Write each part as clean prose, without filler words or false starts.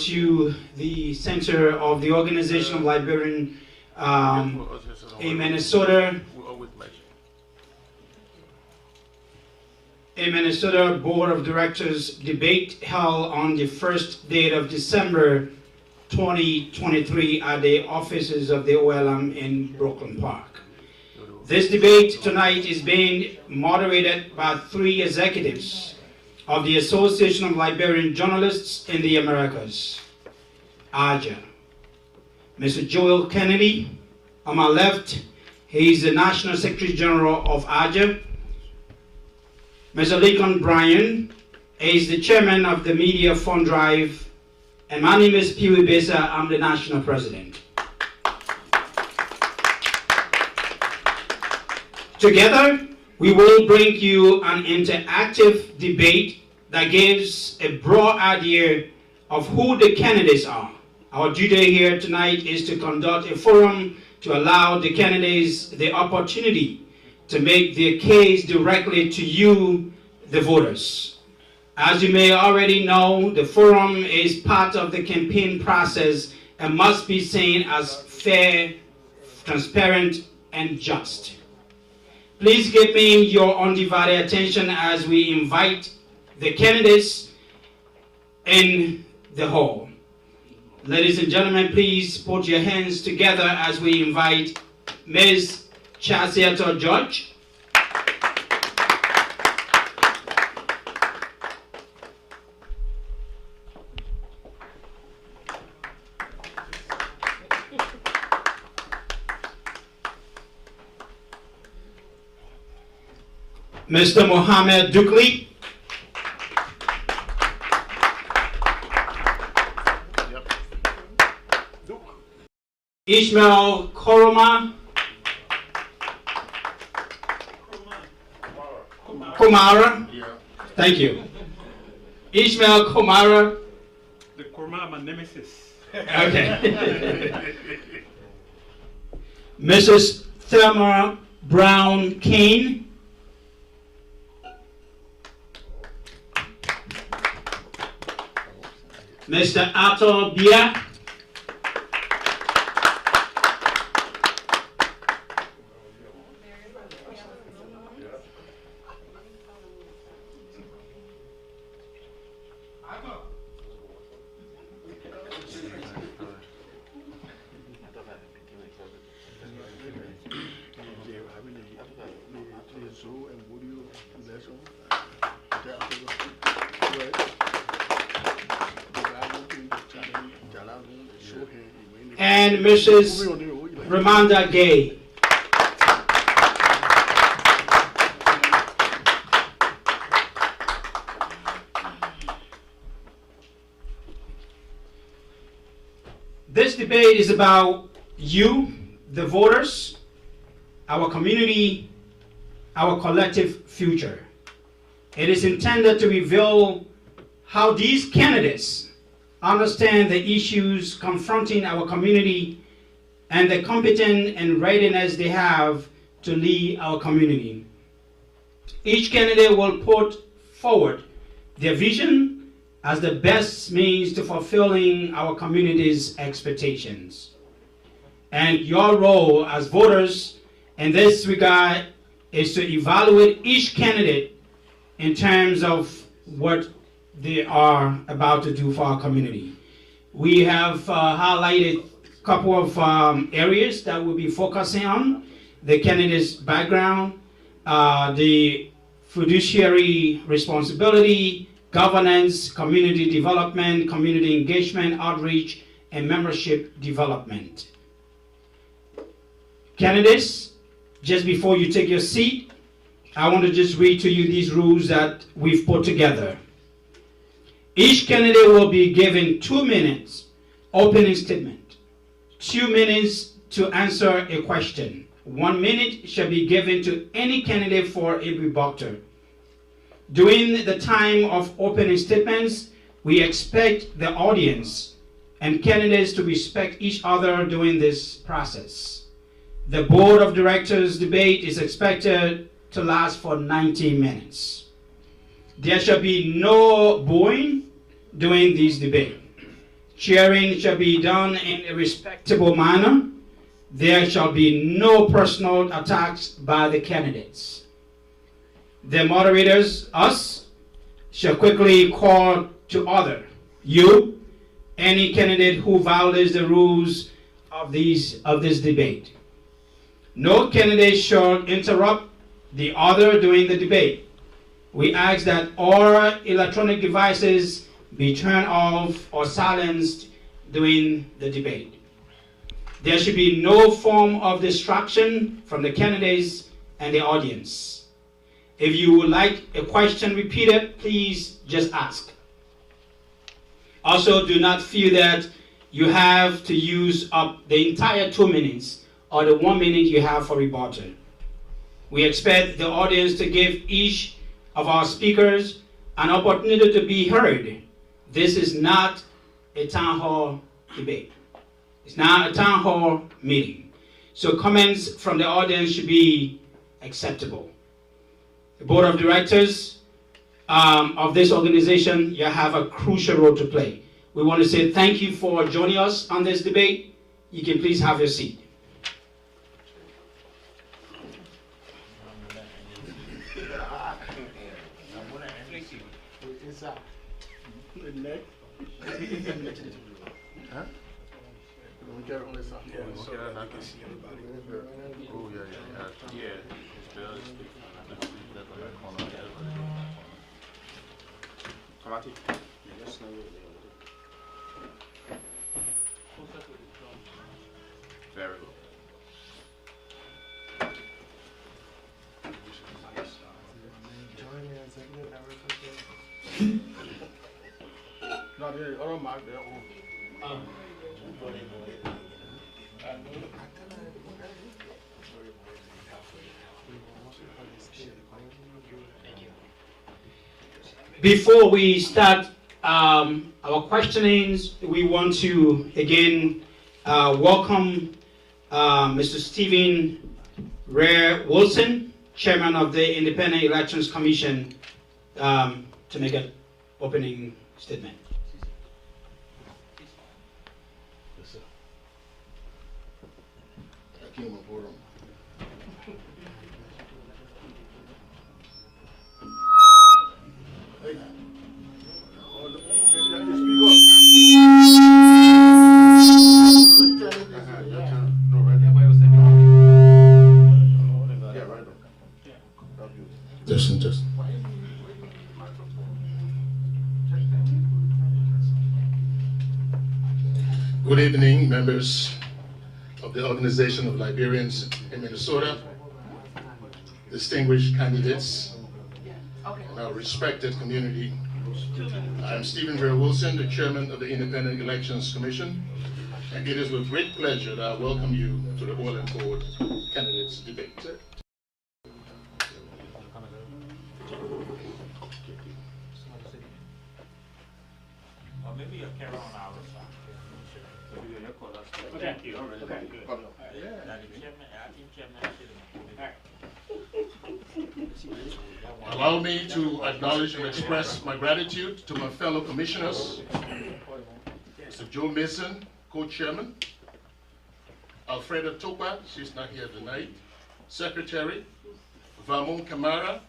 to the center of the Organization of Liberian in Minnesota. A Minnesota Board of Directors debate held on the first date of December 2023 at the offices of the OLM in Brooklyn Park. This debate tonight is being moderated by three executives of the Association of Liberian Journalists in the Americas, AJA. Mr. Joel Kennedy, on my left, he is the National Secretary General of AJA. Mr. Lincoln Bryan is the Chairman of the Media Fund Drive, and my name is Pee Wee Besa. I'm the National President. Together, we will bring you an interactive debate that gives a broad idea of who the candidates are. Our duty here tonight is to conduct a forum to allow the candidates the opportunity to make their case directly to you, the voters. As you may already know, the forum is part of the campaign process and must be seen as fair, transparent, and just. Please give me your undivided attention as we invite the candidates in the hall. Ladies and gentlemen, please put your hands together as we invite Ms. Chasiato George. Mr. Mohammed Dukli. Ishmael Koroma. Komara. Thank you. Ishmael Komara. The Korma, my nemesis. Okay. Mrs. Thelma Brown Kane. Mr. Ato Bia. And Mrs. Ramanda Gay. This debate is about you, the voters, our community, our collective future. It is intended to reveal how these candidates understand the issues confronting our community and the competence and readiness they have to lead our community. Each candidate will put forward their vision as the best means to fulfilling our community's expectations. And your role as voters in this regard is to evaluate each candidate in terms of what they are about to do for our community. We have highlighted a couple of areas that we'll be focusing on: the candidate's background, the fiduciary responsibility, governance, community development, community engagement, outreach, and membership development. Candidates, just before you take your seat, I want to just read to you these rules that we've put together. Each candidate will be given 2 minutes opening statement, 2 minutes to answer a question. 1 minute shall be given to any candidate for a rebuttal. During the time of opening statements, we expect the audience and candidates to respect each other during this process. The Board of Directors debate is expected to last for 90 minutes. There shall be no booing during this debate. Cheering shall be done in a respectable manner. There shall be no personal attacks by the candidates. The moderators, us, shall quickly call to order you, any candidate who violates the rules of this debate. No candidate shall interrupt the other during the debate. We ask that all electronic devices be turned off or silenced during the debate. There should be no form of distraction from the candidates and the audience. If you would like a question repeated, please just ask. Also, do not feel that you have to use up the entire 2 minutes or the 1 minute you have for rebuttal. We expect the audience to give each of our speakers an opportunity to be heard. This is not a town hall debate. It's not a town hall meeting. So comments from the audience should be acceptable. The board of directors of this organization, you have a crucial role to play. We want to say thank you for joining us on this debate. You can please have your seat. Very good. No, they don't mark their own. Before we start our questionings, we want to again welcome Mr. Stephen Ray Wilson, Chairman of the Independent Elections Commission, to make an opening statement. Yes, sir. I came aboard them. Hey. Just. Good evening, members of the Organization of Liberians in Minnesota, distinguished candidates, and our respected community. I'm Stephen Ray Wilson, the Chairman of the Independent Elections Commission, and it is with great pleasure that I welcome you to the Oil and Gold Candidates Debate. Or maybe a camera on our side. Thank you. Okay, good. Now the chairman, acting chairman, Allow me to acknowledge and express my gratitude to my fellow commissioners, Mr. Joe Mason, co-chairman, Alfreda Topa, she's not here tonight, secretary, Vamon Kamara,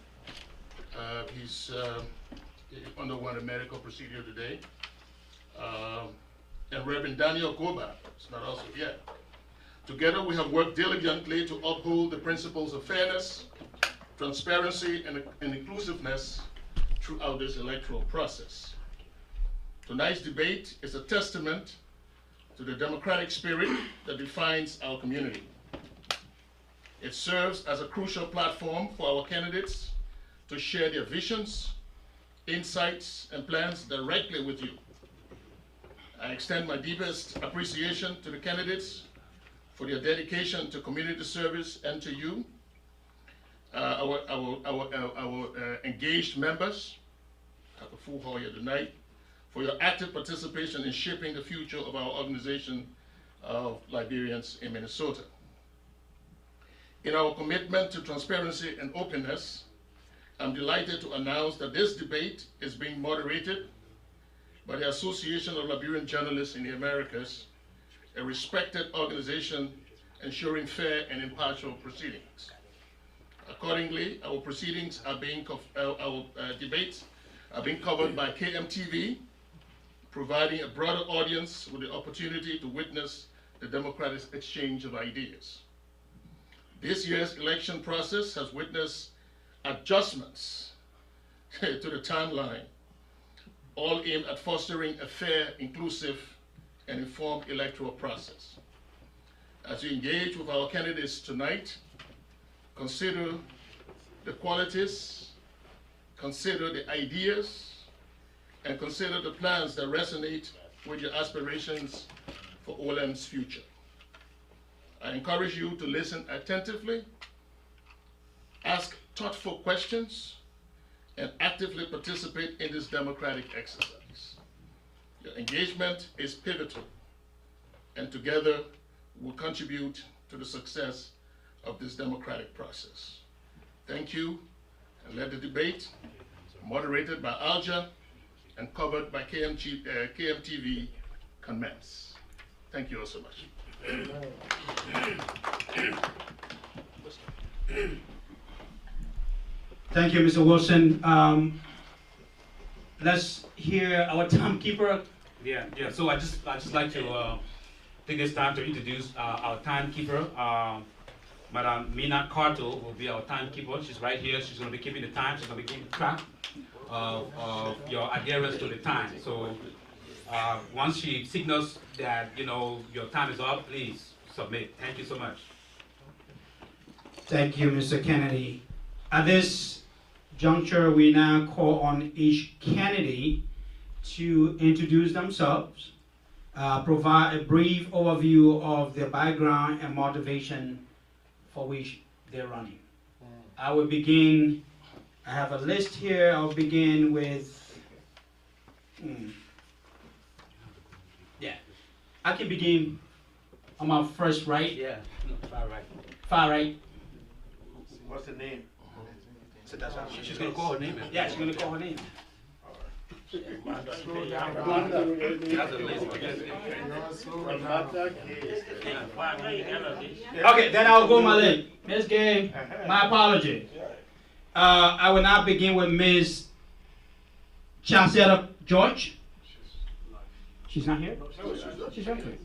he's underwent a medical procedure today, and Reverend Daniel Goba is not also here. Together we have worked diligently to uphold the principles of fairness, transparency, and inclusiveness throughout this electoral process. Tonight's debate is a testament to the democratic spirit that defines our community. It serves as a crucial platform for our candidates to share their visions, insights, and plans directly with you. I extend my deepest appreciation to the candidates for their dedication to community service and to you, our engaged members, at the full hall here tonight, for your active participation in shaping the future of our organization of Liberians in Minnesota. In our commitment to transparency and openness, I'm delighted to announce that this debate is being moderated by the Association of Liberian Journalists in the Americas, a respected organization ensuring fair and impartial proceedings. Accordingly, our debates are being covered by KMTV, providing a broader audience with the opportunity to witness the democratic exchange of ideas. This year's election process has witnessed adjustments to the timeline, all aimed at fostering a fair, inclusive, and informed electoral process. As we engage with our candidates tonight, consider the qualities, consider the ideas, and consider the plans that resonate with your aspirations for OLM's future. I encourage you to listen attentively, ask thoughtful questions, and actively participate in this democratic exercise. Your engagement is pivotal, and together we'll contribute to the success of this democratic process. Thank you, and let the debate, moderated by Alja and covered by KMTV, commence. Thank you all so much. Thank you, Mr. Wilson. Let's hear our timekeeper. Yeah. So I just like to take this time to introduce our timekeeper. Madam Mina Carto will be our timekeeper. She's right here. She's going to be keeping the time. She's going to be keeping track of your adherence to the time. So once she signals that your time is up, please submit. Thank you so much. Thank you, Mr. Kennedy. At this juncture, we now call on each candidate to introduce themselves, provide a brief overview of their background and motivation for which they're running. I will begin, I have a list here. I'll begin with, I can begin on my first right. Yeah, far right. Far right. What's the name? So that's how she's going to call her name. Yeah, she's going to call her name. That's a list. Okay, then I'll go my list. Ms. Gay, my apology. I will now begin with Ms. Chasetta George. She's not here? She's right here.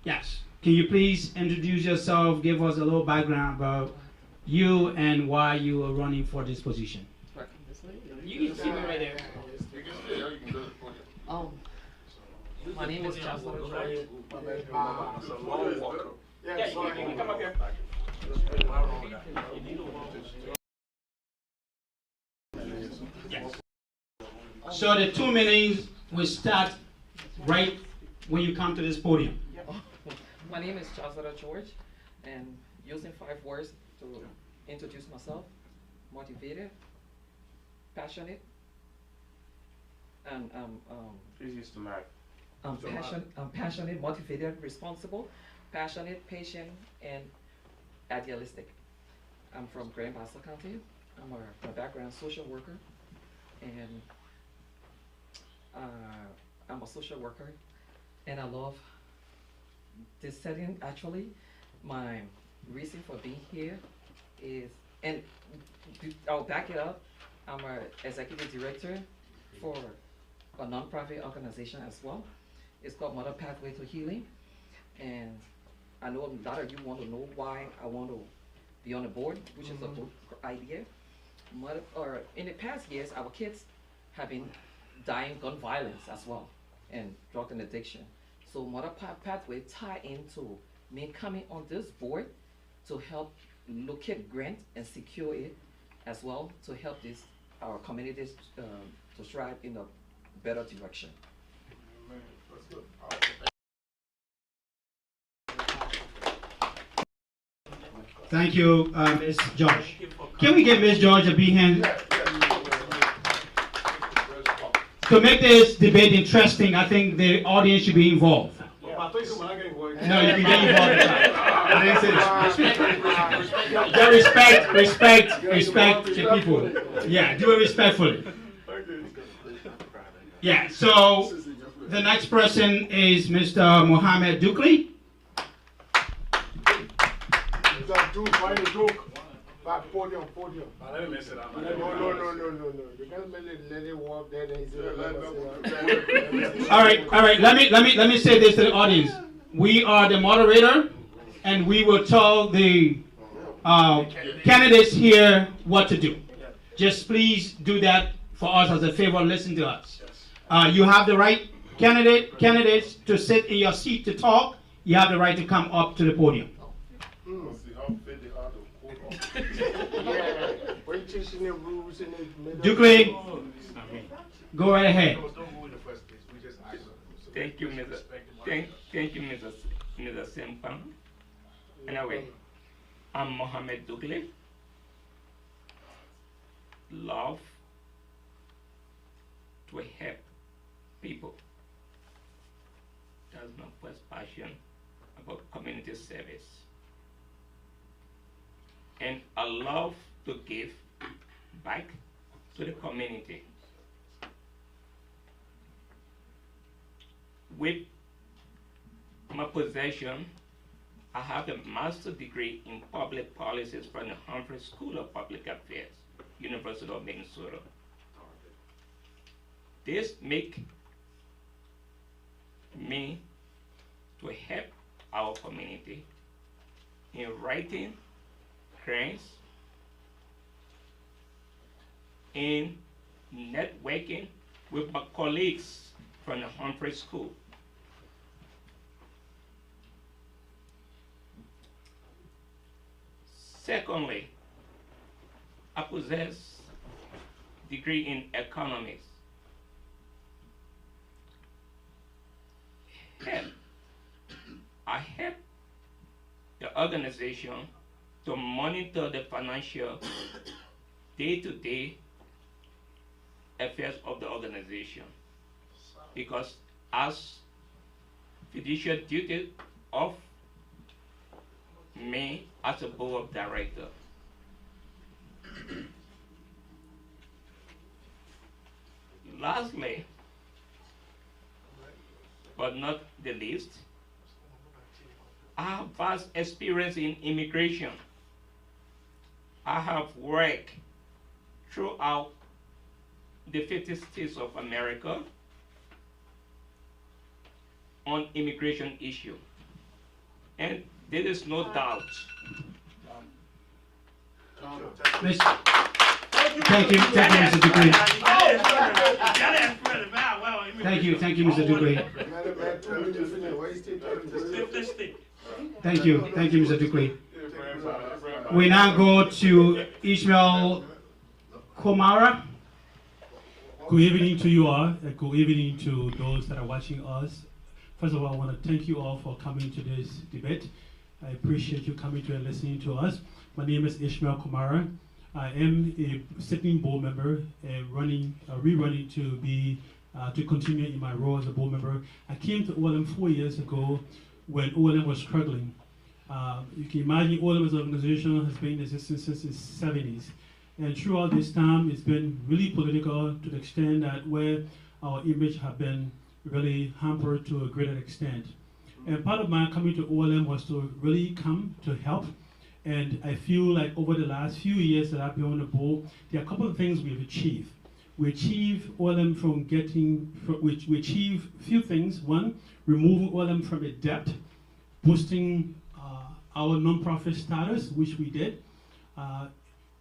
Yes. Can you please introduce yourself, give us a little background about you and why you are running for this position? You can see me right there. My name is Jocelyn George. Yeah, you can come up here. Yes. So the 2 minutes will start right when you come to this podium. My name is Jocelyn George, and using 5 words to introduce myself: motivated, passionate, and I'm passionate, motivated, responsible, passionate, patient, and idealistic. I'm from Grand Bassa County. My background social worker, and I'm a social worker, and I love this setting. Actually, my reason for being here is, and I'll back it up, I'm an executive director for a nonprofit organization as well. It's called Mother Pathway to Healing, and I know a lot of you want to know why I want to be on the board, which is a good idea. In the past years, our kids have been dying gun violence as well, and drug and addiction. So Mother Pathway tie into me coming on this board to help locate grant and secure it as well, to help our communities to strive in a better direction. Thank you, Ms. George. Can we get Ms. George a big hand? To make this debate interesting, I think the audience should be involved. No, you can get involved. I didn't say that. Yeah, respect the people. Yeah, do it respectfully. Yeah, so the next person is Mr. Mohammed Dukli. Find a joke. Back podium. Let me mess it up. No. You can't let it walk there. Then All right. Let me say this to the audience. We are the moderator, and we will tell the candidates here what to do. Just please do that for us as a favor. Listen to us. You have the right candidates to sit in your seat to talk. You have the right to come up to the podium. Dukli, go right ahead. Thank you, Mr. Sempan. Anyway, I'm Mohammed Dukli. Love to help people. That's my first passion about community service. And I love to give back to the community. With my possession, I have a master's degree in public policies from the Humphrey School of Public Affairs, University of Minnesota. This make me to help our community in writing grants, in networking with my colleagues from the Humphrey School. Secondly, I possess degree in economics. I help the organization to monitor the financial day-to-day affairs of the organization, because as fiduciary duty of me as a board of director. Lastly, but not the least, I have vast experience in immigration. I have worked throughout the 50 states of America on immigration issue. And there is no doubt. Thank you, Mr. Dukli. Thank you, Mr. Dukli. Thank you, Mr. Dukli. We now go to Ishmael Komara. Good evening to you all, and good evening to those that are watching us. First of all, I want to thank you all for coming to this debate. I appreciate you coming to and listening to us. My name is Ishmael Kumara. I am a sitting board member and rerunning to continue in my role as a board member. I came to OLM 4 years ago when OLM was struggling. You can imagine OLM as an organization has been in existence since the 70s. And throughout this time, it's been really political to the extent that where our image have been really hampered to a greater extent. And part of my coming to OLM was to really come to help. And I feel like over the last few years that I've been on the board, there are a couple of things we've achieved. We achieved OLM we achieved a few things. One, removing OLM from a debt, boosting our nonprofit status, which we did,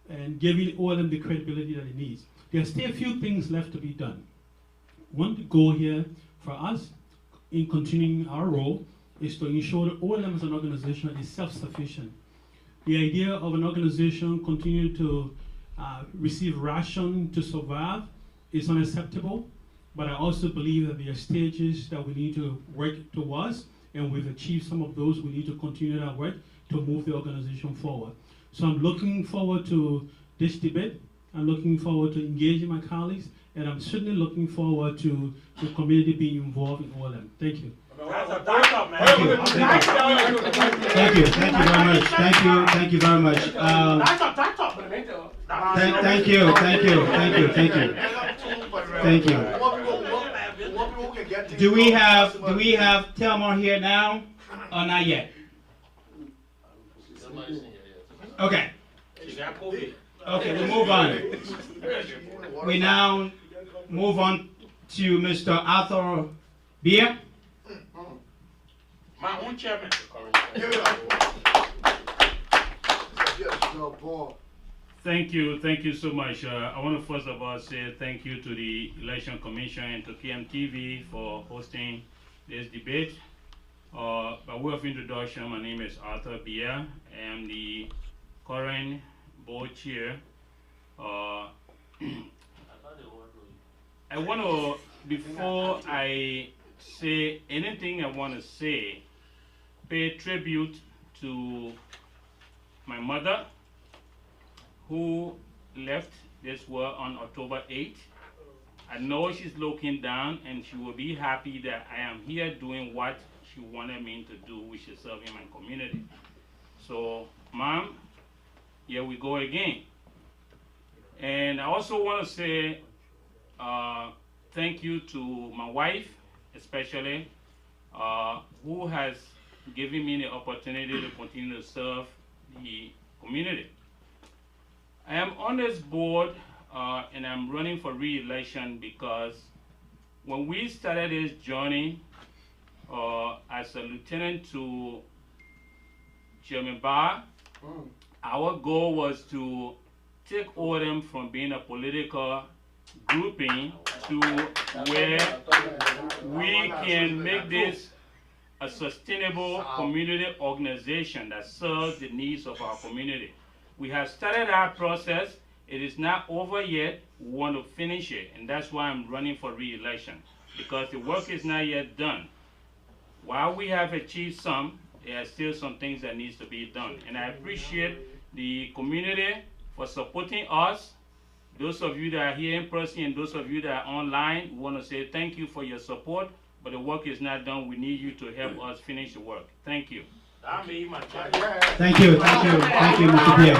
and giving OLM the credibility that it needs. There are still a few things left to be done. One goal here for us in continuing our role is to ensure that OLM as an organization is self-sufficient. The idea of an organization continuing to receive ration to survive is unacceptable, but I also believe that there are stages that we need to work towards, and we've achieved some of those. We need to continue that work to move the organization forward. So I'm looking forward to this debate. I'm looking forward to engaging my colleagues, and I'm certainly looking forward to the community being involved in OLM. Thank you. Thank you very much. Thank you very much. Thank you. Do we have Telmar here now or not yet? Okay. She got COVID. Okay, we move on. We now move on to Mr. Arthur Beer. My own chairman. Thank you so much. I want to first of all say thank you to the Election Commission and to KMTV for hosting this debate. By way of introduction, my name is Arthur Bia. I am the current board chair. I want to, before I say anything I want to say, pay tribute to my mother, who left this world on October 8th. I know she's looking down and she will be happy that I am here doing what she wanted me to do, which is serving my community. So, Mom, here we go again. And I also want to say thank you to my wife, especially, who has given me the opportunity to continue to serve the community. I am on this board and I'm running for re-election because when we started this journey as a lieutenant to Chairman Barr, our goal was to take over them from being a political grouping to where we can make this a sustainable community organization that serves the needs of our community. We have started our process. It is not over yet. We want to finish it, and that's why I'm running for re-election, because the work is not yet done. While we have achieved some, there are still some things that needs to be done, and I appreciate the community for supporting us. Those of you that are here in person and those of you that are online, we want to say thank you for your support, but the work is not done. We need you to help us finish the work. Thank you. Thank you, Mr. Beer.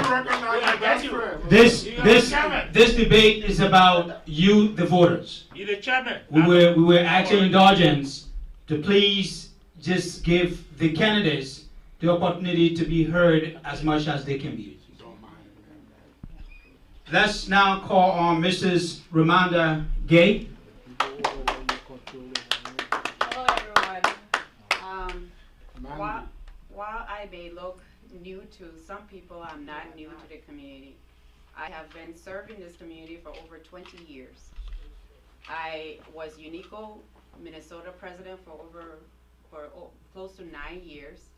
This debate is about you, the voters. You're the chairman. We were asking indulgence to please just give the candidates the opportunity to be heard as much as they can be. Let's now call on Mrs. Ramanda Gay. Hello, everyone. While I may look new to some people, I'm not new to the community. I have been serving this community for over 20 years. I was UNICO Minnesota president for close to 9 years.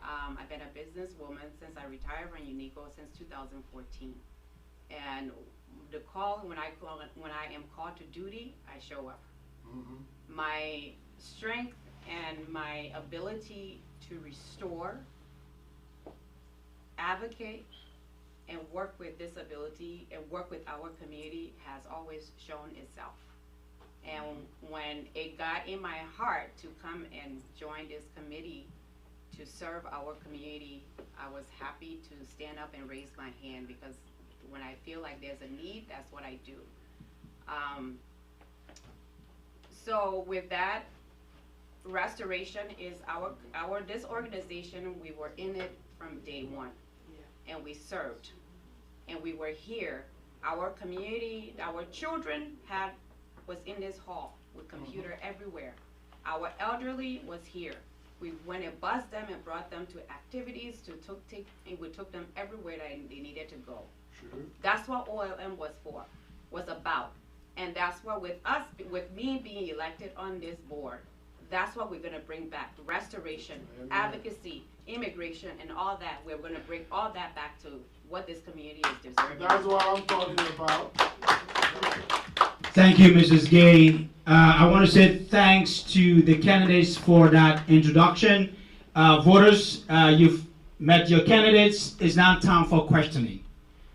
I've been a businesswoman since I retired from UNICO since 2014. And the call, when I am called to duty, I show up. My strength and my ability to restore, advocate, and work with disability and work with our community has always shown itself. And when it got in my heart to come and join this committee to serve our community, I was happy to stand up and raise my hand, because when I feel like there's a need, that's what I do. So with that, restoration is this organization. We were in it from day one, and we served, and we were here. Our community, our children was in this hall with computer everywhere. Our elderly was here. We went and bussed them and brought them to activities, and we took them everywhere that they needed to go. That's what OLM was about. And that's what with me being elected on this board, that's what we're gonna bring back: restoration, advocacy, immigration, and all that. We're gonna bring all that back to what this community is deserving. That's what I'm talking about. Thank you, Mrs. Gay. I want to say thanks to the candidates for that introduction. Voters, you've met your candidates. It's now time for questioning.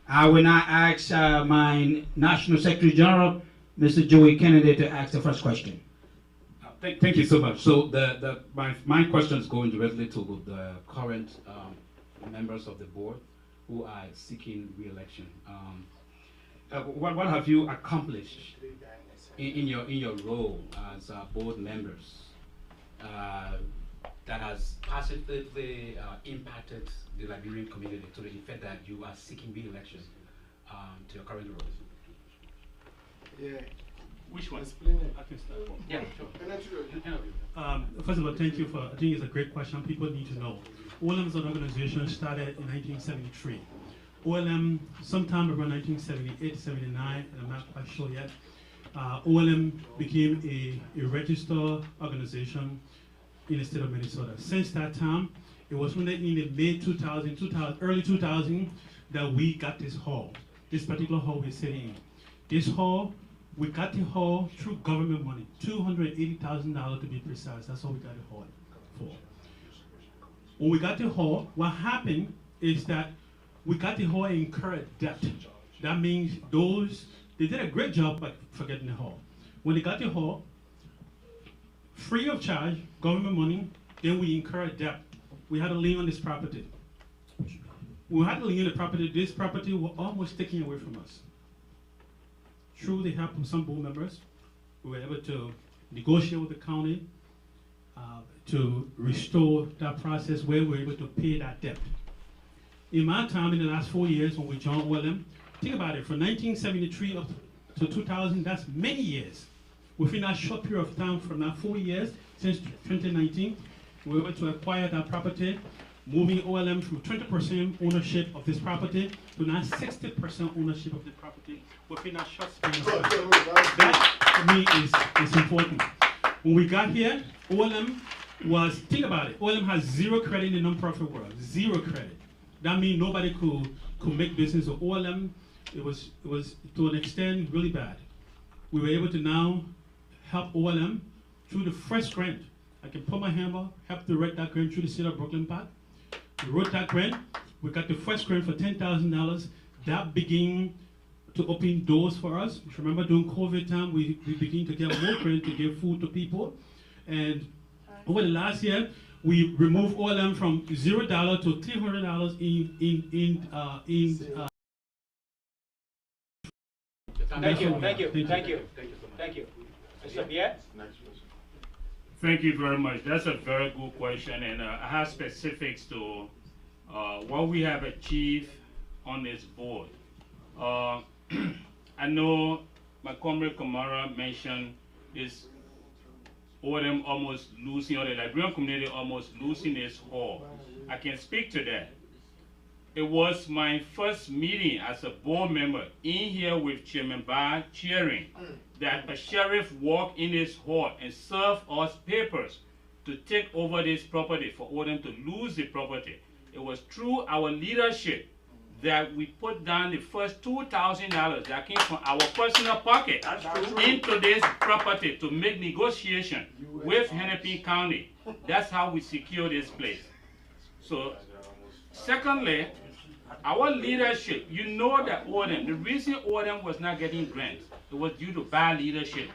I will now ask my National Secretary General, Mr. Joey Kennedy, to ask the first question. Thank you so much. So my question is going directly to the current members of the board who are seeking re-election. What have you accomplished in your role as board members, that has positively impacted the Liberian community to the effect that you are seeking re-election to your current role? Yeah. Which one? Explain it. I can start. Yeah, sure. First of all, thank you for, I think it's a great question. People need to know. OLM as an organization started in 1973. OLM, sometime around 1978, 79, and I'm not quite sure yet, OLM became a registered organization in the state of Minnesota. Since that time, it was only in the late 2000, early 2000, that we got this hall, this particular hall we're sitting in. This hall, we got the hall through government money, $280,000 to be precise. That's all we got the hall for. When we got the hall, what happened is that we got the hall and incurred debt. That means they did a great job by forgetting the hall. When they got the hall, free of charge, government money, then we incurred debt. We had a lien on this property. We had a lien on the property. This property was almost taken away from us. Through the help of some board members, we were able to negotiate with the county to restore that process where we were able to pay that debt. In my time, in the last 4 years when we joined OLM, think about it, from 1973 up to 2000, that's many years. Within that short period of time, from that 4 years, since 2019, we were able to acquire that property, moving OLM from 20% ownership of this property to now 60% ownership of the property within that short span of time. That, to me, is important. When we got here, OLM was, think about it, OLM has zero credit in the nonprofit world, zero credit. That means nobody could make business with OLM. It was to an extent really bad. We were able to now help OLM through the first grant. I can put my hand up, help direct that grant through the city of Brooklyn Park. We wrote that grant. We got the first grant for $10,000. That began to open doors for us. If you remember during COVID time, we began to get more grant to give food to people. And over the last year, we removed OLM from $0 to $300 Thank you. Mr. Pierre? Thank you very much. That's a very good question, and I have specifics to what we have achieved on this board. I know my comrade Kamara mentioned is OLM almost losing, or the Liberian community almost losing its hall. I can speak to that. It was my first meeting as a board member in here with Chairman Barr cheering that a sheriff walked in his hall and served us papers to take over this property for OLM to lose the property. It was through our leadership that we put down the first $2,000 that came from our personal pocket into this property to make negotiation with Hennepin County. That's how we secure this place. So, secondly, our leadership, you know that OLM, the reason OLM was not getting grants, it was due to bad leadership,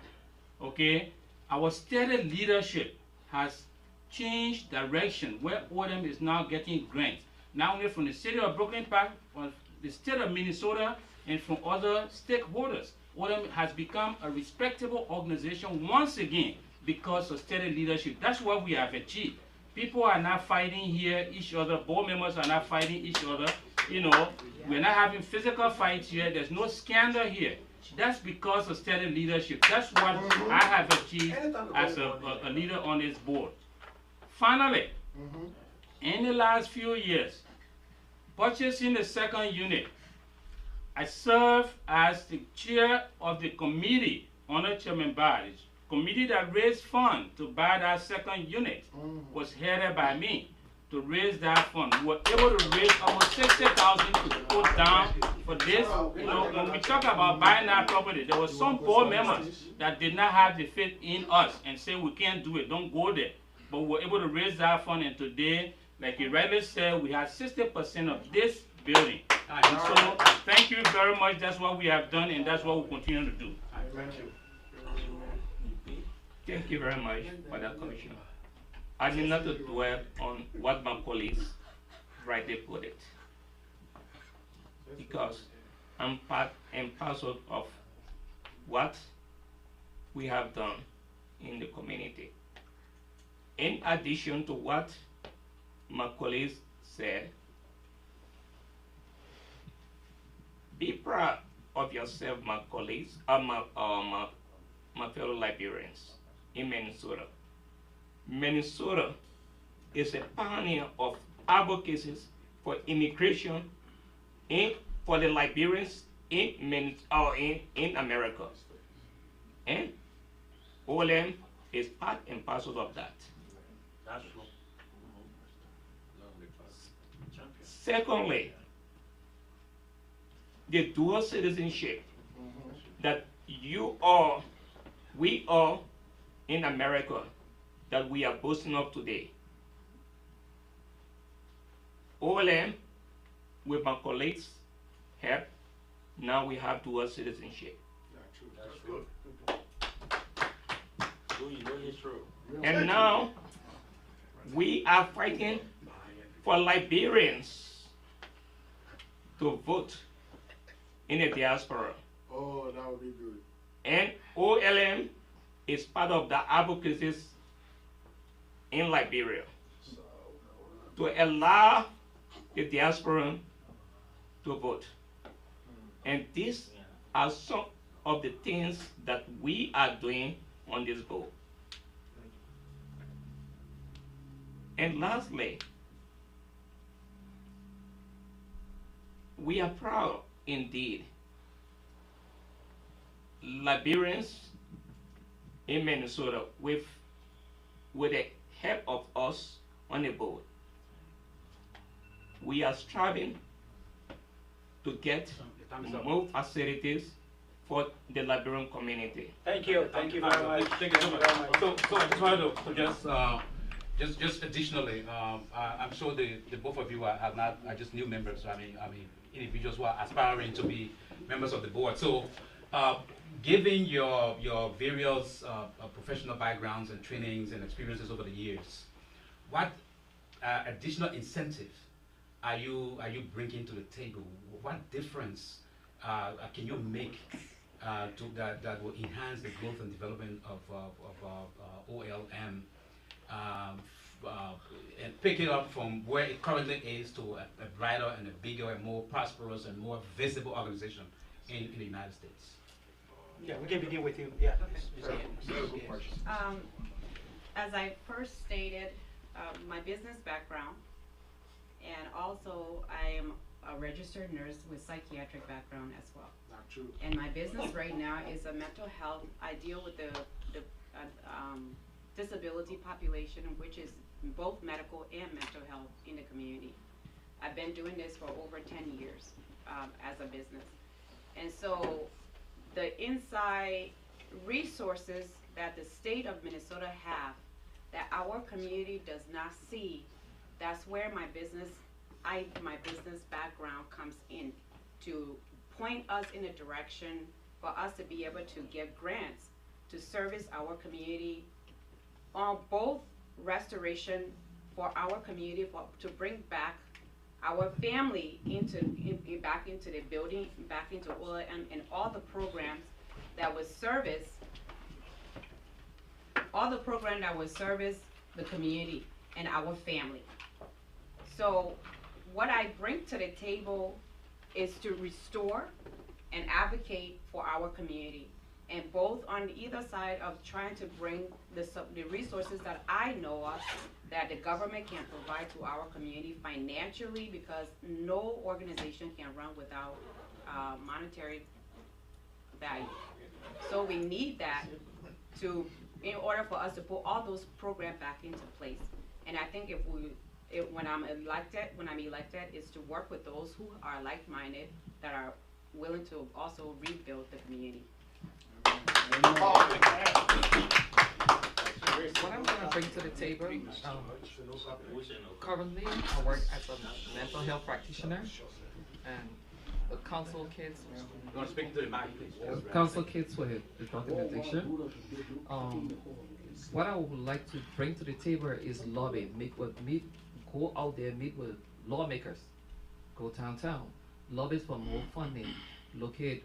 okay? Our steady leadership has changed direction where OLM is now getting grants, not only from the city of Brooklyn Park, but the state of Minnesota, and from other stakeholders. OLM has become a respectable organization once again because of steady leadership. That's what we have achieved. People are not fighting here each other, board members are not fighting each other, you know, we're not having physical fights here, there's no scandal here. That's because of steady leadership. That's what I have achieved as a leader on this board. Finally, in the last few years, purchasing the second unit, I serve as the chair of the committee under Chairman Barr. The committee that raised funds to buy that second unit was headed by me to raise that fund. We were able to raise almost $60,000 to put down for this. You know, when we talk about buying that property, there were some board members that did not have the faith in us and say we can't do it, don't go there. But we were able to raise that fund, and today, like you rightly said, we have 60% of this building. And so, thank you very much. That's what we have done, and that's what we'll continue to do. Thank you. Thank you very much for that, Commissioner. I need not to dwell on what my colleagues rightly put it, because I'm part and parcel of what we have done in the community. In addition to what my colleagues said, be proud of yourself, my colleagues, my fellow Liberians in Minnesota. Minnesota is a pioneer of advocacy for immigration for the Liberians in America. And OLM is part and parcel of that. That's true. Secondly, the dual citizenship that we are in America, that we are boasting of today. OLM, with my colleagues' help, now we have dual citizenship. That's good. You know it's true. And now we are fighting for Liberians to vote in the diaspora. Oh, that would be good. And OLM is part of the advocacies in Liberia to allow the diaspora to vote. And these are some of the things that we are doing on this board. And lastly, we are proud indeed. Liberians in Minnesota, with the help of us on the board, we are striving to get more facilities for the Liberian community. Thank you very much. Thank you so much. So I just wanted to just additionally, I'm sure the both of you are just new members. I mean individuals who are aspiring to be members of the board. So, given your various professional backgrounds and trainings and experiences over the years, what additional incentive are you bringing to the table? What difference can you make to that will enhance the growth and development of OLM, and pick it up from where it currently is to a brighter and a bigger and more prosperous and more visible organization in the United States? Yeah, we can begin with you. Yeah. As I first stated, my business background, and also I am a registered nurse with psychiatric background as well. Not true. And my business right now is a mental health. I deal with the disability population, which is both medical and mental health in the community. I've been doing this for over 10 years as a business. And so the inside resources that the state of Minnesota have that our community does not see, that's where my business background comes in, to point us in a direction for us to be able to get grants to service our community on both restoration for our community, to bring back our family back into the building, back into OLM, and all the programs that would service the community and our family. So what I bring to the table is to restore and advocate for our community, and both on either side of trying to bring the resources that I know of that the government can provide to our community financially, because no organization can run without monetary value. So we need that in order for us to put all those programs back into place. And I think when I'm elected, is to work with those who are like-minded, that are willing to also rebuild the community. What I'm gonna bring to the table, currently I work as a mental health practitioner, and the counsel kids. You want to speak to the mic, please? Counsel kids with drug addiction. What I would like to bring to the table is lobby. Go out there, meet with lawmakers, go downtown, lobby for more funding, locate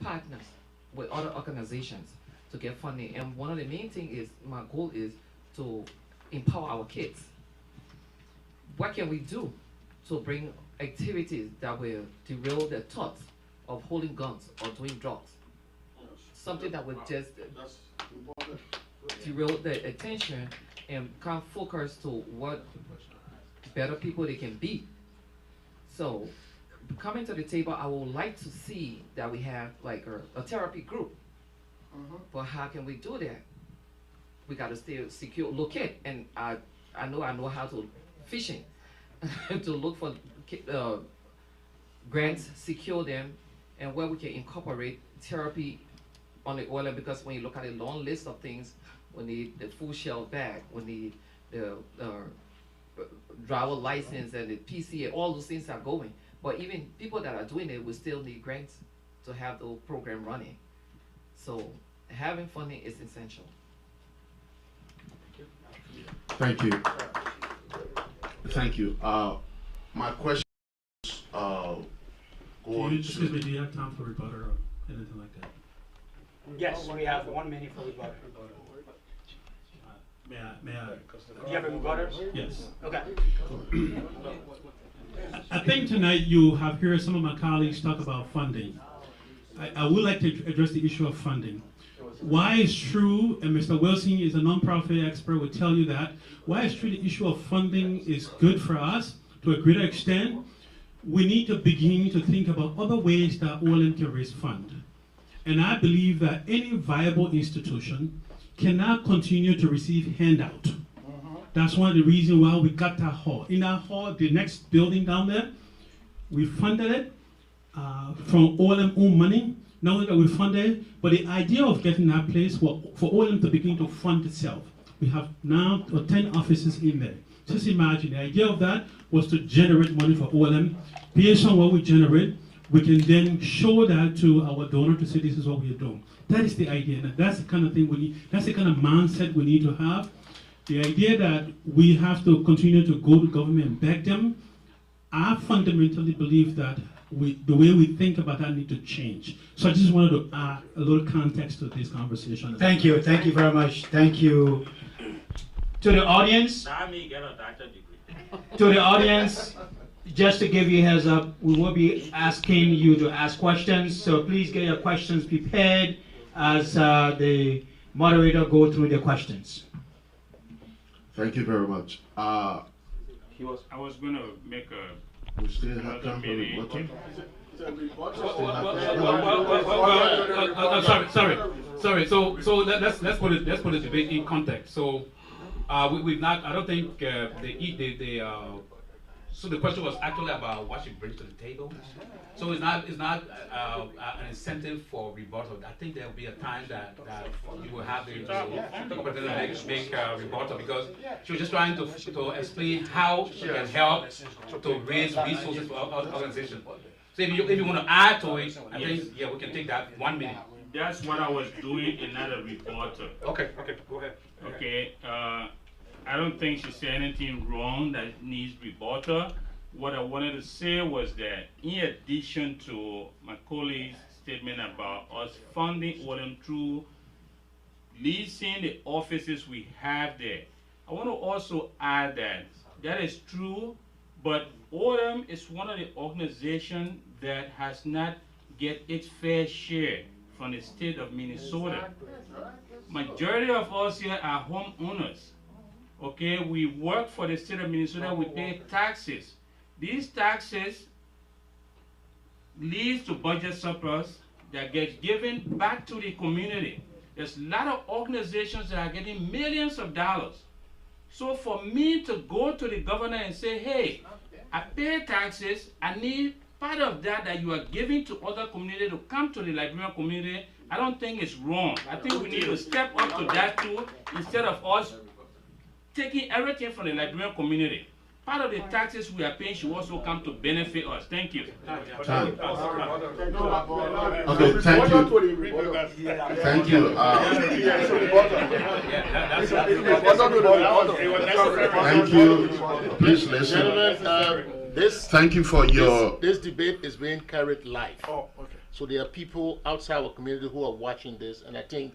partners with other organizations. to get funding. And one of the main thing is, my goal is to empower our kids. What can we do to bring activities that will derail their thoughts of holding guns or doing drugs? Something that would just That's important. derail their attention and kind of focus to what better people they can be. So, coming to the table, I would like to see that we have like a therapy group. But how can we do that? We gotta stay secure, locate, and I know how to fishing to look for grants, secure them, and where we can incorporate therapy on the oil. Because when you look at a long list of things, we need the full shell bag, we need the driver license and the PCA, all those things are going. But even people that are doing it will still need grants to have the program running. So having funding is essential. Thank you. Thank you. My question go on Excuse me, to, do you have time for rebuttal or anything like that? Yes, we have 1 minute for rebuttal. May I? Do you have a rebuttal? Yes. Okay. I think tonight you have heard some of my colleagues talk about funding. I would like to address the issue of funding. Why it's true, and Mr. Wilson is a nonprofit expert, will tell you that, why it's true the issue of funding is good for us to a greater extent, we need to begin to think about other ways that OLM can raise funds. And I believe that any viable institution cannot continue to receive handout. That's one of the reasons why we got that hall. In that hall, the next building down there, we funded it from OLM own money. Not only that we funded it, but the idea of getting that place was for OLM to begin to fund itself. We have now 10 offices in there. Just imagine, the idea of that was to generate money for OLM. Based on what we generate, we can then show that to our donor to say this is what we are doing. That is the idea, and that's the kind of thing we need, that's the kind of mindset we need to have. The idea that we have to continue to go to government and beg them, I fundamentally believe that the way we think about that need to change. So I just wanted to add a little context to this conversation. Thank you very much. Thank you. To the audience, just to give you a heads up, we will be asking you to ask questions, so please get your questions prepared as the moderator go through the questions. thank you very much. I was gonna make a We still have time for rebuttal? Sorry. So let's put the debate in context. So we've not. I don't think so the question was actually about what she brings to the table. So it's not an incentive for rebuttal. I think there will be a time that you will have the make rebuttal, because she was just trying to explain how she can help to raise resources for our organization. So if you want to add to it, I think we can take that 1 minute. That's what I was doing in another rebuttal. Okay, go ahead. Okay, I don't think she said anything wrong that needs rebuttal. What I wanted to say was that in addition to my colleague's statement about us funding OLM through leasing the offices we have there, I want to also add that is true, but OLM is one of the organizations that has not get its fair share from the state of Minnesota. Majority of us here are homeowners. Okay, we work for the state of Minnesota, we pay taxes. These taxes leads to budget surplus that gets given back to the community. There's a lot of organizations that are getting millions of dollars. So for me to go to the governor and say, hey, I pay taxes, I need part of that you are giving to other communities to come to the Liberian community, I don't think it's wrong. I think we need to step up to that too, instead of us taking everything from the Liberian community. Part of the taxes we are paying should also come to benefit us. Thank you. Okay, thank you. Thank you. Thank you. Please listen. Gentlemen, thank you for your. This debate is being carried live. Oh, okay. So there are people outside our community who are watching this, and I think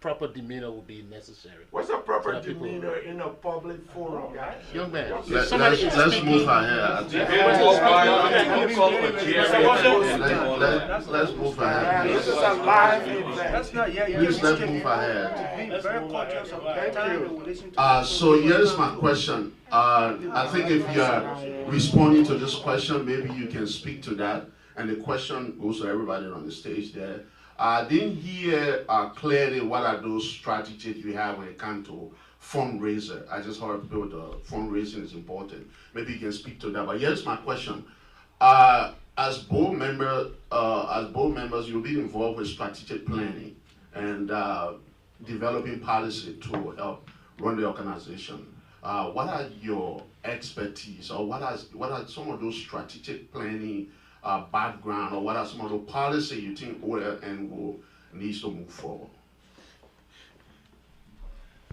proper demeanor will be necessary. What's a proper So that people- demeanor in a public forum, guys? Young man, If let's somebody is move speaking- ahead. Let's move ahead. This is a live event. That's not, yeah, you Please, just let's keep- move ahead. Be very conscious of the Thank time you. and listen to. So here's my question. I think if you are responding to this question, maybe you can speak to that. And the question goes to everybody on the stage there. I didn't hear clearly what are those strategies you have when it comes to fundraiser. I just heard people the fundraising is important. Maybe you can speak to that. But here's my question. As board members, you'll be involved with strategic planning and developing policy to help run the organization. What are your expertise, or what are some of those strategic planning background, or what are some of the policy you think OLM needs to move forward?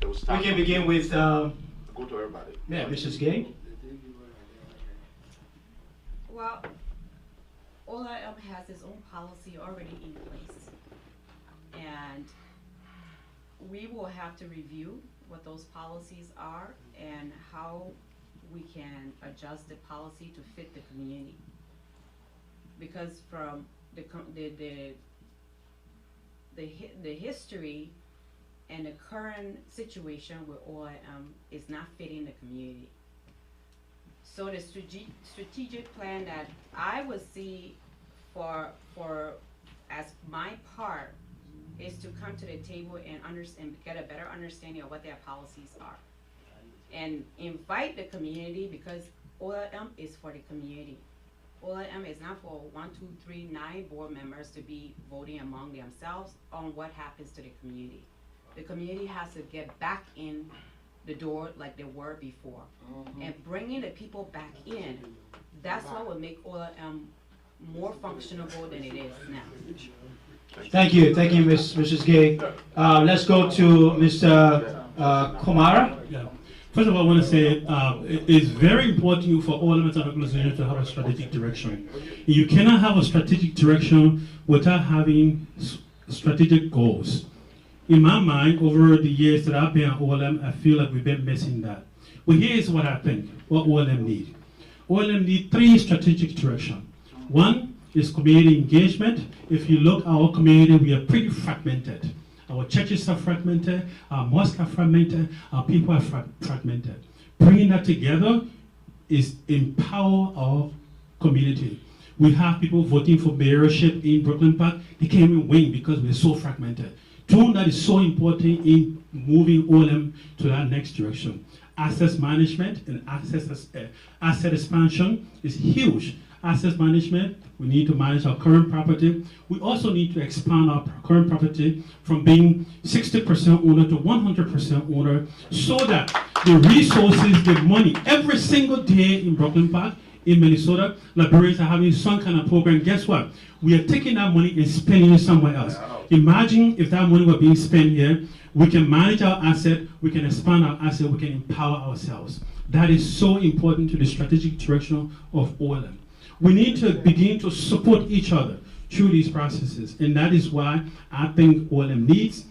We can begin with, Go to everybody. yeah, Mrs. Gay. Well, OLM has its own policy already in place. And we will have to review what those policies are and how we can adjust the policy to fit the community. Because from the history and the current situation with OIM is not fitting the community. So the strategic plan that I would see for as my part is to come to the table and understand, get a better understanding of what their policies are. And invite the community, because OLM is for the community. OLM is not for 9 board members to be voting among themselves on what happens to the community. The community has to get back in the door like they were before. And bringing the people back in, that's what will make OLM more functionable than it is now. Thank you, Mrs. Gay. Let's go to Mr. Kumara. Yeah. First of all, I want to say it's very important for all elements of organization to have a strategic direction. You cannot have a strategic direction without having strategic goals. In my mind, over the years that I've been at OLM, I feel like we've been missing that. But here's what I think, what OLM need. OLM need 3 strategic directions. One is community engagement. If you look at our community, we are pretty fragmented. Our churches are fragmented, our mosques are fragmented, our people are fragmented. Bringing that together is empower our community. We have people voting for mayorship in Brooklyn Park, they can't even win because we're so fragmented. Tool that is so important in moving OLM to that next direction. Asset management and asset expansion is huge. Asset management, we need to manage our current property. We also need to expand our current property from being 60% owner to 100% owner, so that the resources, the money, every single day in Brooklyn Park, in Minnesota, Liberians are having some kind of program. Guess what? We are taking that money and spending it somewhere else. Imagine if that money were being spent here, we can manage our asset, we can expand our asset, we can empower ourselves. That is so important to the strategic direction of OLM. We need to begin to support each other through these processes, and that is why I think OLM needs.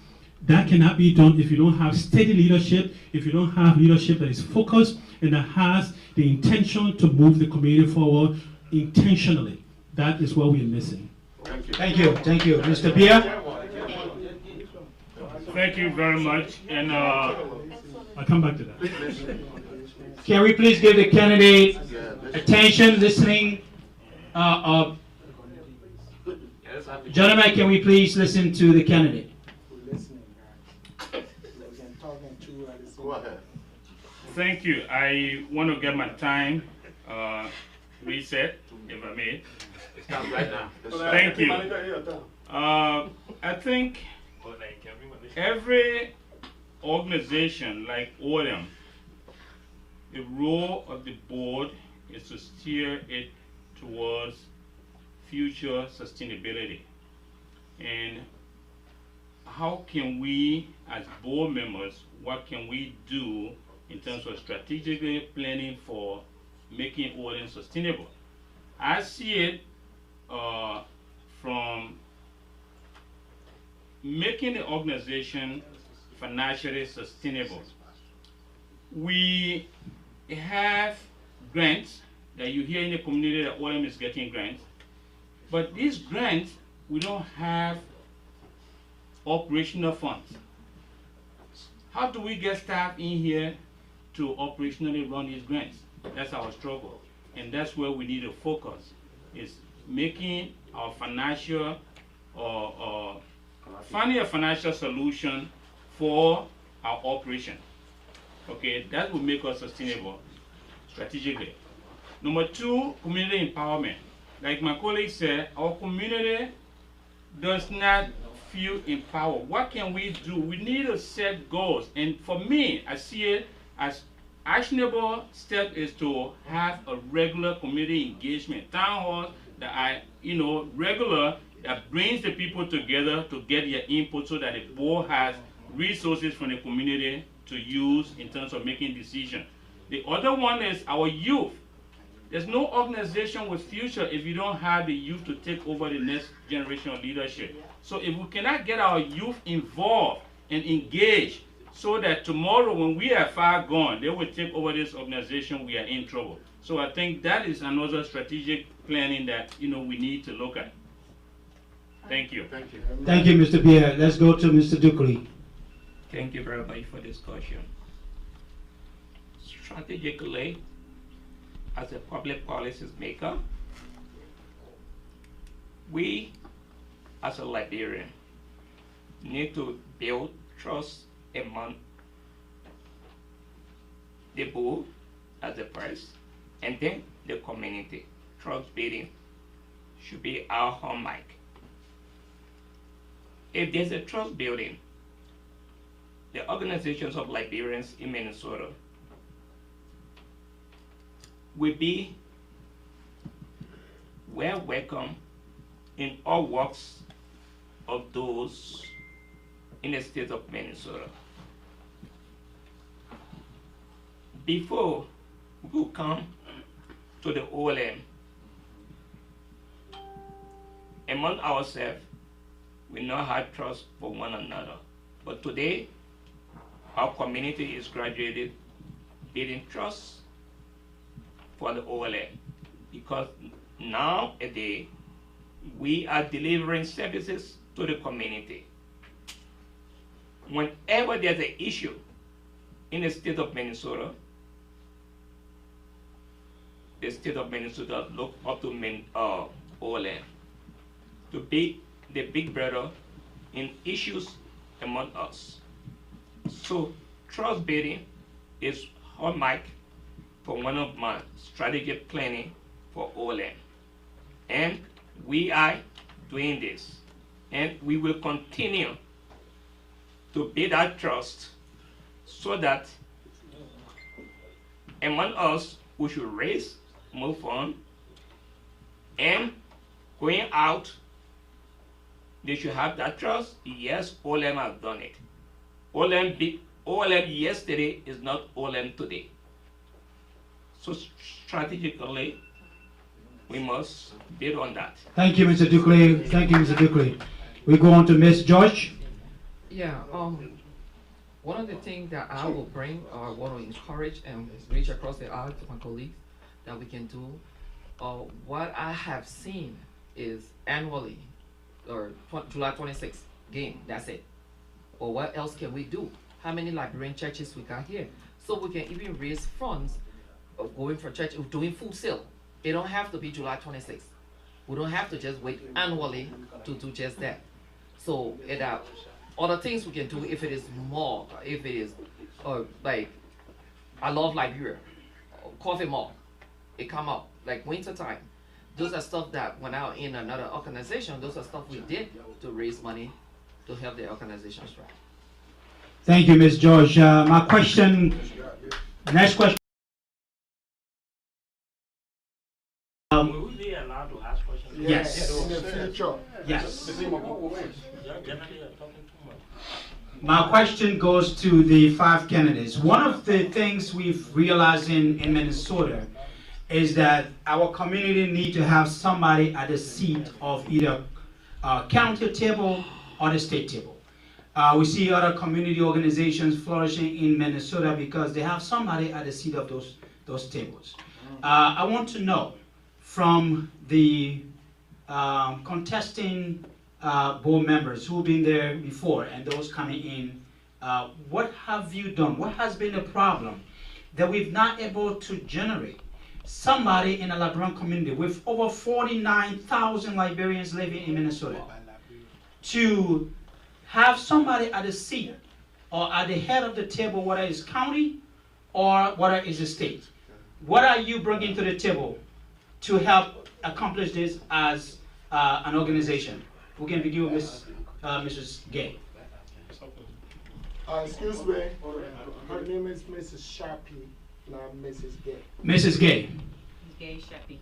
That cannot be done if you don't have steady leadership, if you don't have leadership that is focused and that has the intention to move the community forward intentionally. That is what we are missing. Thank you. Mr. Bia? Thank you very much, and I'll come back to that. Can we please give the candidate attention, listening? Gentlemen, can we please listen to the candidate? Go ahead. thank you. I want to get my time reset, if I may. Stop right now. Thank you. I think every organization like OLM, the role of the board is to steer it towards future sustainability. And how can we, as board members, what can we do in terms of strategically planning for making OLM sustainable? I see it from making the organization financially sustainable. We have grants that you hear in the community that OLM is getting grants, but these grants, we don't have operational funds. How do we get staff in here to operationally run these grants? That's our struggle, and that's where we need to focus, is making our financial or finding a financial solution for our operation. Okay, that will make us sustainable strategically. Number two, community empowerment. Like my colleague said, our community does not feel empowered. What can we do? We need to set goals. And for me, I see it as actionable step is to have a regular community engagement, town halls that are, regular, that brings the people together to get their input so that the board has resources from the community to use in terms of making decisions. The other one is our youth. There's no organization with future if you don't have the youth to take over the next generation of leadership. So if we cannot get our youth involved and engaged so that tomorrow when we are far gone, they will take over this organization, we are in trouble. So I think that is another strategic planning that we need to look at. Thank you. Thank you. Thank you, Mr. Pierre. Let's go to Mr. Dukley. Thank you very much for this discussion. Strategically, as a public policies maker, we as a Liberian need to build trust among the board as the press and then the community. Trust building should be our hallmark. If there's a trust building, the organizations of Liberians in Minnesota will be well welcome in all walks of those in the state of Minnesota. Before we come to the OLM, among ourselves, we not have trust for one another. But today, our community is graduated building trust for the OLM, because nowadays we are delivering services to the community. Whenever there's an issue in the state of Minnesota, the state of Minnesota look up to OLM to be the big brother in issues among us. So trust building is hallmark for one of my strategic planning for OLM. And we are doing this. And we will continue to build that trust so that among us we should raise more funds, and going out they should have that trust. Yes, OLM has done it. OLM yesterday is not OLM today. So strategically, we must build on that. Thank you, Mr. Dukley. Thank you, Mr. Dukley. We go on to Ms. George. Yeah, one of the things that I will bring or want to encourage and reach across the aisle to my colleagues that we can do, what I have seen is annually, or July 26th game, that's it. Or what else can we do? How many Liberian churches we got here? So we can even raise funds of going for church, of doing food sale. It don't have to be July 26th. We don't have to just wait annually to do just that. So it other things we can do if it is more, if it is like, I love Liberia, coffee mall, it come up, like winter time. Those are stuff that when I was in another organization, those are stuff we did to raise money to help the organization strive. Thank you, Ms. George. My question, next question. Will we be allowed to ask questions? Yes. In the future. Yes. Generally, you're talking too much. My question goes to the 5 candidates. One of the things we've realized in Minnesota is that our community need to have somebody at the seat of either county table or the state table. We see other community organizations flourishing in Minnesota because they have somebody at the seat of those tables. I want to know from the contesting board members who've been there before and those coming in, what have you done? What has been the problem that we've not able to generate somebody in a Liberian community with over 49,000 Liberians living in Minnesota to have somebody at the seat or at the head of the table, whether it's county or whether it's a state? What are you bringing to the table to help accomplish this as an organization? We can begin with Mrs. Gay. Excuse me, her name is Mrs. Sharpie, not Mrs. Gay. Mrs. Gay. Gay Sheppy.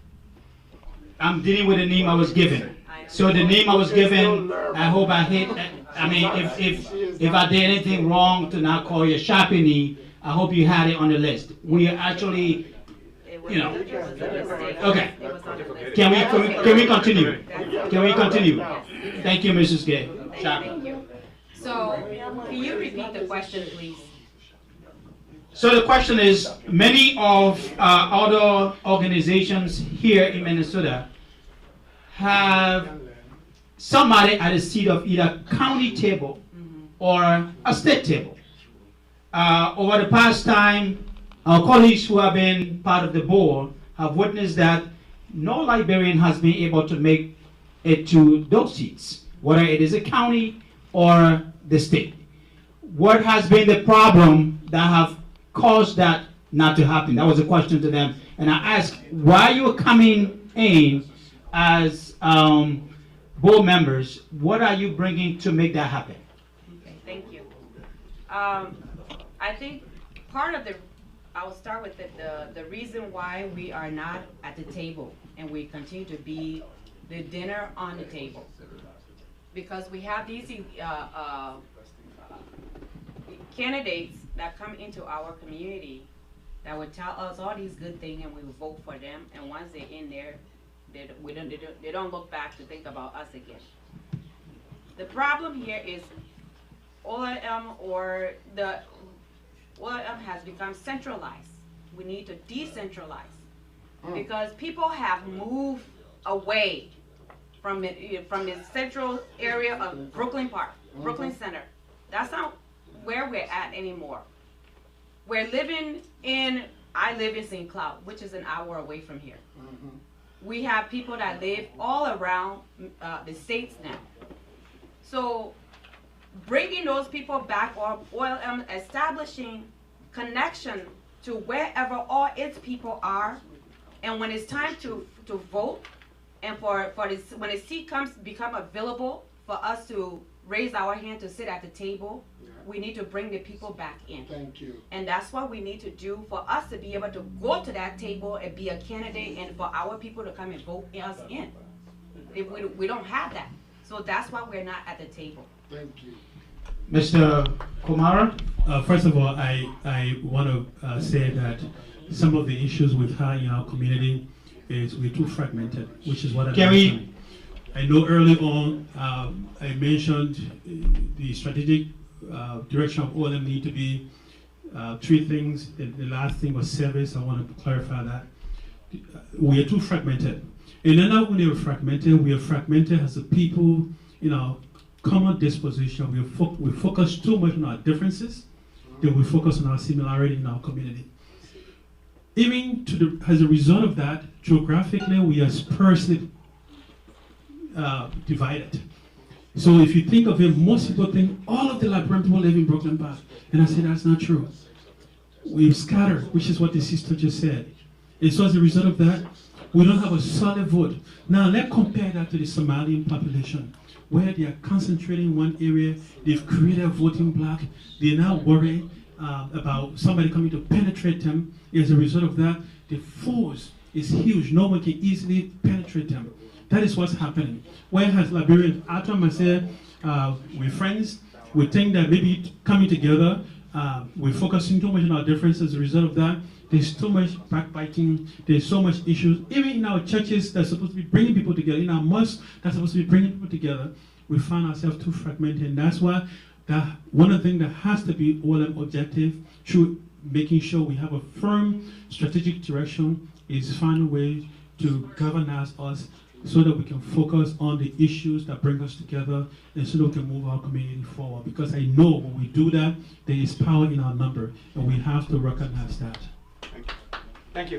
I'm dealing with the name I was given. So the name I was given, I hope I hit. I mean, if I did anything wrong to not call you Sharpie, I hope you had it on the list. We are actually, you know. Okay. Can we continue? Can we continue? Thank you, Mrs. Gay. Thank you. So, can you repeat the question, please? So the question is, many of other organizations here in Minnesota have somebody at the seat of either county table or a state table. Over the past time, our colleagues who have been part of the board have witnessed that no Liberian has been able to make it to those seats, whether it is a county or the state. What has been the problem that have caused that not to happen? That was a question to them. And I asked, why you are coming in as board members, what are you bringing to make that happen? Okay, thank you. I think part of I'll start with the reason why we are not at the table and we continue to be the dinner on the table. Because we have these candidates that come into our community that would tell us all these good things and we will vote for them, and once they're in there, they don't look back to think about us again. The problem here is OLM has become centralized. We need to decentralize because people have moved away from the central area of Brooklyn Park, Brooklyn Center. That's not where we're at anymore. I live in St. Cloud, which is an hour away from here. We have people that live all around the states now. So bringing those people back, or establishing connection to wherever all its people are, and when it's time to vote, and when a seat become available for us to raise our hand to sit at the table, we need to bring the people back in. Thank you. And that's what we need to do for us to be able to go to that table and be a candidate, and for our people to come and vote us in. If we don't have that. So that's why we're not at the table. Thank you. Mr. Kumara? First of all, I want to say that some of the issues we've had in our community is we're too fragmented, which is what I know early on, I mentioned the strategic direction of OLM need to be three things. The last thing was service. I want to clarify that. We are too fragmented. And then not only we are fragmented as a people in our common disposition. We focus too much on our differences, then we focus on our similarity in our community. Even as a result of that, geographically, we are sparsely divided. So if you think of it, most people think all of the Liberian people live in Brooklyn Park. And I say that's not true. We've scattered, which is what the sister just said. And so as a result of that, we don't have a solid vote. Now let's compare that to the Somalian population, where they are concentrating in one area, they've created a voting bloc, they're now worried about somebody coming to penetrate them. As a result of that, the force is huge. No one can easily penetrate them. That is what's happening. Whereas Liberians, after myself, we're friends, we think that maybe coming together, we're focusing too much on our differences. As a result of that, there's too much backbiting, there's so much issues. Even in our churches that's supposed to be bringing people together, in our mosques that's supposed to be bringing people together, we find ourselves too fragmented. And that's why that one of the things that has to be OLM objective through making sure we have a firm strategic direction is find a way to galvanize us so that we can focus on the issues that bring us together and so that we can move our community forward. Because I know when we do that, there is power in our number, and we have to recognize that. Thank you.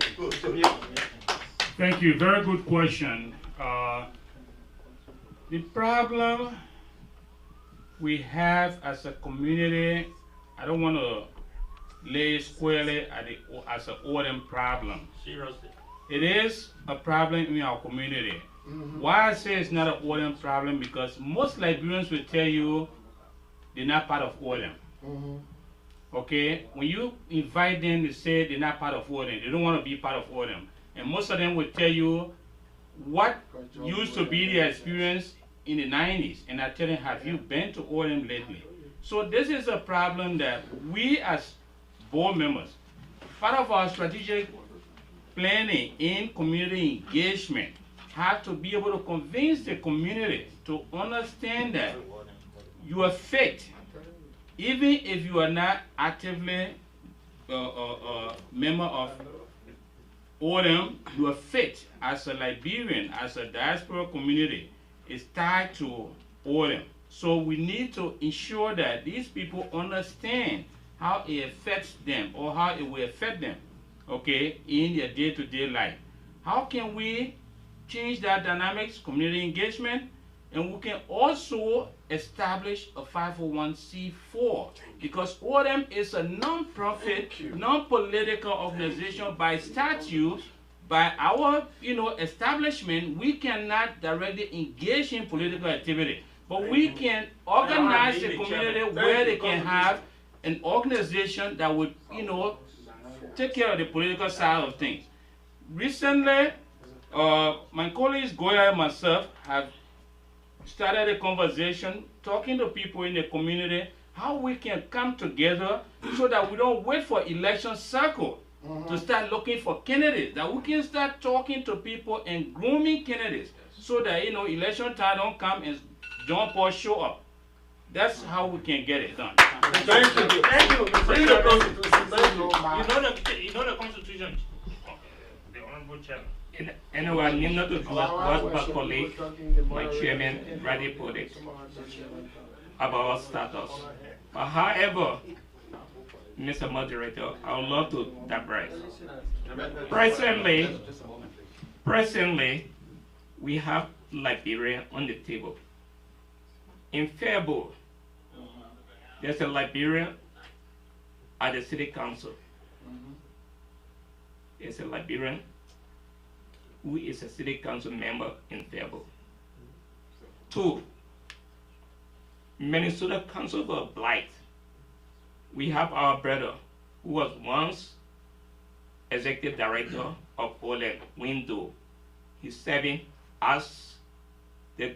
Thank you. Very good question. The problem we have as a community, I don't want to lay squarely as an ODM problem. Seriously. It is a problem in our community. Why I say it's not an ODM problem, because most Liberians will tell you they're not part of ODM. Okay? When you invite them, they say they're not part of ODM. They don't want to be part of ODM. And most of them will tell you what used to be their experience in the 90s. And I tell them, have you been to ODM lately? So this is a problem that we as board members, part of our strategic planning in community engagement, have to be able to convince the community to understand that you are fit, even if you are not actively a member of ODM, you are fit as a Liberian, as a diaspora community, is tied to ODM. So we need to ensure that these people understand how it affects them or how it will affect them, okay, in their day-to-day life. How can we change that dynamics, community engagement, and we can also establish a 501c4, because ODM is a non-profit, non-political organization by statute. By our establishment, we cannot directly engage in political activity, but we can organize the community where they can have an organization that would take care of the political side of things. Recently, my colleagues Goya and myself have started a conversation talking to people in the community how we can come together so that we don't wait for election cycle to start looking for candidates, that we can start talking to people and grooming candidates so that election time don't come and John Paul show up. That's how we can get it done. Thank you. Thank you. Bring the Constitution. You know the Constitution. The Honorable Chairman. Anyway, I need not to do what my colleague, my chairman, already put it about our status. But however, Mr. Moderator, I would love to digress. Presently, we have Liberia on the table. In Febo, there's a Liberian at the city council. There's a Liberian who is a city council member in Febo. 2, Minnesota Council for Blight. We have our brother who was once executive director of OLEG Window. He's serving as the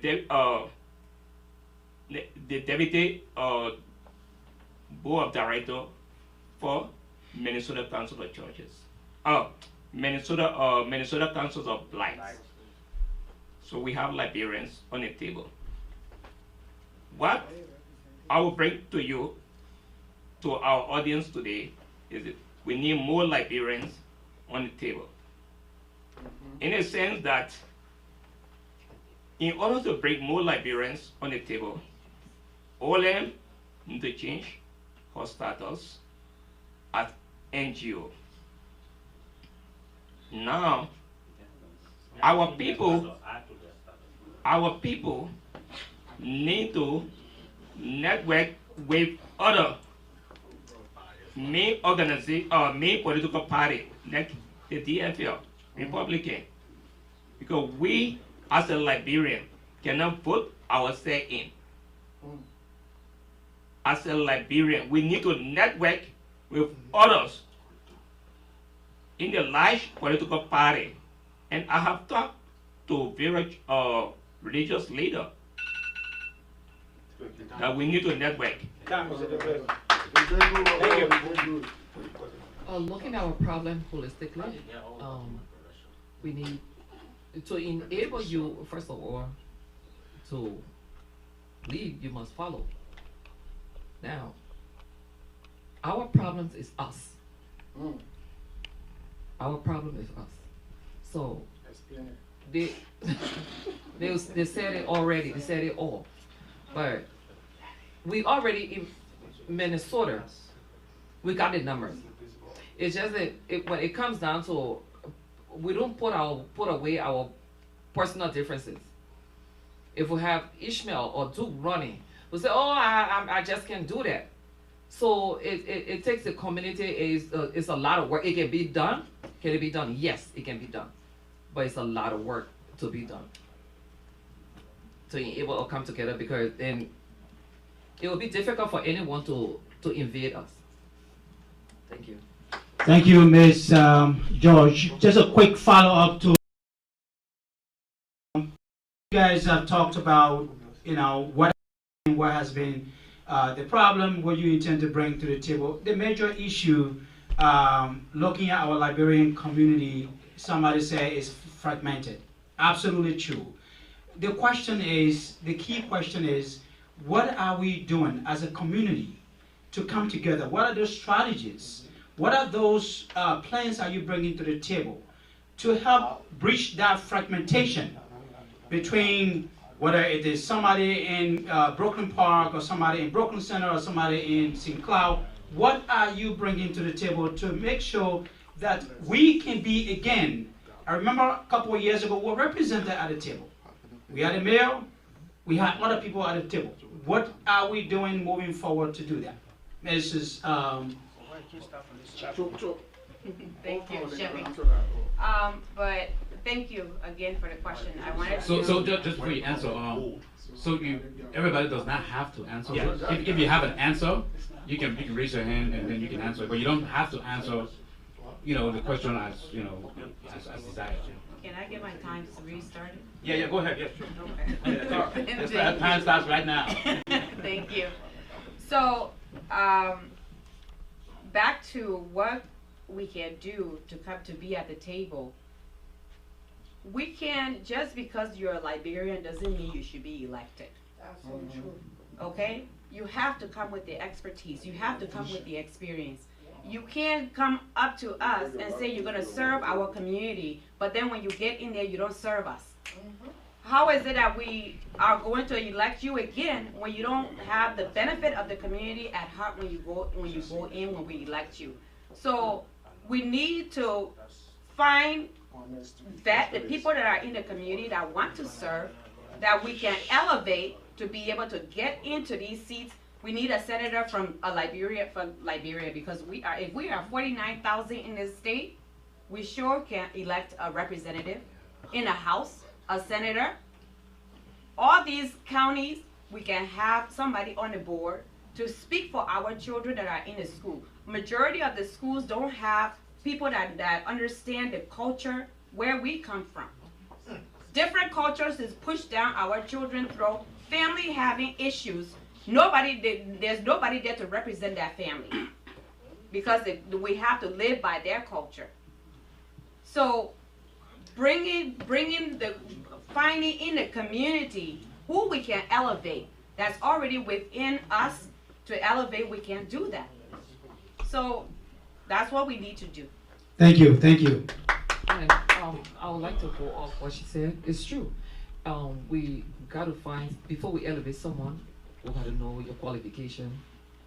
deputy board of director for Minnesota Council of Churches. Minnesota Council of Blight. So we have Liberians on the table. What I will bring to you, to our audience today, is that we need more Liberians on the table. In a sense that in order to bring more Liberians on the table, OLM need to change her status as NGO. Now, our people need to network with other main main political party, like the DFL, Republican, because we as a Liberian cannot vote ourselves in. As a Liberian, we need to network with others in the large political party. And I have talked to various religious leaders that we need to network. Looking at our problem holistically, we need to enable you, first of all, to lead, you must follow. Now, our problems is us. Mm. Our problem is us. So Explain it. they said it already. They said it all. But we already in Minnesota, we got the numbers. It's just that when it comes down to, we don't put away our personal differences. If we have Ishmael or Duke running, we say, "Oh, I just can't do that." So it takes the community. It's a lot of work. It can be done. Can it be done? Yes, it can be done, but it's a lot of work to be done to be able to come together, because then it will be difficult for anyone to invade us. Thank you. Thank you, Ms. George. Just a quick follow-up to you guys have talked about, what has been the problem, what you intend to bring to the table. The major issue, looking at our Liberian community, somebody say is fragmented. Absolutely true. The key question is, what are we doing as a community to come together? What are those strategies? What are those plans are you bringing to the table to help bridge that fragmentation between whether it is somebody in Brooklyn Park or somebody in Brooklyn Center or somebody in St. Cloud? What are you bringing to the table to make sure that we can be, again, I remember a couple of years ago, we were represented at the table. We had a mayor, we had other people at the table. What are we doing moving forward to do that? Mrs. Thank you, Chevy. But thank you again for the question. I wanted to. So just before you answer, everybody does not have to answer. If you have an answer, you can raise your hand and then you can answer. But you don't have to answer, the question as desired. Can I get my time restarted? Yeah, go ahead. Yeah, sure. Okay. That time starts right now. Thank you. So, back to what we can do to come to be at the table. We can, just because you're a Liberian doesn't mean you should be elected. Absolutely true. Okay? You have to come with the expertise. You have to come with the experience. You can't come up to us and say you're going to serve our community, but then when you get in there, you don't serve us. How is it that we are going to elect you again when you don't have the benefit of the community at heart when you go in when we elect you? So we need to find that the people that are in the community that want to serve, that we can elevate to be able to get into these seats. We need a senator from Liberia, because if we are 49,000 in this state, we sure can elect a representative in the House, a senator. All these counties, we can have somebody on the board to speak for our children that are in the school. Majority of the schools don't have people that understand the culture where we come from. Different cultures is pushed down our children's throat. Family having issues. There's nobody there to represent that family because we have to live by their culture. So finding in the community who we can elevate, that's already within us to elevate, we can do that. So that's what we need to do. Thank you, thank you. And I would like to go off what she said. It's true. We got to find, before we elevate someone, we got to know your qualification.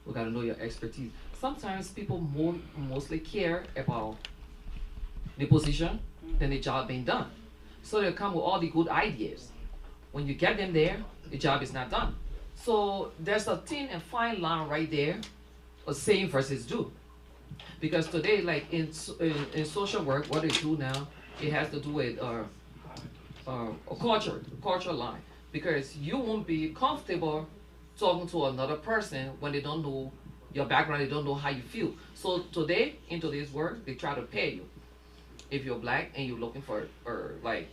We got to know your expertise. Sometimes people mostly care about the position than the job being done. So they come with all the good ideas. When you get them there, the job is not done. So there's a thin and fine line right there of saying versus do. Because today, like in social work, what they do now, it has to do with a culture line. Because you won't be comfortable talking to another person when they don't know your background, they don't know how you feel. So today, in today's work, they try to pay you. If you're black and you're looking for like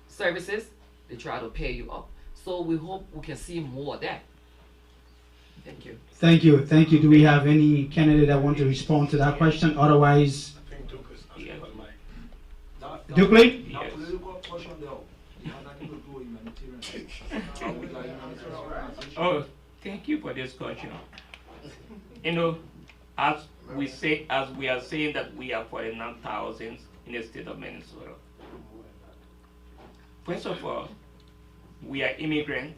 services, they try to pay you up. So we hope we can see more of that. Thank you. Thank you, thank you. Do we have any candidate that want to respond to that question? Otherwise, Dukley? Yes. Oh, thank you for this question. You know, as we are saying that we are 49,000 in the state of Minnesota. First of all, we are immigrants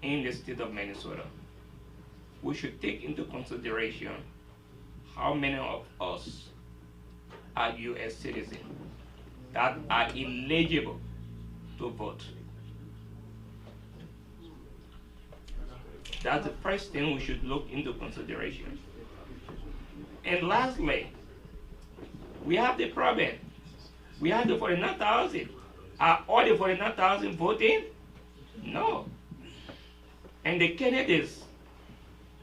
in the state of Minnesota. We should take into consideration how many of us are U.S. citizens that are eligible to vote. That's the first thing we should look into consideration. And lastly, we have the problem. We have the 49,000. Are all the 49,000 voting? No. And the candidates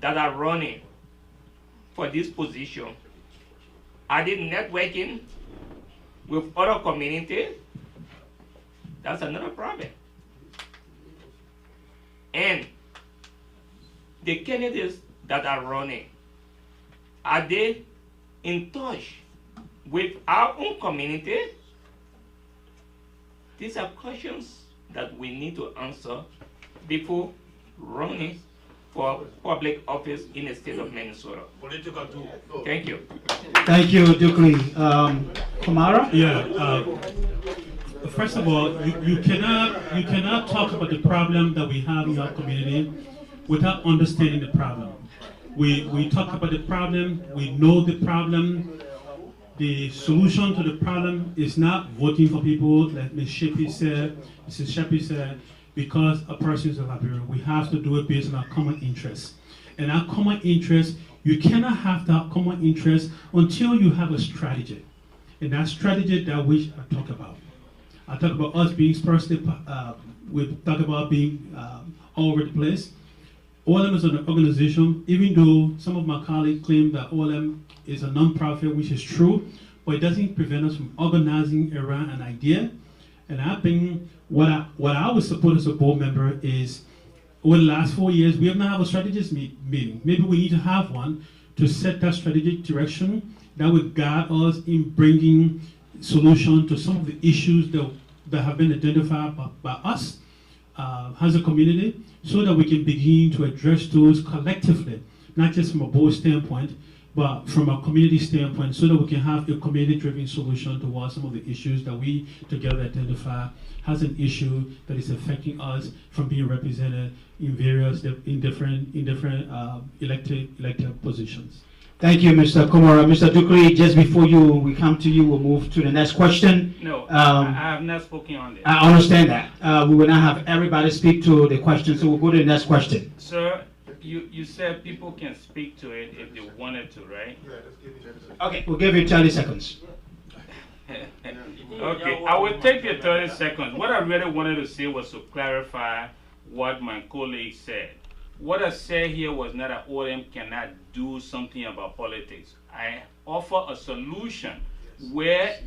that are running for this position, are they networking with other communities? That's another problem. And the candidates that are running, are they in touch with our own community? These are questions that we need to answer before running for public office in the state of Minnesota. Political tool. Thank you. Thank you, Dukli. Kamara? Yeah. First of all, you cannot talk about the problem that we have in our community without understanding the problem. We talk about the problem, we know the problem. The solution to the problem is not voting for people, like Ms. Shepard said, because a person is a Liberian. We have to do it based on our common interests. And our common interest, you cannot have that common interest until you have a strategy. And that strategy that which I talk about. I talk about us being sparsely, we talk about being all over the place. OLM is an organization, even though some of my colleagues claim that OLM is a non-profit, which is true, but it doesn't prevent us from organizing around an idea. And I think what I would support as a board member is, over the last 4 years, we have not had a strategist meeting. Maybe we need to have one to set that strategic direction that would guide us in bringing solution to some of the issues that have been identified by us as a community, so that we can begin to address those collectively, not just from a board standpoint, but from a community standpoint, so that we can have a community-driven solution towards some of the issues that we together identify as an issue that is affecting us from being represented in different elected positions. Thank you, Mr. Kumara. Mr. Dukli, just before we come to you, we'll move to the next question. No, I have not spoken on this. I understand that. We will not have everybody speak to the question, so we'll go to the next question. Sir, you said people can speak to it if they wanted to, right? Okay, we'll give you 30 seconds. Okay, I will take the 30 seconds. What I really wanted to say was to clarify what my colleague said. What I said here was not that OLM cannot do something about politics. I offer a solution where,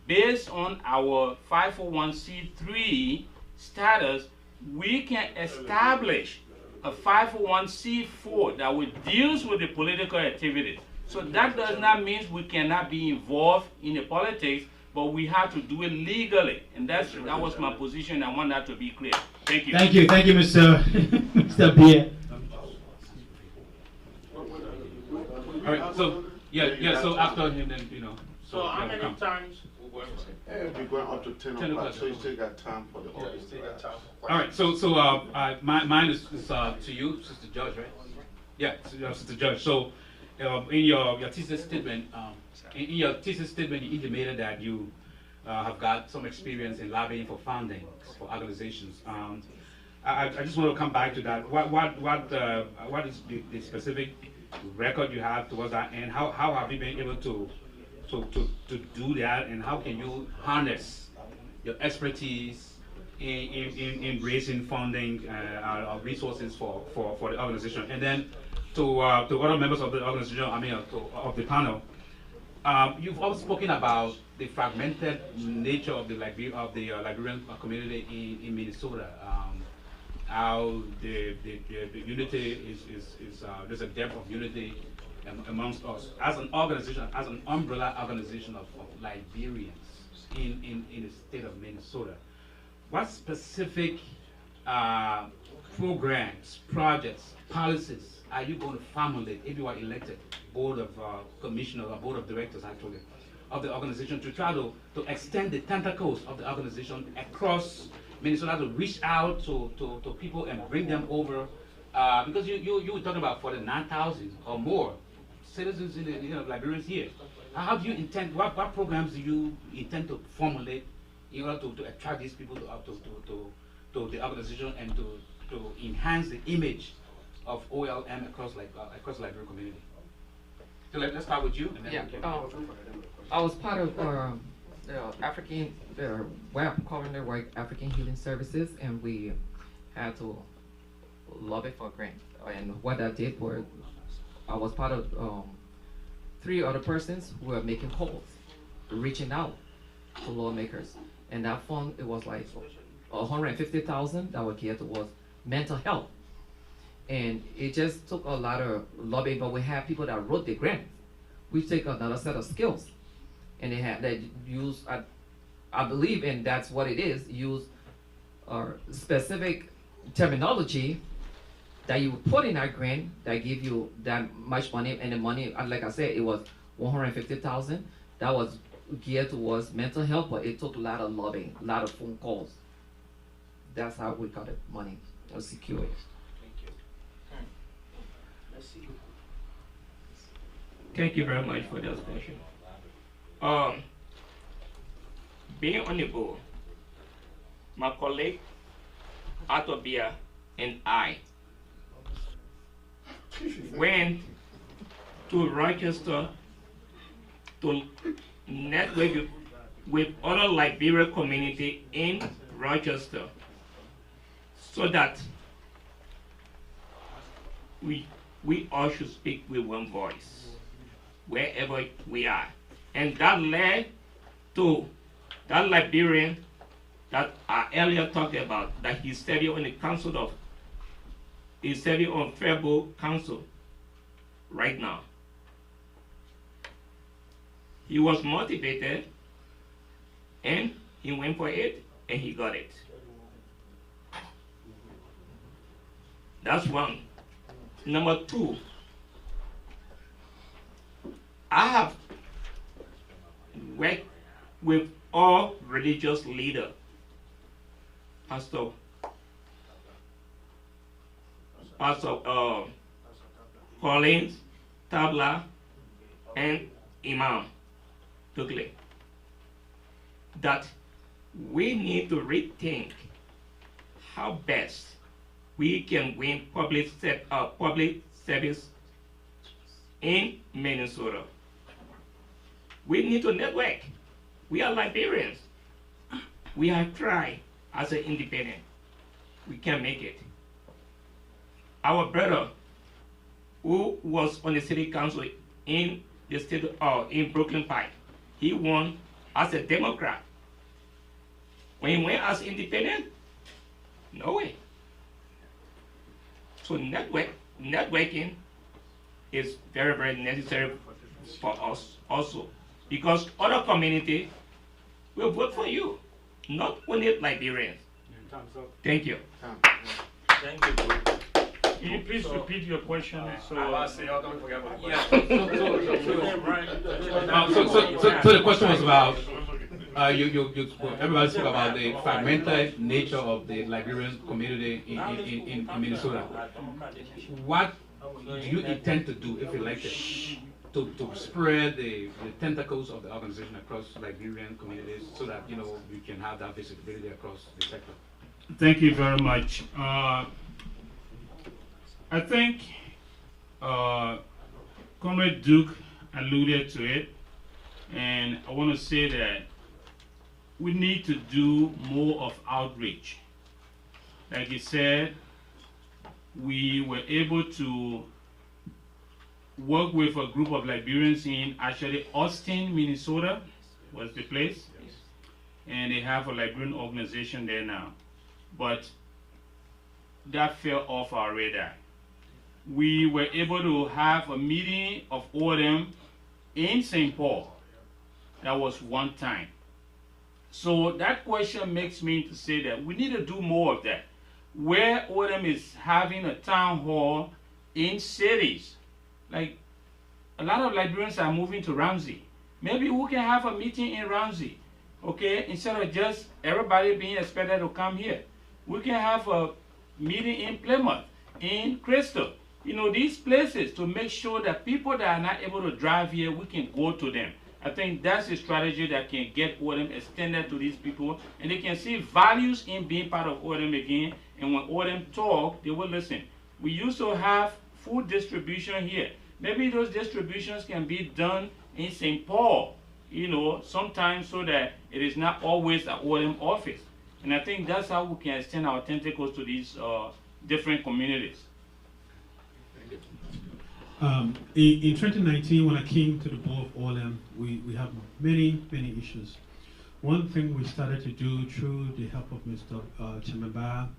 based on our 501c3 status, we can establish a 501c4 that will deals with the political activities. So that does not mean we cannot be involved in the politics, but we have to do it legally. And that was my position. I want that to be clear. Thank you. Thank you, Mr. Pierre. All right, so so after him, then So how many times? We're going up to 10 o'clock, so you still got time for the audience. All right, so mine is to you, Sister Judge, right? Yeah, Sister Judge. So in your thesis statement, you intimated that you have got some experience in lobbying for funding for organizations. I just want to come back to that. What is the specific record you have towards that, and how have you been able to do that, and how can you harness your expertise in raising funding or resources for the organization? And then to other members of the organization, of the panel, you've also spoken about the fragmented nature of the Liberian community in Minnesota. How the unity is there's a depth of unity amongst us as an organization, as an umbrella organization of Liberians in the state of Minnesota. What specific programs, projects, policies are you going to formulate if you are elected board of commissioners or board of directors actually of the organization to try to extend the tentacles of the organization across Minnesota, to reach out to people and bring them over? Because you were talking about 49,000 or more citizens in the Liberians here. How do you intend, what programs do you intend to formulate in order to attract these people to the organization and to enhance the image of OLM across the Liberian community? So let's start with you. And then Yeah, we can I was part of the African, calling their work African Healing Services, and we had to lobby for grants. And what I did was, I was part of 3 other persons who were making calls, reaching out to lawmakers. And that fund, it was like 150,000 that was geared towards mental health. And it just took a lot of lobbying, but we had people that wrote the grant. We take another set of skills, and they had that use, I believe, and that's what it is, use specific terminology that you put in that grant that give you that much money, and the money, like I said, it was 150,000. That was geared towards mental health, but it took a lot of lobbying, a lot of phone calls. That's how we got the money secured. Thank you very much for that question. Being on the board, my colleague Atobia and I went to Rochester to network with other Liberian community in Rochester, so that we all should speak with one voice wherever we are. And that led to that Liberian that I earlier talked about, that he's serving on the council of, he's serving on Fairbowl Council right now. He was motivated and he went for it and he got it. That's one. Number 2, I have worked with all religious leaders, Pastor Collins, Tabla, and Imam Tukle, that we need to rethink how best we can win public service in Minnesota. We need to network. We are Liberians. We have tried as an independent. We can't make it. Our brother, who was on the city council in the state in Brooklyn Pike, he won as a Democrat. When he went as independent, no way. So networking is very, very necessary for us also, because other community will vote for you, not only Liberians. Thank you. Thank you. Can you please repeat your question? So the question was about everybody spoke about the fragmented nature of the Liberian community in Minnesota. What do you intend to do if elected to spread the tentacles of the organization across Liberian communities so that you can have that visibility across the sector? Thank you very much. I think Comrade Duke alluded to it, and I want to say that we need to do more of outreach. Like he said, we were able to work with a group of Liberians in actually Austin, Minnesota was the place, and they have a Liberian organization there now. But that fell off our radar. We were able to have a meeting of ODM in St. Paul. That was one time. So that question makes me to say that we need to do more of that. where ODM is having a town hall in cities. Like a lot of Liberians are moving to Ramsey. Maybe we can have a meeting in Ramsey, okay? Instead of just everybody being expected to come here. We can have a meeting in Plymouth, in Crystal. You know, these places to make sure that people that are not able to drive here, we can go to them. I think that's a strategy that can get ODM extended to these people, and they can see values in being part of ODM again, and when ODM talk, they will listen. We used to have food distribution here. Maybe those distributions can be done in St. Paul, you know, sometimes so that it is not always an ODM office. And I think that's how we can extend our tentacles to these different communities. In 2019, when I came to the board of OLM, we have many issues. One thing we started to do through the help of Mr. Chamaba,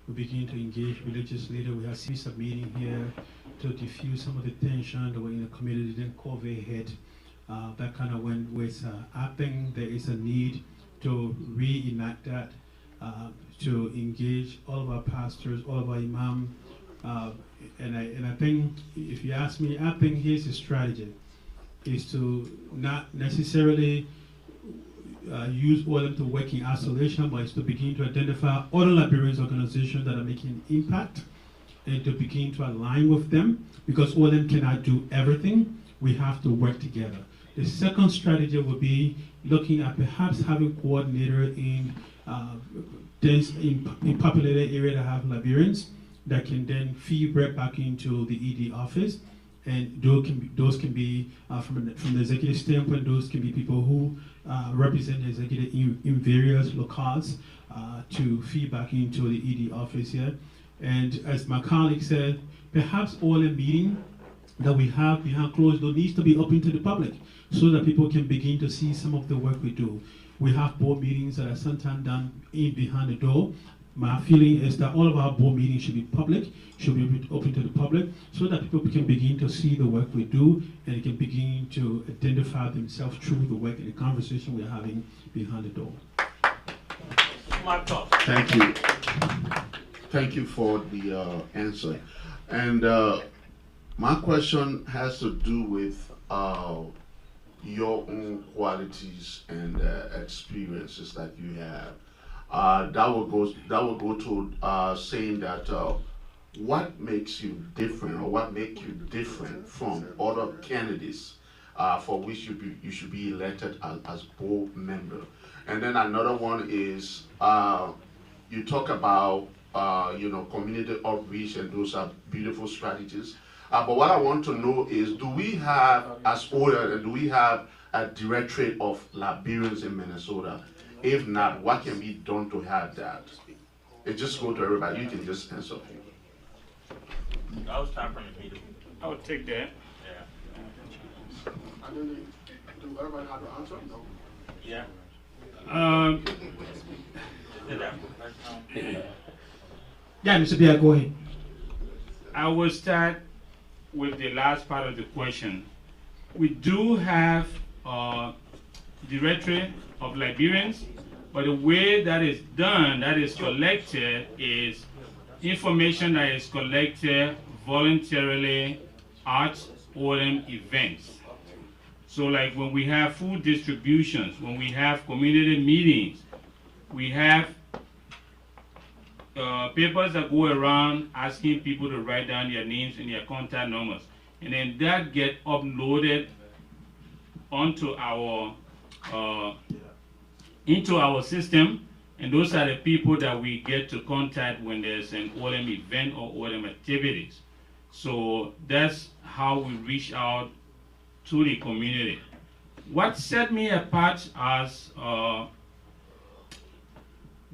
we began to engage religious leaders. We had a series of meetings here to diffuse some of the tension that were in the community, then COVID hit. That kind of went with, I think there is a need to reenact that, to engage all of our pastors, all of our imams. And I think, if you ask me, I think here's the strategy, is to not necessarily use OLM to work in isolation, but is to begin to identify other Liberians organizations that are making impact and to begin to align with them, because OLM cannot do everything. We have to work together. The second strategy would be looking at perhaps having coordinators in dense, in populated areas that have Liberians that can then feed right back into the ED office. And those can be from the executive standpoint, those can be people who represent the executive in various locales to feed back into the ED office here. And as my colleague said, perhaps all the meeting that we have behind closed doors needs to be open to the public so that people can begin to see some of the work we do. We have board meetings that are sometimes done behind the door. My feeling is that all of our board meetings should be public, should be open to the public, so that people can begin to see the work we do and they can begin to identify themselves through the work and the conversation we're having behind the door. Thank you. Thank you for the answer. And my question has to do with your own qualities and experiences that you have. That will go to saying that what makes you different, or what makes you different from other candidates for which you should be elected as board member. And then another one is you talk about community outreach, and those are beautiful strategies. But what I want to know is, do we have, as OLM, do we have a directorate of Liberians in Minnesota? If not, what can be done to have that? It just go to everybody. You can just answer. I'll start from the middle. I would take that. I don't need, do everybody have to answer? No. Yeah. Yeah, Mr. Bia, go ahead. I will start with the last part of the question. We do have directory of Liberians, but the way that is done, that is collected, is information that is collected voluntarily at OLM events. So like when we have food distributions, when we have community meetings, we have papers that go around asking people to write down their names and their contact numbers. And then that get uploaded onto our into our system, and those are the people that we get to contact when there's an OLM event or OLM activities. So that's how we reach out to the community. What set me apart as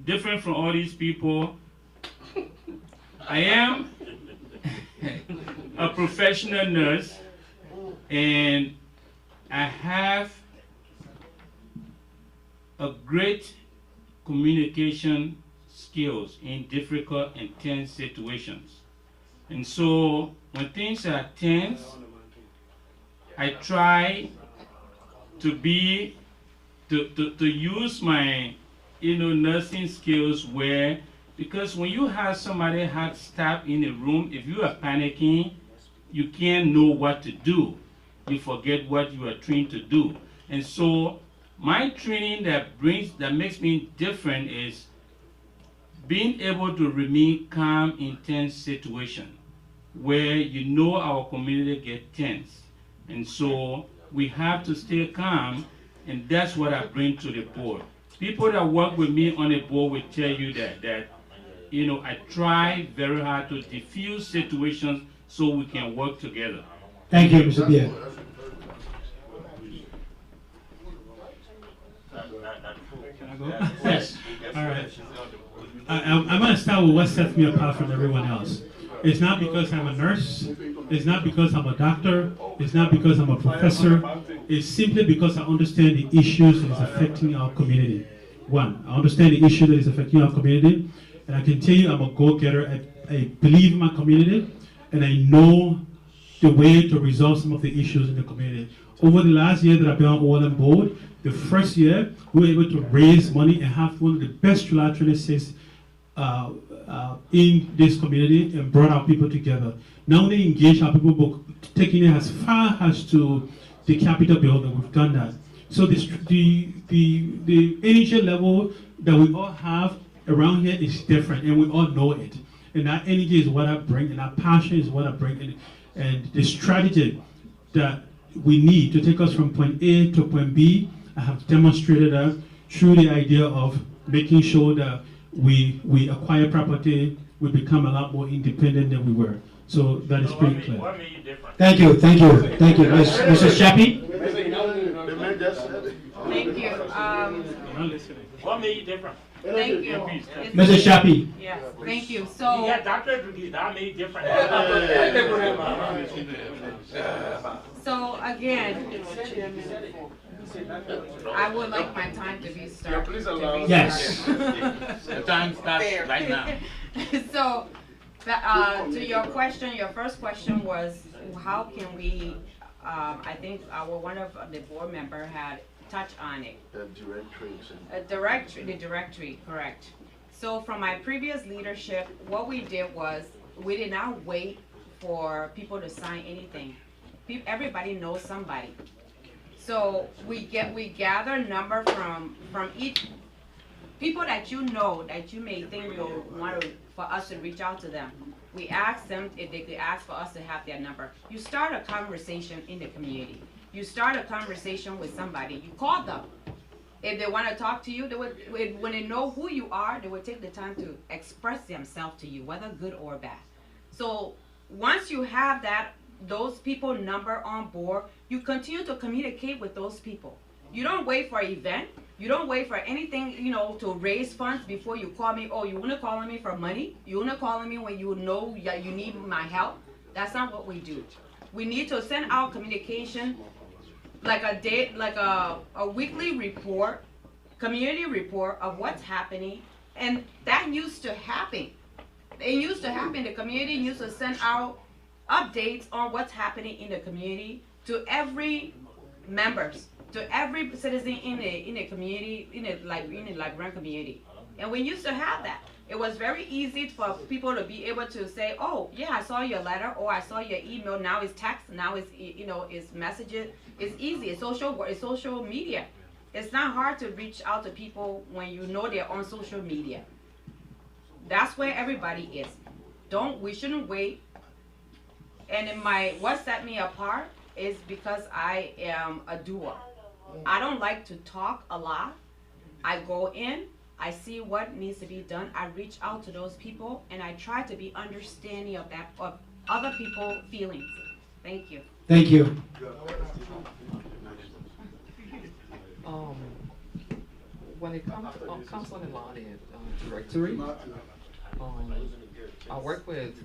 different from all these people, I am a professional nurse, and I have a great communication skills in difficult and tense situations. And so when things are tense, I try to use my nursing skills where Because when you have somebody hot staff in a room, if you are panicking, you can't know what to do. You forget what you are trained to do. And so my training that makes me different is being able to remain calm in tense situation where you know our community get tense. And so we have to stay calm, and that's what I bring to the board. People that work with me on the board will tell you that you know, I try very hard to diffuse situations so we can work together. Thank you, Mr. Pierre. Can I go? Yes. All right. I'm going to start with what sets me apart from everyone else. It's not because I'm a nurse. It's not because I'm a doctor. It's not because I'm a professor. It's simply because I understand the issues that is affecting our community. One, I understand the issue that is affecting our community. And I can tell you I'm a go-getter. I believe in my community. And I know the way to resolve some of the issues in the community. Over the last year that I've been on OLM board, the first year, we were able to raise money and have one of the best July 26th in this community and brought our people together. Not only engage our people, but taking it as far as to the Capitol building. We've done that. So the energy level that we all have around here is different, and we all know it. And that energy is what I bring, and that passion is what I bring, and the strategy that we need to take us from point A to point B, I have demonstrated that through the idea of making sure that we acquire property, we become a lot more independent than we were. So that is pretty clear. What made you different? Thank you, thank you, thank you. Mrs. Shapi? Thank you. What made you different? Thank you. Mrs. Shapi? Yes, thank you. So, Yeah, doctorate degree, that made you different. so again, I would like my time to be started. Yes. The time starts right now. So, to your question, your first question was, how can we, I think one of the board member had touched on it. The directories. The directory, correct. So from my previous leadership, what we did was, we did not wait for people to sign anything. Everybody knows somebody. So we gather number from each people that you know that you may think will want for us to reach out to them. We ask them if they could ask for us to have their number. You start a conversation in the community. You start a conversation with somebody. You call them. If they want to talk to you, when they know who you are, they will take the time to express themselves to you, whether good or bad. So once you have those people number on board, you continue to communicate with those people. You don't wait for an event. You don't wait for anything, to raise funds before you call me. Oh, you want to call me for money? You want to call me when you know that you need my help? That's not what we do. We need to send out communication like a weekly report, community report of what's happening, and that used to happen. It used to happen. The community used to send out updates on what's happening in the community to every members, to every citizen in the community, in the Liberian community. And we used to have that. It was very easy for people to be able to say, oh, yeah, I saw your letter, or I saw your email. Now it's text, now it's, it's messages. It's easy, it's social media. It's not hard to reach out to people when you know they're on social media. That's where everybody is. We shouldn't wait. And what set me apart is because I am a doer. I don't like to talk a lot. I go in, I see what needs to be done. I reach out to those people, and I try to be understanding of other people's feelings. Thank you. Thank you. When it comes on the law directory, I worked with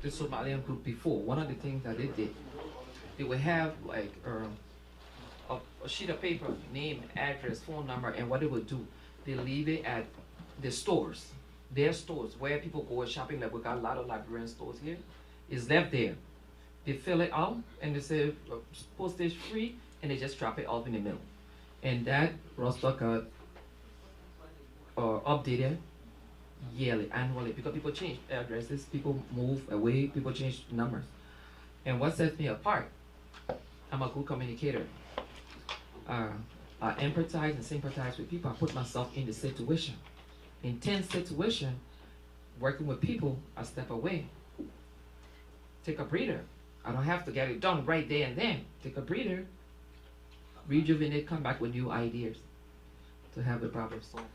the Somalian group before. One of the things that they did, they would have like a sheet of paper, name, address, phone number, and what they would do, they leave it at the stores, their stores, where people go shopping. Like we got a lot of Liberian stores here. It's left there. They fill it out and they say postage free, and they just drop it off in the mail. And that roster got updated yearly, annually, because people change addresses, people move away, people change numbers. And what sets me apart, I'm a good communicator. I empathize and sympathize with people. I put myself in the situation. In tense situation, working with people, I step away. Take a breather. I don't have to get it done right there and then. Take a breather, rejuvenate, come back with new ideas to have the problem solved.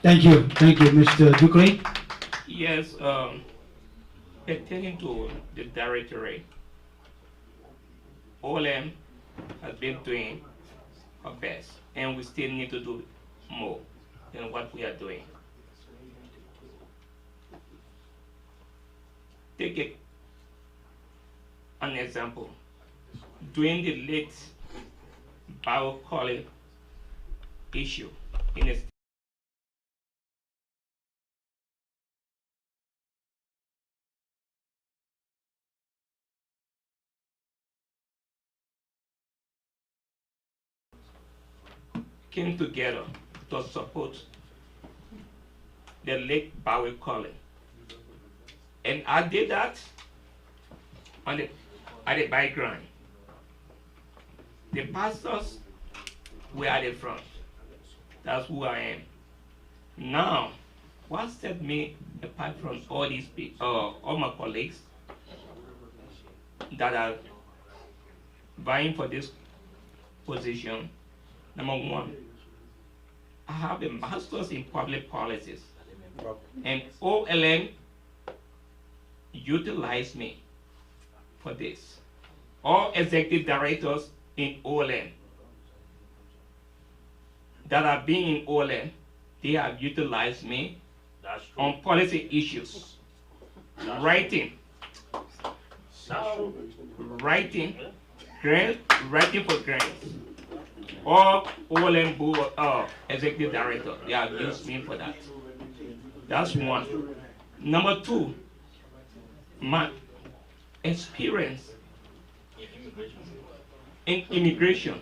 Thank you, Mr. Dukley. Yes, pertaining to the directorate, OLM has been doing our best, and we still need to do more than what we are doing. Take an example. During the late bio-calling issue in the came together to support the late Bowie calling. And I did that at the background. The pastors were at the front. That's who I am. Now, what set me apart from all these people, all my colleagues that are vying for this position? Number one, I have a master's in public policies, and OLM utilized me for this. All executive directors in OLM that have been in OLM, they have utilized me on policy issues, writing for grants. All OLM board executive director, they have used me for that. That's one. Number two, my experience in immigration.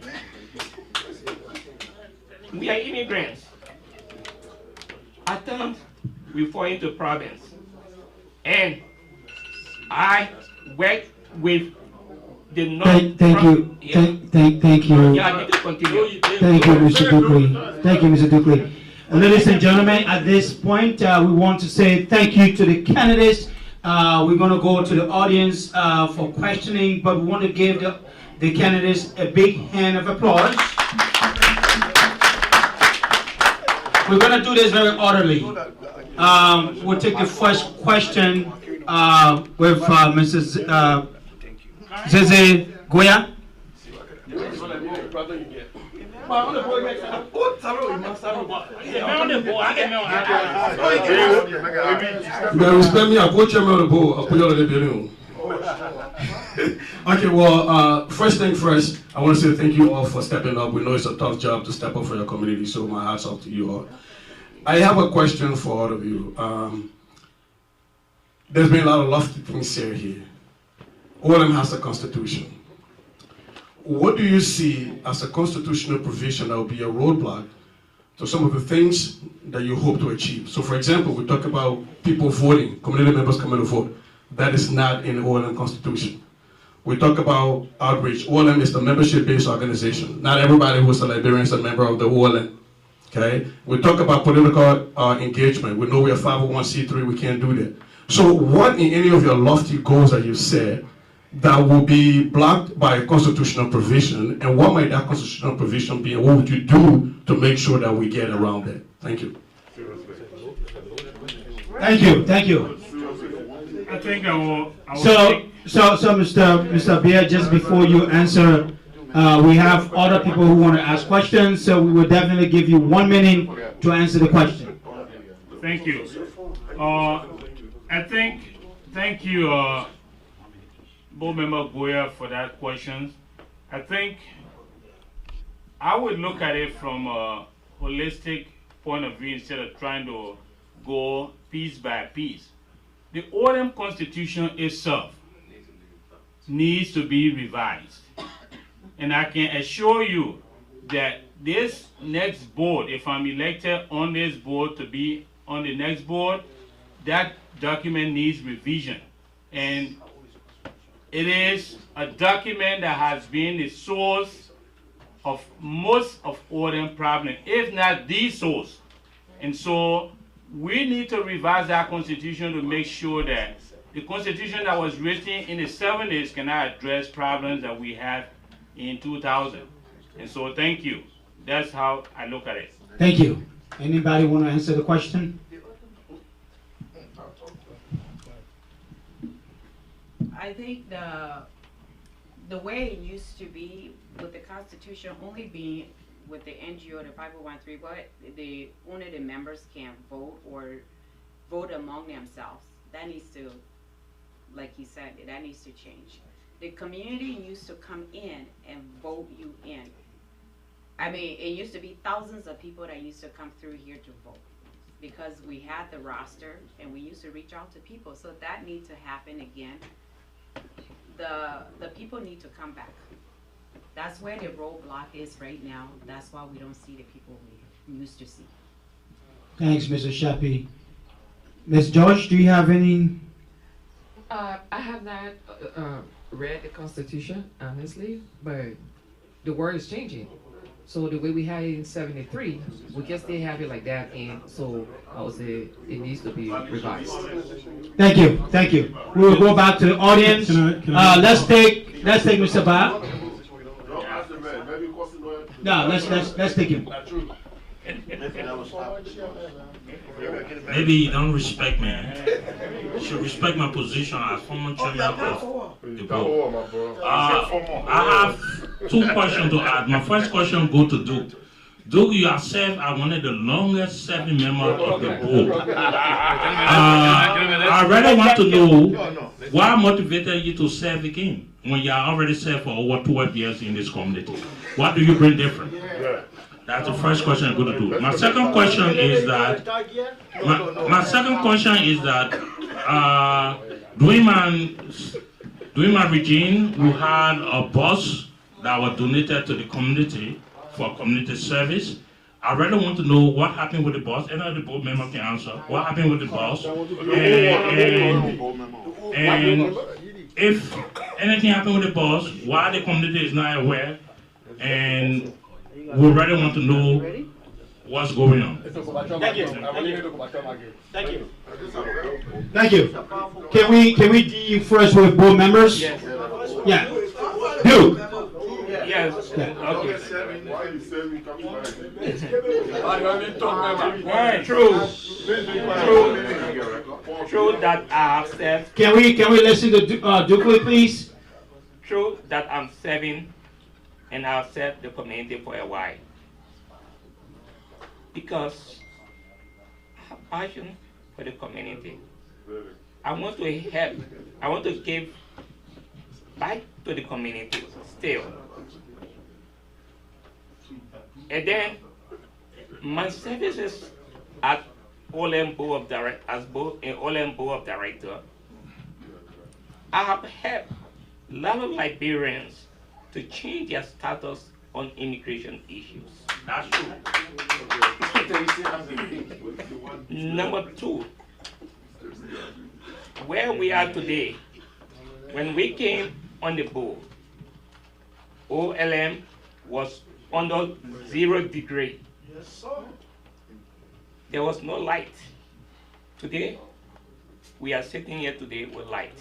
We are immigrants. At times, we fall into problems. And I work with the North. Thank you. Yeah, I need to continue. Thank you, Mr. Dukley. Thank you, Mr. Dukley. Ladies and gentlemen, at this point, we want to say thank you to the candidates. We're going to go to the audience for questioning, but we want to give the candidates a big hand of applause. We're going to do this very orderly. We'll take the first question with Mrs. Zeze Goya. Okay, well, first thing first, I want to say thank you all for stepping up. We know it's a tough job to step up for your community, so my hat's off to you all. I have a question for all of you. There's been a lot of lofty things said here. OLM has a constitution. What do you see as a constitutional provision that will be a roadblock to some of the things that you hope to achieve? So for example, we talk about people voting, community members coming to vote. That is not in the OLM constitution. We talk about outreach. OLM is the membership-based organization. Not everybody who's a Liberian is a member of the OLM. Okay? We talk about political engagement. We know we are 501c3, we can't do that. So what in any of your lofty goals that you said that will be blocked by a constitutional provision, and what might that constitutional provision be, and what would you do to make sure that we get around that? Thank you. Thank you. I think I will So Mr. Beer, just before you answer, we have other people who want to ask questions, so we will definitely give you 1 minute to answer the question. Thank you. Thank you, Board Member Goya, for that question. I think I would look at it from a holistic point of view instead of trying to go piece by piece. The OLM Constitution itself needs to be revised. And I can assure you that this next board, if I'm elected on this board to be on the next board, that document needs revision. And it is a document that has been the source of most of OLM problems, if not the source. And so we need to revise that constitution to make sure that the constitution that was written in the 70s cannot address problems that we have in 2000. And so thank you. That's how I look at it. Thank you. Anybody want to answer the question? I think the way it used to be with the Constitution only being with the NGO, the 501(c)(3), but only the members can vote or vote among themselves. That needs to, like he said, that needs to change. The community used to come in and vote you in. I mean, it used to be thousands of people that used to come through here to vote because we had the roster and we used to reach out to people. So that needs to happen again. The people need to come back. That's where the roadblock is right now. That's why we don't see the people we used to see. Thanks, Mrs. Shapi. Ms. George, do you have any? I have not read the Constitution, honestly, but the word is changing. So the way we had it in 73, we can still have it like that, and so I would say it needs to be revised. Thank you, thank you. We will go back to the audience. Let's take Mr. Ba. No, let's take him. Maybe you don't respect me. You should respect my position as former chairman of the board. I have two questions to add. My first question goes to Duke. Duke, you have served as one of the longest serving members of the board. I really want to know what motivated you to serve again when you are already served for over 12 years in this community. What do you bring different? That's the first question I'm going to do. My second question is that during my regime, we had a bus that was donated to the community for community service. I really want to know what happened with the bus. Any of the board members can answer. What happened with the bus? And if anything happened with the bus, why the community is not aware? And we really want to know what's going on. Thank you. Thank you. Thank you. Can we deal first with board members? Yes. Yeah. Duke. Yes. Yeah. Okay. True that I have served. Can we listen to Duke, please? True that I'm serving and I've served the community for a while. Because I have passion for the community. I want to help. I want to give back to the community still. And then my services at OLM Board of Directors, as both in OLM Board of Directors, I have helped a lot of Liberians to change their status on immigration issues. That's true. Number two, where we are today, when we came on the board, OLM was under 0 degree. There was no light. Today, we are sitting here today with light.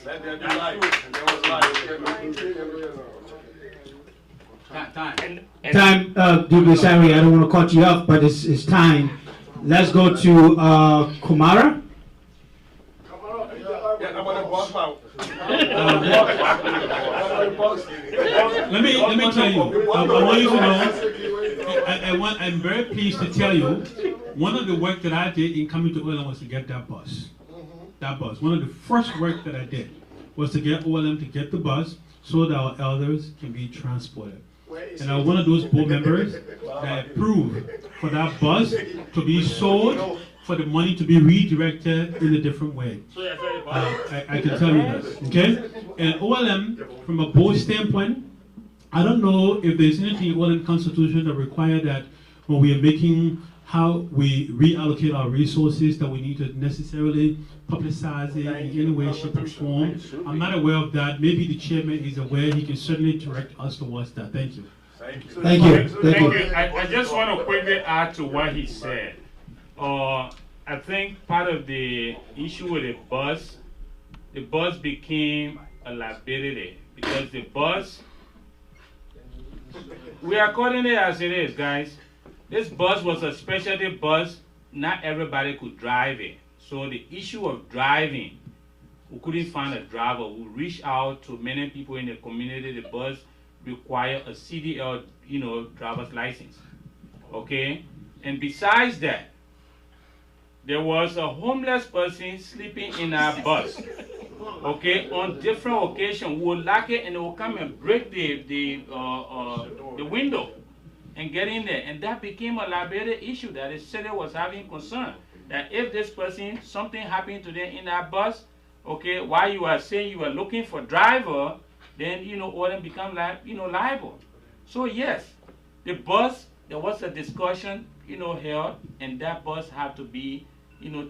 Time, Duke, sorry, I don't want to cut you off, but it's time. Let's go to Kumara. Let me tell you. I want you to know. I'm very pleased to tell you. One of the work that I did in coming to OLM was to get that bus. That bus. One of the first work that I did was to get OLM to get the bus so that our elders can be transported. And I was one of those board members that approved for that bus to be sold, for the money to be redirected in a different way. I can tell you that, okay? And OLM, from a board standpoint, I don't know if there's anything in OLM Constitution that require that when we are making how we reallocate our resources, that we need to necessarily publicize it in any way, shape, or form. I'm not aware of that. Maybe the chairman is aware. He can certainly direct us towards that. Thank you. Thank you. I just want to quickly add to what he said. I think part of the issue with the bus became a liability because the bus, we are calling it as it is, guys. This bus was a specialty bus. Not everybody could drive it. So the issue of driving, we couldn't find a driver. We reached out to many people in the community. The bus require a CDL, driver's license. Okay? And besides that, there was a homeless person sleeping in our bus. Okay? On different occasions, we would lock it and they would come and break the window and get in there. And that became a liability issue that the city was having concern. That if this person, something happened to them in that bus, okay, while you are saying you are looking for driver, then, all them become liable. So yes, the bus, there was a discussion, held, and that bus had to be,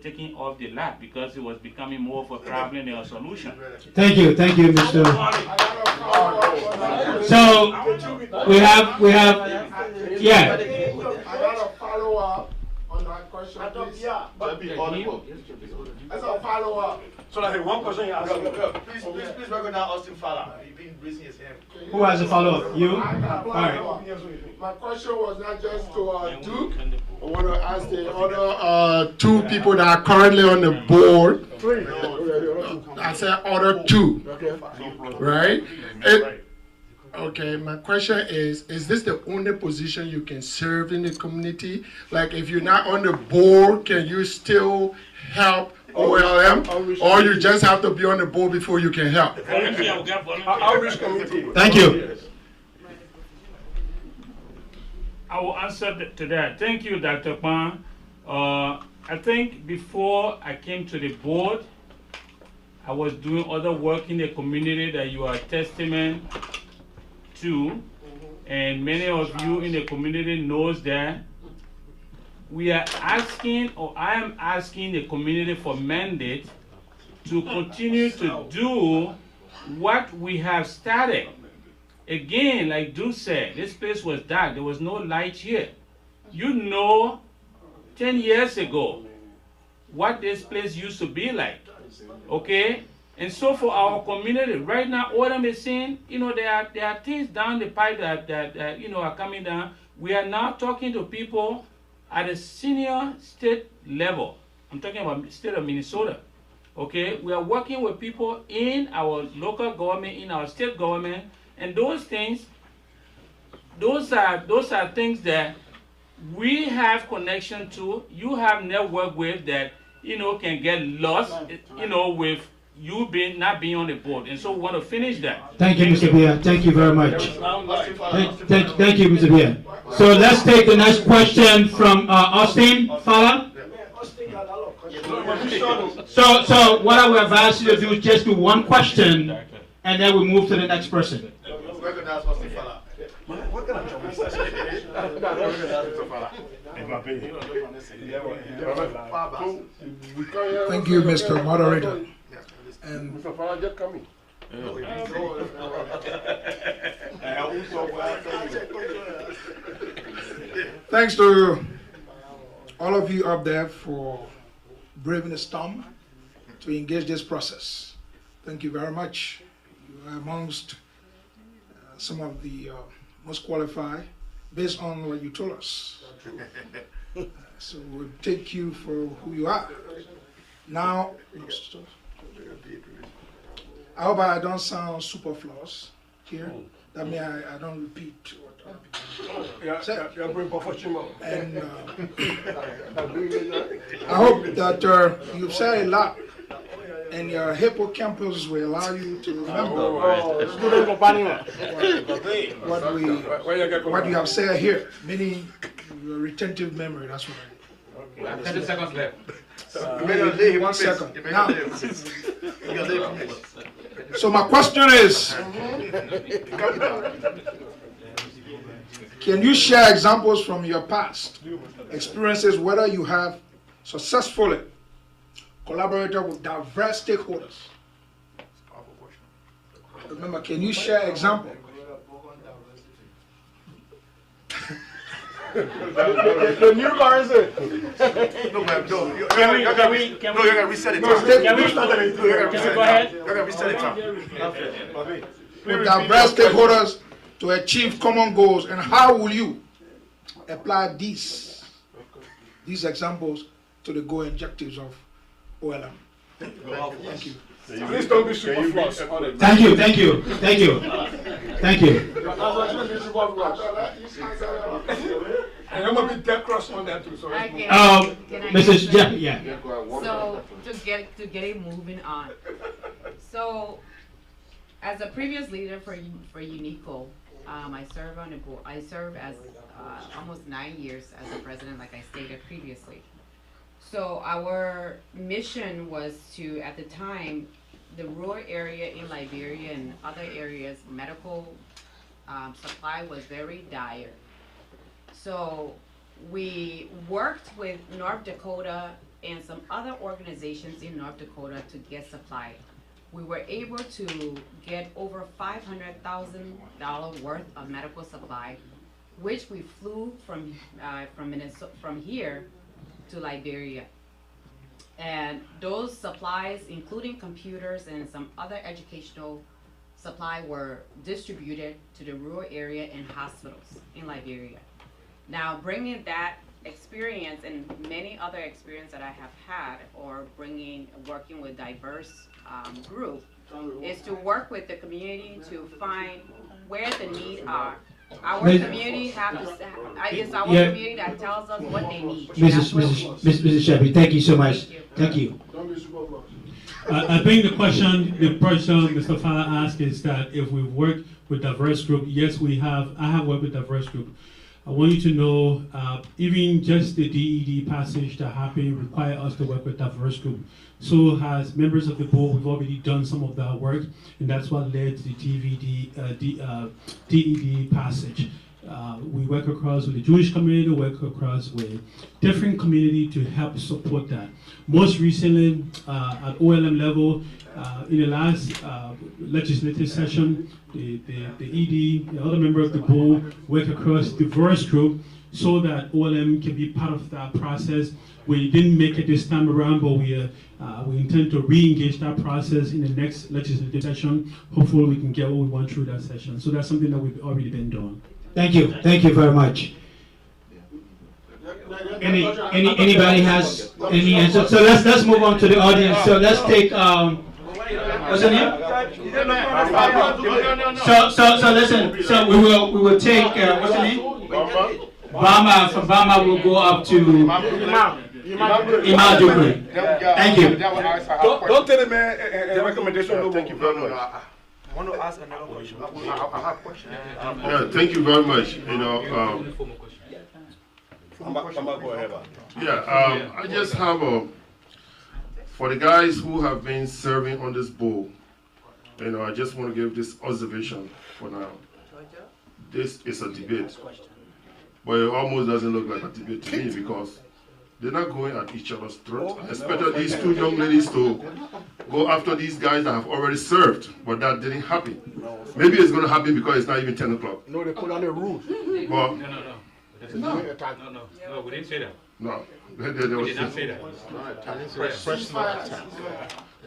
taken off the lot because it was becoming more of a problem than a solution. Thank you, Mr. So we have, yeah. I got a follow-up on that question, please. As a follow-up. So like one question you asked. Please recognize Austin Fowler. He's been raising his hand. Who has a follow-up? You? All right. My question was not just to Duke. I want to ask the other two people that are currently on the board. I said other two. Right? Okay, my question is this the only position you can serve in the community? Like if you're not on the board, can you still help OLM? Or you just have to be on the board before you can help? Outreach committee. Thank you. I will answer to that. Thank you, Dr. Pan. I think before I came to the board, I was doing other work in the community that you are testament to, and many of you in the community knows that we are asking, or I am asking the community for mandate to continue to do what we have started. Again, like Duke said, this place was dark. There was no light here. 10 years ago, what this place used to be like. Okay? And so for our community, right now, all I'm saying, there are things down the pipe that are coming down. We are now talking to people at a senior state level. I'm talking about the state of Minnesota. Okay? We are working with people in our local government, in our state government, and those things, those are things that we have connection to, you have network with that, can get lost, with you not being on the board. And so we want to finish that. Thank you, Mr. Bia. Thank you very much. Thank you, Mr. Bia. So let's take the next question from Austin Fowler. So what I would advise you to do is just do one question, and then we move to the next person. Thank you, Mr. Moderator. And thanks to all of you up there for braving the storm to engage this process. Thank you very much. You are amongst some of the most qualified based on what you told us. So we'll take you for who you are. Now, I hope I don't sound superfluous here. That means I don't repeat what said. And I hope that you've said a lot, and your hippocampus will allow you to remember what you have said here, meaning your retentive memory. That's what I need. 30 seconds left. 1 second. Now, so my question is, Can you share examples from your past experiences, whether you have successfully collaborated with diverse stakeholders? Remember, can you share examples? The new currency. No, man, no. You Can we reset it. Can we Go ahead? You gotta reset it. With diverse stakeholders to achieve common goals, and how will you apply these examples to the goal objectives of OLM? Thank you. Please don't be superfluous. Thank you, thank you, thank you, thank you. And I'm gonna be dead cross on that too. So Okay. Can I Mrs. answer? Jeff, yeah. So to get it moving on. So as a previous leader for UNICO, I serve on the board. I served as almost 9 years as a president, like I stated previously. So our mission was to, at the time, the rural area in Liberia and other areas, medical supply was very dire. So we worked with North Dakota and some other organizations in North Dakota to get supply. We were able to get over $500,000 worth of medical supply, which we flew from here to Liberia. And those supplies, including computers and some other educational supply, were distributed to the rural area and hospitals in Liberia. Now, bringing that experience and many other experience that I have had, or working with diverse group, is to work with the community to find where the needs are. Our community it's our community that tells us what they need. Mrs. Shelby, thank you so much. Thank you. I think the question Mr. Fowler asked is that if we work with diverse group, yes, we have. I have worked with diverse group. I want you to know, even just the DED passage that happened require us to work with diverse group. So as members of the board, we've already done some of that work, and that's what led to the DED passage. We work across with the Jewish community, work across with different community to help support that. Most recently, at OLM level, in the last legislative session, the ED, the other member of the board, work across diverse group so that OLM can be part of that process. We didn't make it this time around, but we intend to re-engage that process in the next legislative session. Hopefully we can get what we want through that session. So that's something that we've already been doing. Thank you very much. Anybody has any answer? So let's move on to the audience. So let's take what's her name? So listen. So we will take what's her name? Bama. From Bama we'll go up to Imam Dukri. Thank you. Don't tell the man a recommendation. Thank you very much. I want to ask another question. I have a question. Yeah, thank you very much. You know, I just have for the guys who have been serving on this board, you know, I just want to give this observation for now. This is a debate, but it almost doesn't look like a debate to me because they're not going at each other's throat. I expected these two young ladies to go after these guys that have already served, but that didn't happen. Maybe it's going to happen because it's not even 10 o'clock. No, they put on the rules. But No, we didn't say that. no, We did not say that.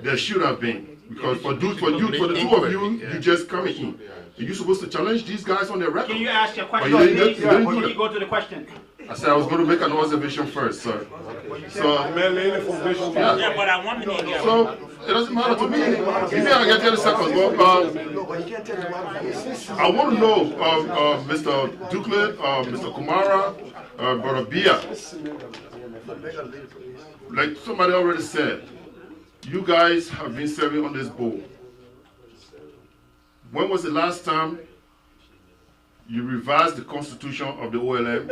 there should have been, because for the two of you, you just coming in. Are you supposed to challenge these guys on their record? Can you ask your But question, you didn't please? do that. Or can you go to the question? I said I was going to make an observation first, sir. So, Yeah, but I want to get so it doesn't matter to me. Give me, I get 10 seconds. But, I want to know, Mr. Dukle, Mr. Kumara, Brother Bia, like somebody already said, you guys have been serving on this board. When was the last time you revised the constitution of the OLM?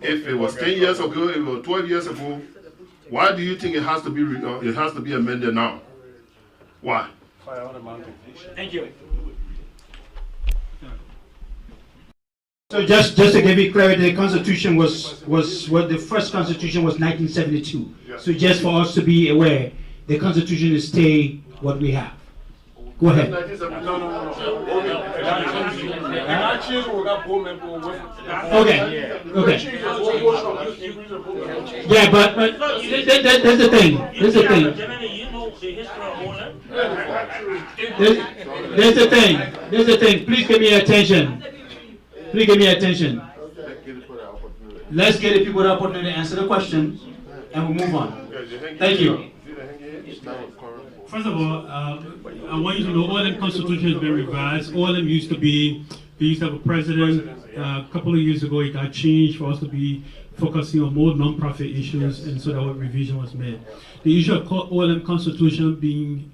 If it was 10 years ago, if it was 12 years ago, why do you think it has to be amended now? Why? Thank you. So just to give you clarity, the Constitution was what the first Constitution was 1972. So just for us to be aware, the Constitution is stay what we have. Go ahead. Okay. Okay. Yeah, but that's the thing. That's the thing. There's the thing. There's the thing. Please give me attention. Please give me attention. Let's give the people the opportunity to answer the question, and we'll move on. Thank you. First of all, I want you to know OLM Constitution has been revised. OLM used to be, we used to have a president. A couple of years ago, it got changed for us to be focusing on more non-profit issues, and so that revision was made. The issue of OLM Constitution being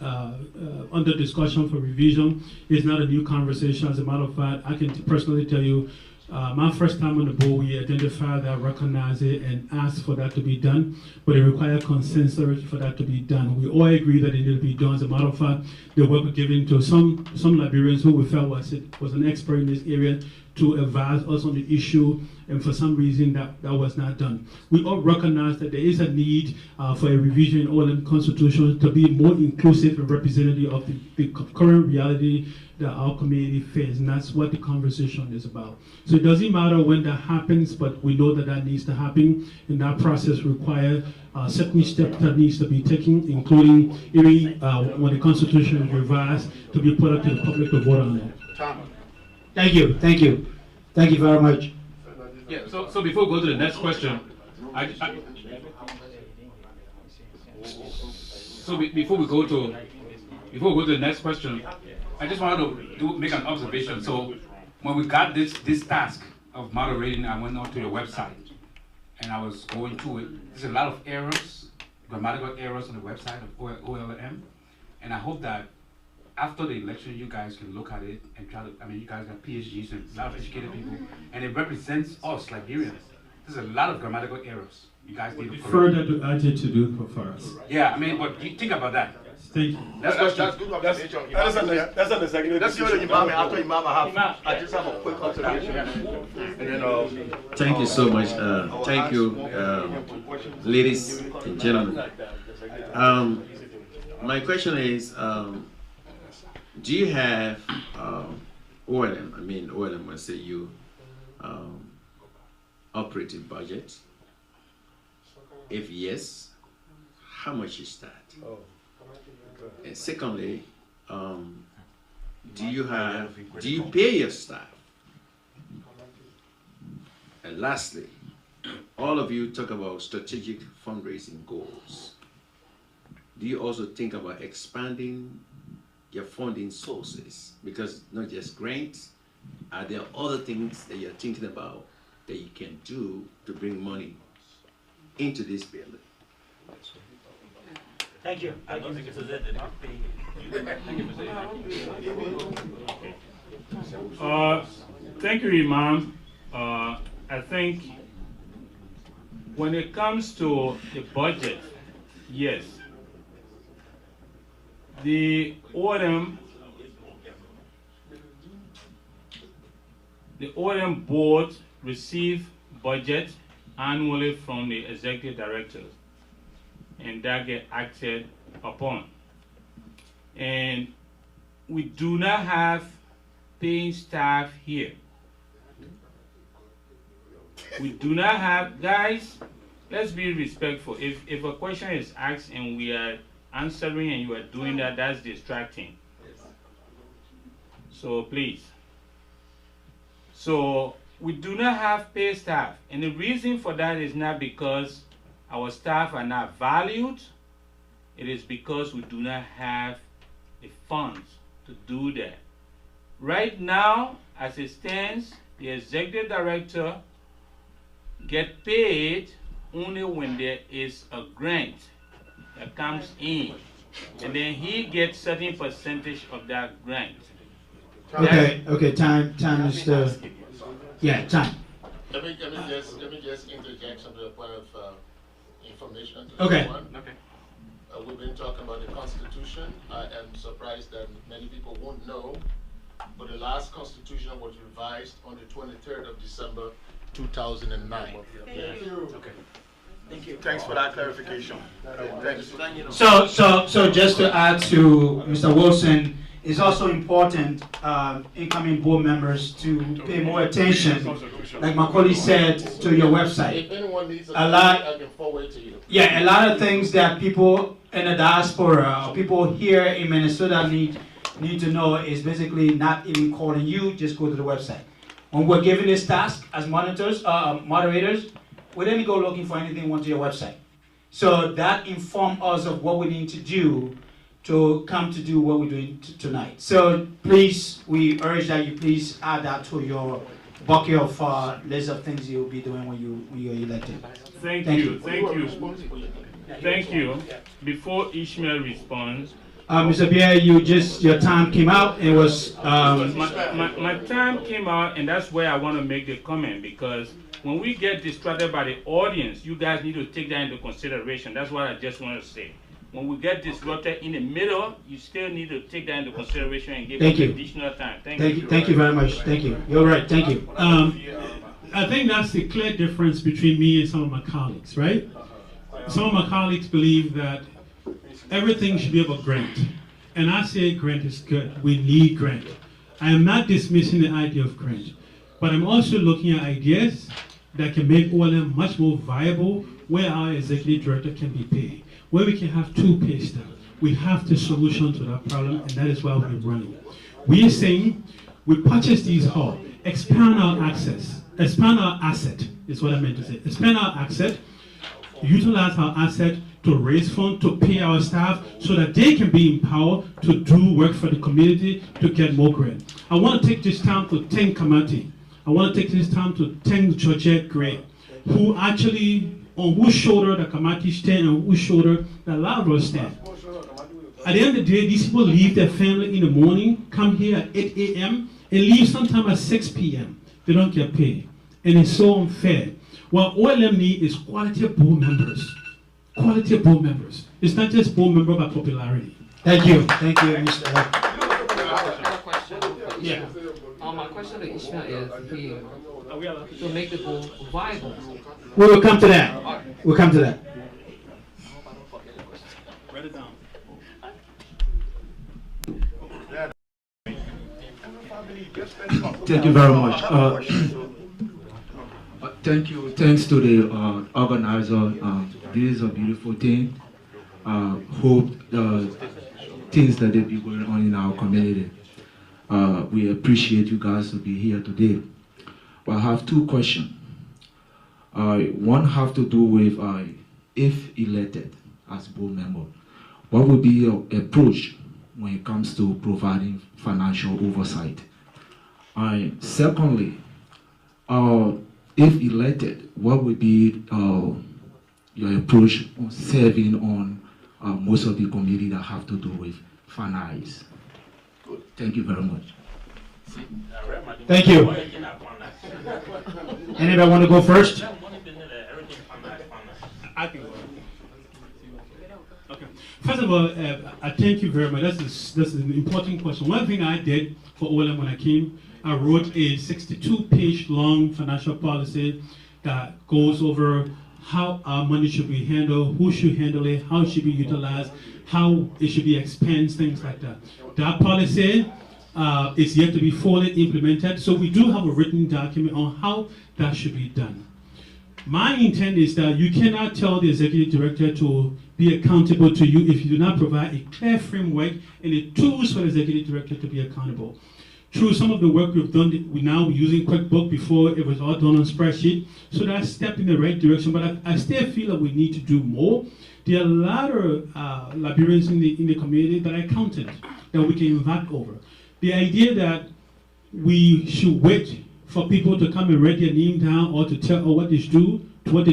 under discussion for revision is not a new conversation. As a matter of fact, I can personally tell you, my first time on the board, we identified that, recognized it, and asked for that to be done, but it required consensus for that to be done. We all agree that it needed to be done. As a matter of fact, the work was given to some Liberians who we felt was an expert in this area to advise us on the issue, and for some reason that was not done. We all recognize that there is a need for a revision in OLM Constitution to be more inclusive and representative of the current reality that our community faces, and that's what the conversation is about. So it doesn't matter when that happens, but we know that that needs to happen, and that process requires certain steps that needs to be taken, including even when the Constitution is revised, to be put up to the public to vote on it. Thank you. Thank you. Thank you very much. Yeah. So before we go to the next question, before we go to the next question, I just wanted to make an observation. So when we got this task of moderating, I went onto your website and I was going through it. There's a lot of errors, grammatical errors on the website of OLM, and I hope that after the election, you guys can look at it and try to, you guys got PhDs and a lot of educated people, and it represents us, Liberians. There's a lot of grammatical errors. You guys need to correct. Further to Ajay to do for us. Yeah, but you think about that. Thank you. That's good observation. That's an executive. That's the Imam. After Imam, I just have a quick observation. And then, thank you so much. Thank you, ladies and gentlemen. My question is, do you have OLM? OLM will say you operating budget. If yes, how much is that? And secondly, do you pay your staff? And lastly, all of you talk about strategic fundraising goals. Do you also think about expanding your funding sources? Because not just grants, are there other things that you're thinking about that you can do to bring money into this building? Thank you. I don't think it's a that. Thank you, Imam. I think when it comes to the budget, yes, the OLM board receive budget annually from the executive directors, and that get acted upon. And we do not have paying staff here. We do not have, guys, let's be respectful. If a question is asked and we are answering and you are doing that, that's distracting. So please. So we do not have paid staff. And the reason for that is not because our staff are not valued. It is because we do not have the funds to do that. Right now, as it stands, the executive director get paid only when there is a grant that comes in, and then he gets certain percentage of that grant. Okay, time is time. Let me just interject some point of information to Okay. everyone. We've been talking about the Constitution. I am surprised that many people won't know but the last constitution was revised on the 23rd of December 2009. Thank you. Okay. Thank you. Thanks for that clarification. Thanks. So just to add to Mr. Wilson, it's also important, incoming board members to pay more attention, like my colleague said, to your website. If anyone needs a lot, I can forward it to you. Yeah, a lot of things that people in the diaspora, people here in Minnesota need to know is basically not even calling you, just go to the website. When we're given this task as moderators, we didn't go looking for anything, went to your website. So that informed us of what we need to do to come to do what we're doing tonight. So please, we urge that you please add that to your bucket of list of things you'll be doing when you're elected. Thank you. Thank you. Before Ishmael responds, Mr. Pierre, your time came out. It was my time came out, and that's where I want to make the comment, because when we get distracted by the audience, you guys need to take that into consideration. That's what I just want to say. When we get disrupted in the middle, you still need to take that into consideration and give us additional time. Thank you. Thank you very much. Thank you. You're right. Thank you. I think that's the clear difference between me and some of my colleagues, right? Some of my colleagues believe that everything should be about grant. And I say grant is good. We need grant. I am not dismissing the idea of grant, but I'm also looking at ideas that can make OLM much more viable, where our executive director can be paid, where we can have two pay staff. We have the solution to that problem, and that is why we're running. We are saying we purchase these halls, expand our access, expand our asset, is what I meant to say. Expand our asset, utilize our asset to raise funds, to pay our staff, so that they can be empowered to do work for the community to get more grant. I want to take this time to thank Kamati. I want to take this time to thank Georgette Gray, who actually, on whose shoulder the Kamati stand and on whose shoulder the lot of us stand. At the end of the day, these people leave their family in the morning, come here at 8 a.m., and leave sometime at 6 p.m. They don't get paid. And it's so unfair. What OLM need is quality of board members. Quality of board members. It's not just board member by popularity. Thank you. Thank you, Mr. Yeah. My question to Ishmael is here to make the goal viable. We will come to that. We'll come to that. write it down. Thank you very much. Thank you. Thanks to the organizer. This is a beautiful thing. Hope things that they be going on in our community. We appreciate you guys to be here today. But I have two questions. One have to do with if elected as board member, what would be your approach when it comes to providing financial oversight? Secondly, if elected, what would be your approach on serving on most of the community that have to do with finance? Good. Thank you very much. Thank you. Anybody want to go first? I can go. Okay. First of all, I thank you very much. That's an important question. One thing I did for OLM when I came, I wrote a 62-page long financial policy that goes over how our money should be handled, who should handle it, how it should be utilized, how it should be expensed, things like that. That policy is yet to be fully implemented, so we do have a written document on how that should be done. My intent is that you cannot tell the executive director to be accountable to you if you do not provide a clear framework and the tools for the executive director to be accountable. Through some of the work we've done, we're now using QuickBooks. Before it was all done on spreadsheet, so that's a step in the right direction, but I still feel that we need to do more. There are a lot of Liberians in the community that are accountant that we can invite over. The idea that we should wait for people to come and write their name down or to tell what they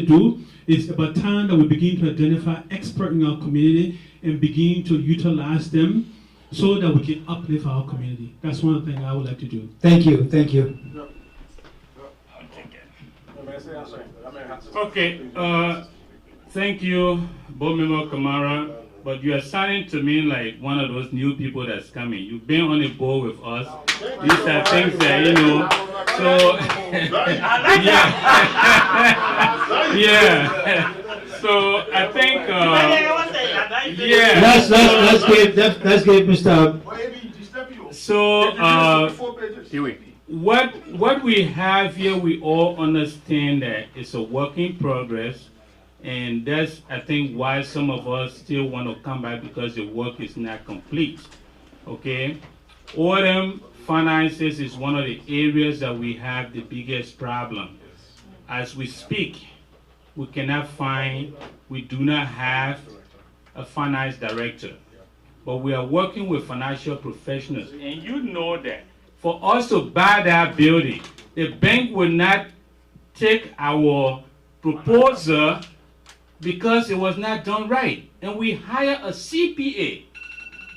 do is about time that we begin to identify experts in our community and begin to utilize them so that we can uplift our community. That's one thing I would like to do. Thank you. Thank you. Okay. Thank you, Board Member Kamara. but you are sounding to me like one of those new people that's coming. You've been on the board with us. These are things that, you know, so, yeah. So I think, yeah. Let's give Mr. So, what we have here, we all understand that it's a work in progress, and that's, I think, why some of us still want to come back, because the work is not complete. Okay? ORM finances is one of the areas that we have the biggest problem. As we speak, we cannot find, we do not have a finance director. But we are working with financial professionals, and you know that for us to buy that building, the bank will not take our proposal because it was not done right. And we hire a CPA,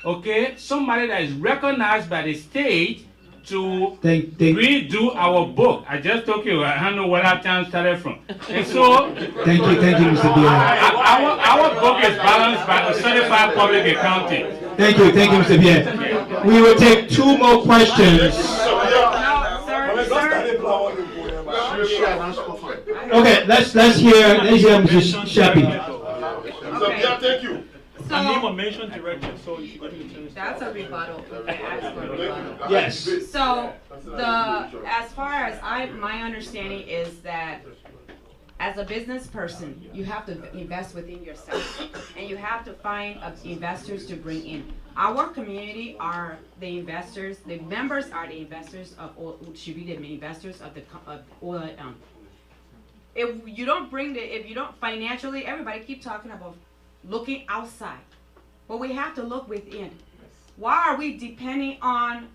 okay, somebody that is recognized by the state to redo our book. I just told you, I don't know where that time started from. And so, thank you, Mr. Bill. Our book is balanced by a certified public accounting. Thank you, Mr. Bill. We will take 2 more questions. Okay, let's hear Mrs. Shappy. Thank you. So, I name a mention director, so you got to that's a rebuttal. I asked for a rebuttal. Yes. So as far as my understanding is that as a business person, you have to invest within yourself, and you have to find investors to bring in. Our community are the investors. The members are the investors of should be the investors of the oil. If you don't financially, everybody keep talking about looking outside, but we have to look within. Why are we depending on,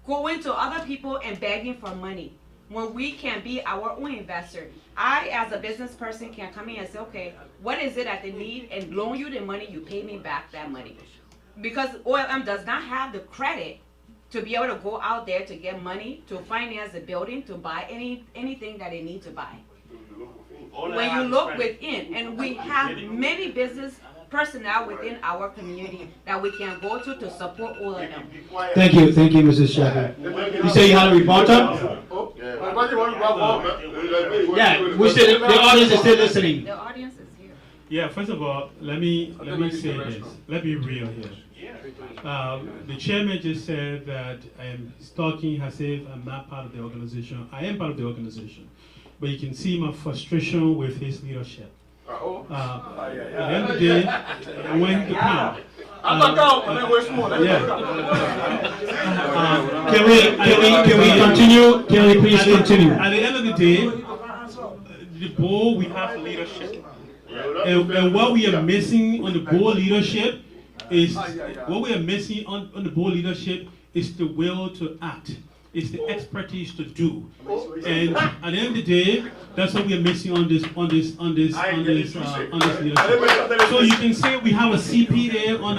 going to other people and begging for money when we can be our own investor? I, as a business person, can come in and say, okay, what is it that they need, and loan you the money, you pay me back that money. Because OLM does not have the credit to be able to go out there to get money to finance the building, to buy anything that they need to buy. When you look within, and we have many business personnel within our community that we can go to support all of them. Thank you, Mrs. Shappy. You say you had a rebuttal? Yeah, the audience is still listening. The audience is here. Yeah, first of all, let me say this. Let me be real here. The chairman just said that I am talking as if I'm not part of the organization. I am part of the organization. But you can see my frustration with his leadership. At the end of the day, when the pound. Can we continue? Can we please continue? At the end of the day, the board, we have leadership. And what we are missing on the board leadership is the will to act. It's the expertise to do. And at the end of the day, that's what we are missing on this leadership. So you can say we have a CPA on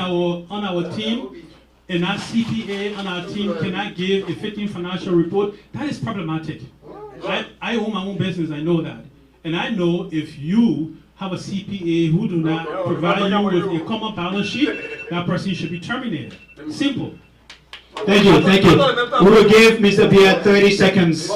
our team, and that CPA on our team cannot give a fitting financial report. That is problematic. I own my own business, I know that. And I know if you have a CPA who do not provide you with a common balance sheet, that person should be terminated. Simple. Thank you. We will give Mr. Pierre 30 seconds.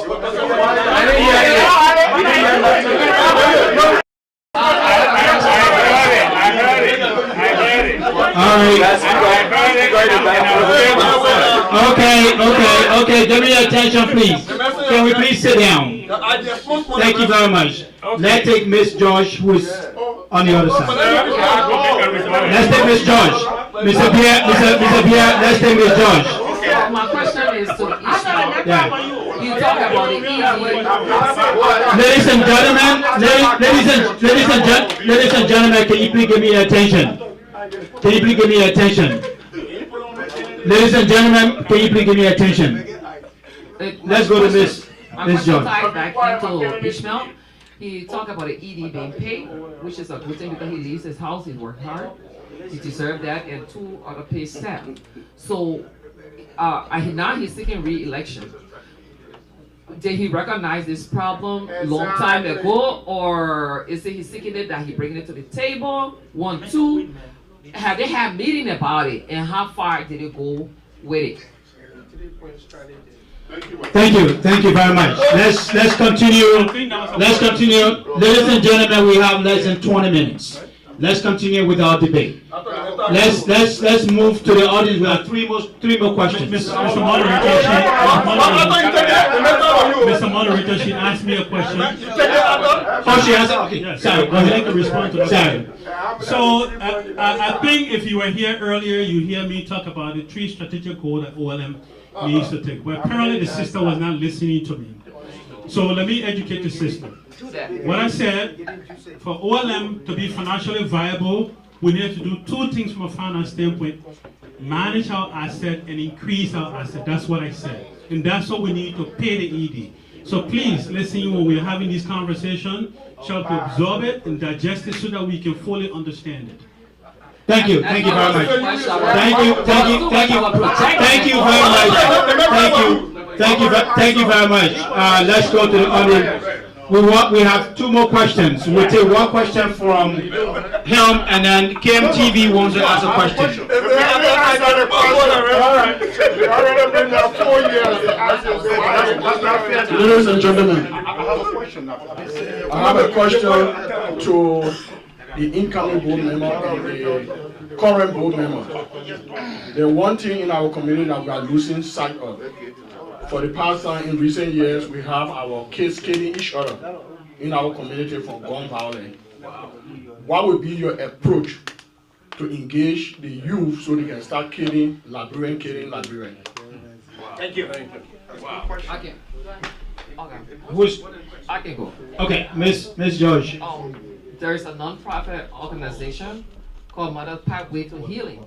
Okay, give me your attention, please. Can we please sit down? Thank you very much. Let's take Miss George, who is on the other side. Let's take Miss George. Mr. Pierre, let's take Miss George. My question is to Ishmael. Yeah. You talk about the Ladies and gentlemen, can you please give me your attention? Ladies and gentlemen, can you please give me your attention? Let's go to Miss George. Back into Ishmael. He talked about the ED being paid, which is a good thing because he leaves his house, he worked hard, he deserved that, and 2 other paid staff. So now he's seeking re-election. Did he recognize this problem long time ago, or is it he's seeking it that he bringing it to the table? 1, 2, have they had meeting about it, and how far did it go with it? Thank you very much. Let's continue. Ladies and gentlemen, we have less than 20 minutes. Let's continue with our debate. Let's move to the audience. We have three more questions. Mr. Moderator, she asked me a question. Oh, she asked. Okay, yes, sorry. Go I'd ahead. like to respond to that. Sorry. So I think if you were here earlier, you hear me talk about the 3 strategic goals that OLM needs to take. But apparently the sister was not listening to me. So let me educate the sister. What I said, for OLM to be financially viable, we need to do 2 things from a finance standpoint: manage our asset and increase our asset. That's what I said. And that's what we need to pay the ED. So please listen when we're having this conversation, try to absorb it and digest it so that we can fully understand it. Thank you very much. Thank you very much. Thank you very much. Let's go to the audience. We have 2 more questions. We'll take 1 question from him, and then KMTV wants to ask a question. Ladies and gentlemen, I have a question to the incoming board member and the current board member. The one thing in our community that we are losing sight of. For the past time, in recent years, we have our kids killing each other in our community for gun violence. What would be your approach to engage the youth so they can start killing Liberian? Thank you. Wow. Okay. I can go. Okay, Miss George. There is a non-profit organization called Mother Pathway to Healing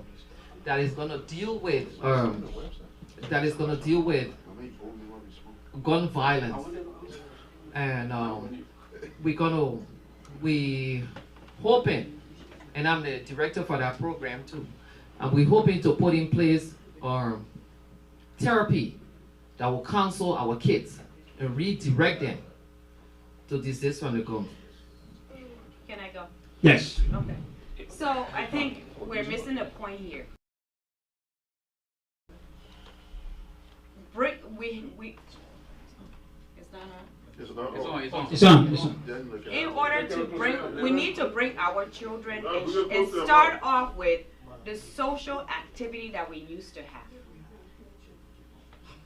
that is going to deal with gun violence, and we hoping, and I'm the director for that program too, and we're hoping to put in place therapy that will counsel our kids and redirect them to desist from the gun. Can I go? Yes. Okay. So I think we're missing a point here. It's on. In order to we need to bring our children and start off with the social activity that we used to have.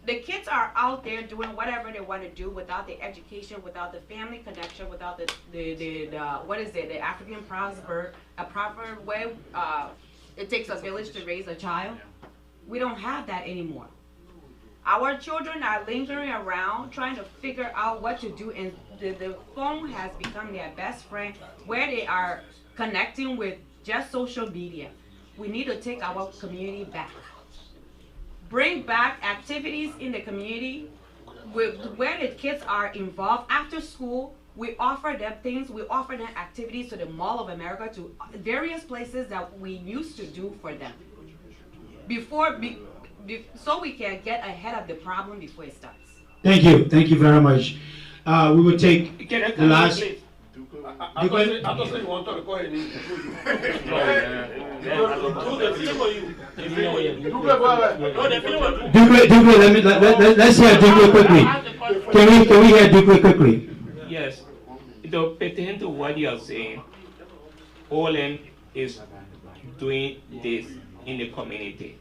The kids are out there doing whatever they want to do without the education, without the family connection, without the African proverb, a proper way, it takes a village to raise a child. We don't have that anymore. Our children are lingering around trying to figure out what to do, and the phone has become their best friend, where they are connecting with just social media. We need to take our community back. Bring back activities in the community where the kids are involved. After school, we offer them things, we offer them activities to the Mall of America, to various places that we used to do for them. So we can get ahead of the problem before it starts. Thank you very much. We will take the last. I thought you wanted to go ahead and let's hear Dukwe quickly. Can we hear Dukwe quickly? Yes. To pertain to what you are saying, OLM is doing this in the community.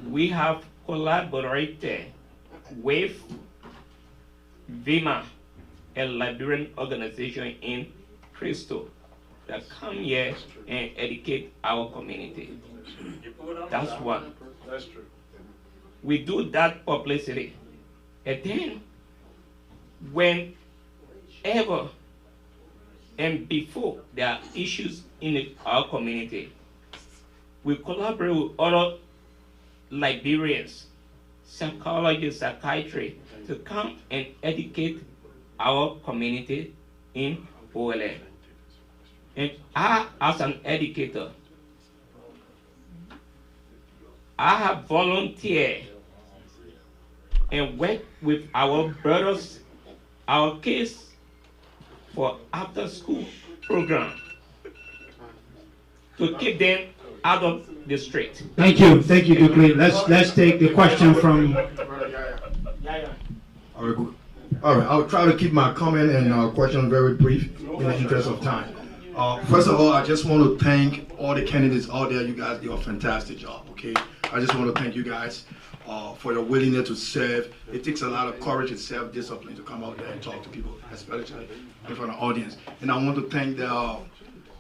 We have collaborated with VIMA, a Liberian organization in Crystal, that come here and educate our community. That's one. That's true. We do that publicity. And then, whenever and before there are issues in our community, we collaborate with other Liberians, psychologists, psychiatry, to come and educate our community in OLM. And I, as an educator, I have volunteered and work with our brothers, our kids, for after school program to keep them out of the street. Thank you, Dukley. Let's take the question from. All right, I'll try to keep my comment and question very brief in the interest of time. First of all, I just want to thank all the candidates out there. You guys do a fantastic job, okay? I just want to thank you guys for your willingness to serve. It takes a lot of courage and self-discipline to come out there and talk to people, especially in front of the audience. And I want to thank the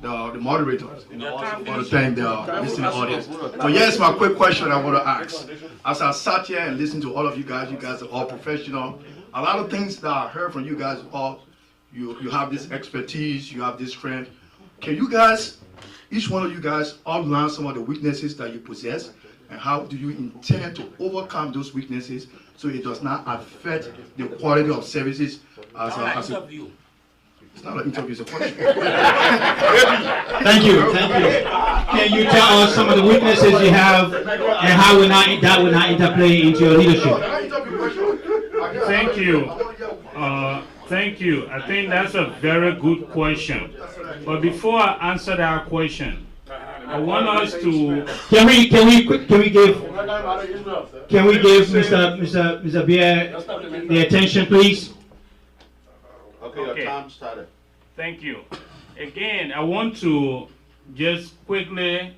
moderators, and I also want to thank the listening audience. So yes, my quick question I want to ask. As I sat here and listened to all of you guys are all professional. A lot of things that I heard from you guys are, you have this expertise, you have this strength. Can you guys, each one of you guys, outline some of the weaknesses that you possess, and how do you intend to overcome those weaknesses so it does not affect the quality of services as a It's not an interview, it's a question. Thank you. Can you tell us some of the weaknesses you have and how that will not interplay into your leadership? Thank you. Thank you. I think that's a very good question. But before I answer that question, I want us to. Can we give Mr. Beer the attention, please? Okay, your time started. Thank you. Again, I want to just quickly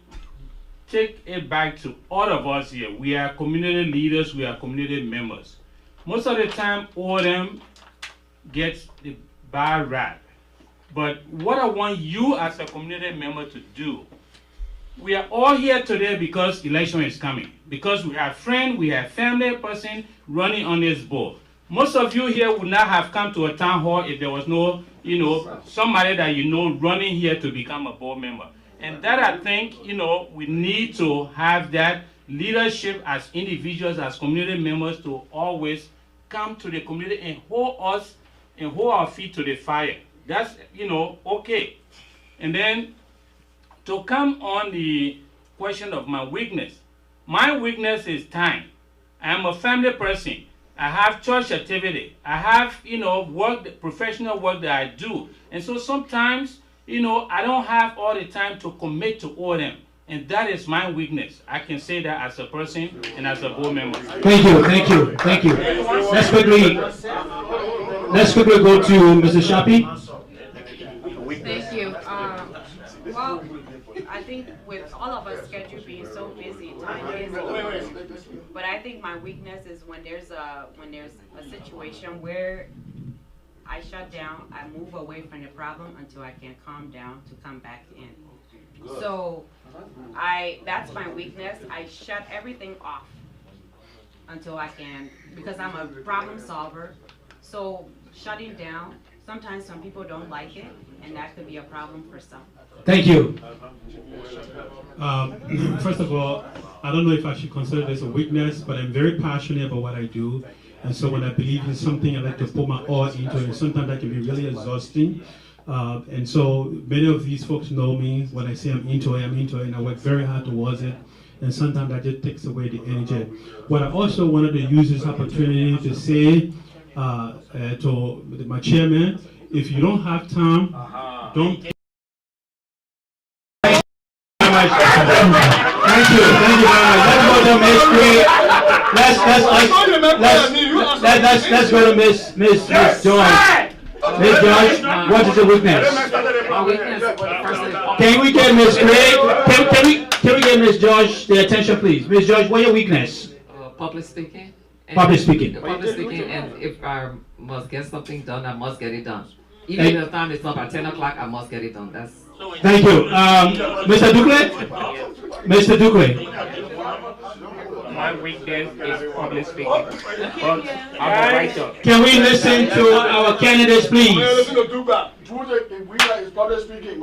take it back to all of us here. We are community leaders, we are community members. Most of the time, all of them gets the bad rap. But what I want you as a community member to do, we are all here today because election is coming. Because we have friends, we have family person running on this board. Most of you here would not have come to a town hall if there was no, somebody that you know running here to become a board member. And that I think, we need to have that leadership as individuals, as community members, to always come to the community and hold our feet to the fire. That's, okay. And then to come on the question of my weakness. My weakness is time. I am a family person. I have church activity. I have, professional work that I do. And so sometimes, I don't have all the time to commit to all them. And that is my weakness. I can say that as a person and as a board member. Thank you. Let's quickly go to Mr. Shapi. Thank you. Well, I think with all of us schedule being so busy, time is. But I think my weakness is when there's a situation where I shut down, I move away from the problem until I can calm down to come back in. So that's my weakness. I shut everything off until I can, because I'm a problem solver. So shutting down, sometimes some people don't like it, and that could be a problem for some. Thank you. First of all, I don't know if I should consider this a weakness, but I'm very passionate about what I do. And so when I believe in something, I like to put my all into it. Sometimes that can be really exhausting. And so many of these folks know me. When I say I'm into it, and I work very hard towards it. And sometimes that just takes away the energy. What I also wanted to use this opportunity to say to my chairman, if you don't have time, don't. Thank you very much. Let's go to Miss Green. Let's go to Miss George. Miss George, what is your weakness? My weakness, Can we get Miss Green? Can we get Miss George the attention, please? Miss George, what is your weakness? public speaking. Public speaking. Public speaking, and if I must get something done, I must get it done. Even if the time is not by 10 o'clock, I must get it done. That's. Thank you. Mr. Ducle? Mr. Ducle. My weakness is public speaking. But I'm a writer. Can we listen to our candidates, please?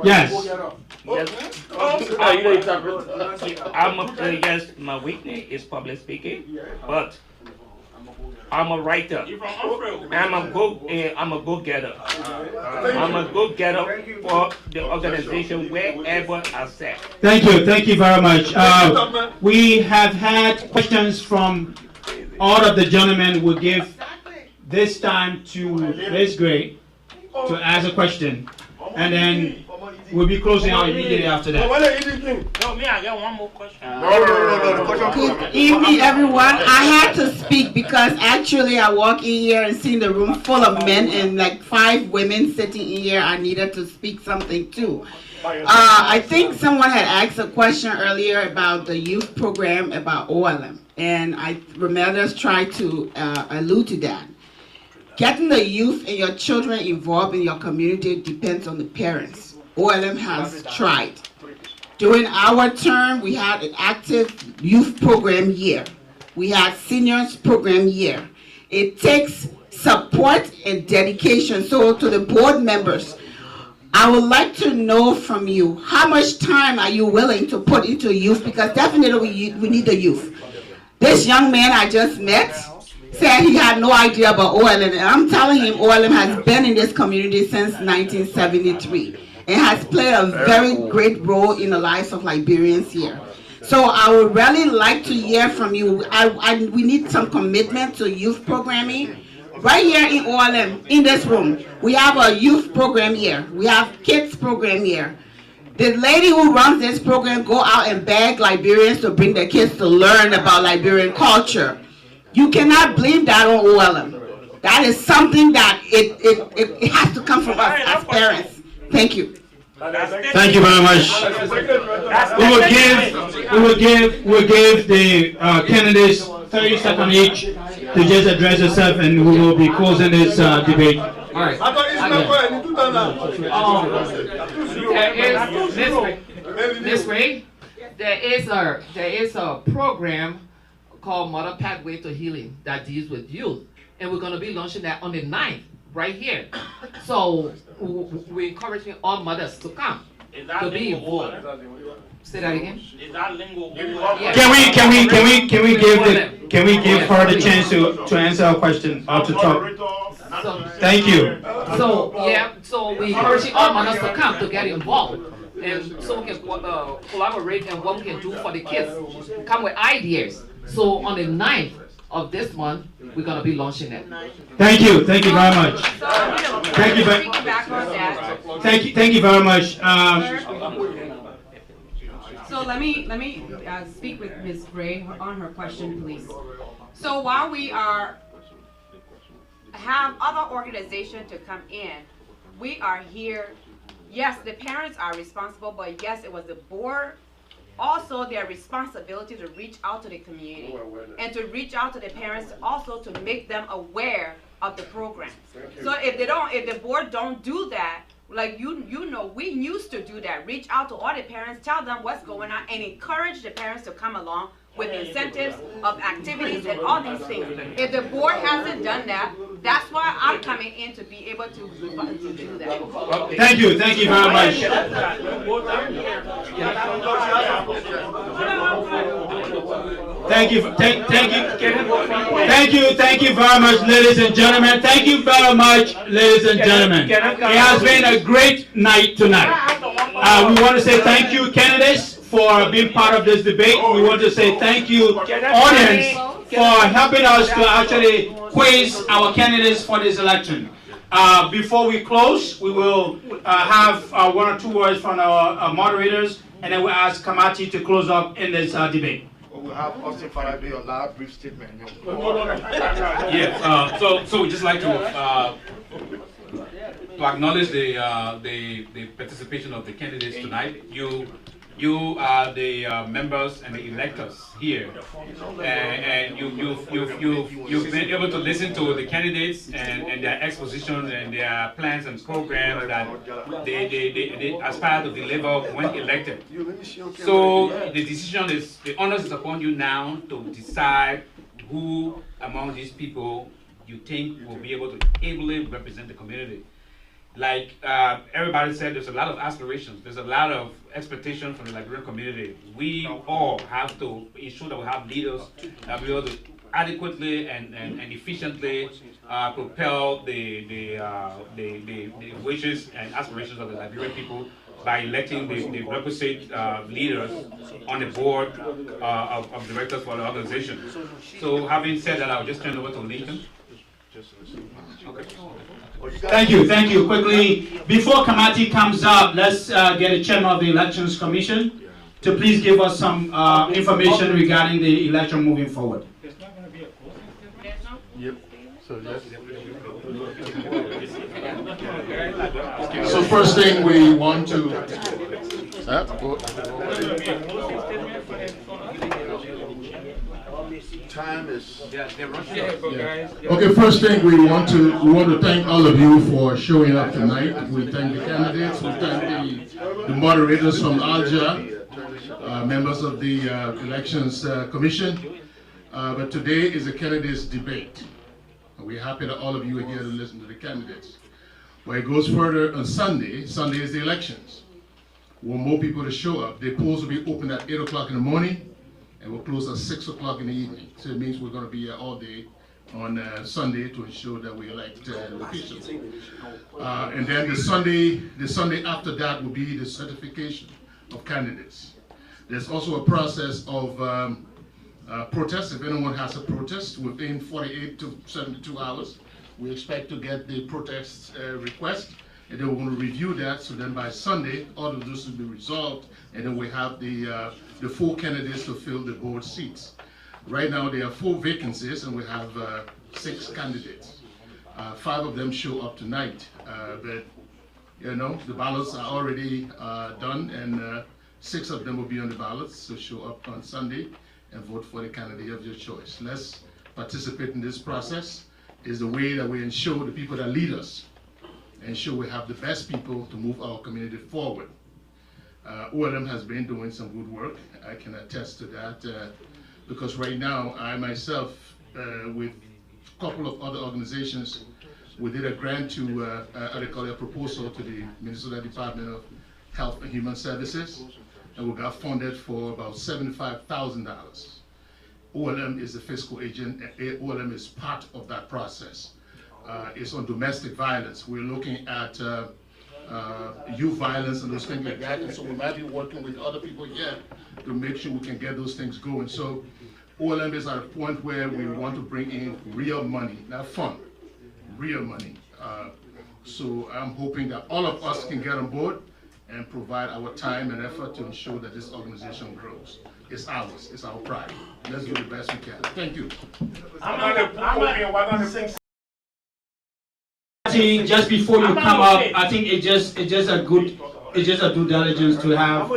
Yes. Yes, my weakness is public speaking, but I'm a writer. I'm a go-getter. I'm a go-getter for the organization wherever I set. Thank you very much. We have had questions from all of the gentlemen will give this time to Ms. Gray to ask a question, and then we'll be closing out immediately after that. No, me, I got one more question. Good evening, everyone. I had to speak because actually I walk in here and see the room full of men and like 5 women sitting in here. I needed to speak something too. I think someone had asked a question earlier about the youth program about OLM, and Ramirez tried to allude to that. Getting the youth and your children involved in your community depends on the parents. OLM has tried. During our term, we had an active youth program year. We had seniors program year. It takes support and dedication. So to the board members, I would like to know from you, how much time are you willing to put into youth? Because definitely we need the youth. This young man I just met said he had no idea about OLM, and I'm telling him OLM has been in this community since 1973 and has played a very great role in the lives of Liberians here. So I would really like to hear from you. We need some commitment to youth programming. Right here in OLM, in this room, we have a youth program here. We have kids program here. The lady who runs this program go out and beg Liberians to bring their kids to learn about Liberian culture. You cannot blame that on OLM. That is something that it has to come from us as parents. Thank you. Thank you very much. We'll give the candidates 30 seconds each to just address yourself, and we will be closing this debate. All right. Miss Ray, there is a program called Mother Pathway to Healing that deals with youth, and we're going to be launching that on the 9th right here. So we're encouraging all mothers to come to be involved. Say that again. Is that lingo? Can we give her the chance to answer our question or to talk? Thank you. So we encouraging all mothers to come to get involved, and so we can collaborate and what we can do for the kids. Come with ideas. So on the 9th of this month, we're going to be launching it. Thank you very much. Thank you very much. So let me speak with Ms. Gray on her question, please. So while we have other organizations to come in, we are here. Yes, the parents are responsible, but yes, it was the board. Also, their responsibility to reach out to the community and to reach out to the parents, also to make them aware of the program. So if the board don't do that, like you know, we used to do that. Reach out to all the parents, tell them what's going on, and encourage the parents to come along with incentives of activities and all these things. If the board hasn't done that, that's why I'm coming in to be able to do that. Thank you very much. Thank you very much, ladies and gentlemen. Thank you very much, ladies and gentlemen. It has been a great night tonight. We want to say thank you, candidates, for being part of this debate. We want to say thank you, audience, for helping us to actually quiz our candidates for this election. Before we close, we will have 1 or 2 words from our moderators, and then we'll ask Kamati to close up in this debate. We'll have Austin Farabi a loud brief statement. Yes. So we just like to acknowledge the participation of the candidates tonight. You are the members and the electors here, and you've been able to listen to the candidates and their exposition and their plans and programs that they aspire to deliver when elected. So the onus is upon you now to decide who among these people you think will be able to ably represent the community. Like everybody said, there's a lot of aspirations, there's a lot of expectation from the Liberian community. We all have to ensure that we have leaders that will be able to adequately and efficiently propel the wishes and aspirations of the Liberian people by electing the requisite leaders on the board of directors for the organization. So having said that, I'll just turn it over to Lincoln. Okay. Thank you. Quickly, before Kamati comes up, let's get a chairman of the Elections Commission to please give us some information regarding the election moving forward. Yep. So first thing we want to. Time is. Okay, first thing we want to thank all of you for showing up tonight. We thank the candidates, we thank the moderators from Alja, members of the Elections Commission. But today is a candidates debate. We're happy that all of you are here to listen to the candidates. Where it goes further on Sunday is the elections. We want more people to show up. The polls will be open at 8 o'clock in the morning and we'll close at 6 o'clock in the evening. So it means we're going to be here all day on Sunday to ensure that we elect officials. And then the Sunday after that will be the certification of candidates. There's also a process of protest. If anyone has a protest within 48 to 72 hours, we expect to get the protest request, and then we're going to review that. So then by Sunday, all of this will be resolved, and then we have the 4 candidates to fill the board seats. Right now, there are 4 vacancies, and we have 6 candidates. 5 of them show up tonight, but you know the ballots are already done, and 6 of them will be on the ballots. So show up on Sunday and vote for the candidate of your choice. Let's participate in this process. Is the way that we ensure the people that lead us, ensure we have the best people to move our community forward. OLM has been doing some good work. I can attest to that because right now I myself, with a couple of other organizations, we did a grant to, I call it a proposal to the Minnesota Department of Health and Human Services, and we got funded for about $75,000. OLM is the fiscal agent, and OLM is part of that process. It's on domestic violence. We're looking at youth violence and those things like that, and so we might be working with other people here to make sure we can get those things going. So OLM is at a point where we want to bring in real money, not fun, real money. So I'm hoping that all of us can get on board and provide our time and effort to ensure that this organization grows. It's ours, it's our pride. Let's do the best we can. Thank you. Just before you come up, I think it's just a due diligence to have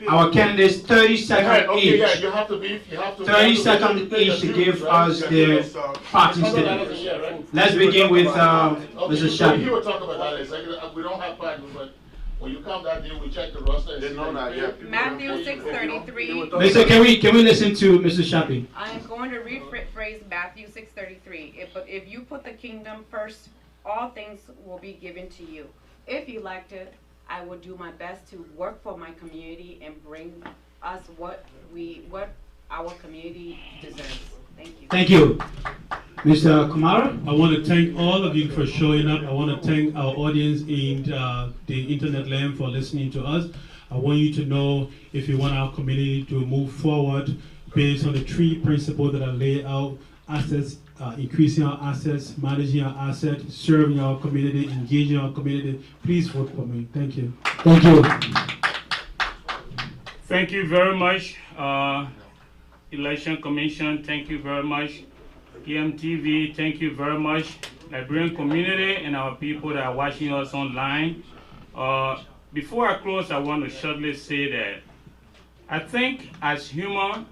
our candidates 30 seconds each. Yeah, you have to be, 30 seconds each to give us their party statement. Let's begin with Mr. Shabi. You were talking about that in a second. We don't have parties, but when you come that day, we check the roster and see that. Matthew 6:33. Mr. Can we listen to Mr. Shabi? I am going to rephrase Matthew 6:33. If you put the kingdom first, all things will be given to you. If elected, I will do my best to work for my community and bring us what our community deserves. Thank you. Thank you. Mr. Kumara? I want to thank all of you for showing up. I want to thank our audience in the internet land for listening to us. I want you to know if you want our community to move forward based on the 3 principles that are laid out: assets, increasing our assets, managing our assets, serving our community, engaging our community. Please vote for me. Thank you. Thank you. Thank you very much, Election Commission. Thank you very much, PMTV. Thank you very much, Liberian community and our people that are watching us online. Before I close, I want to shortly say that I think as human,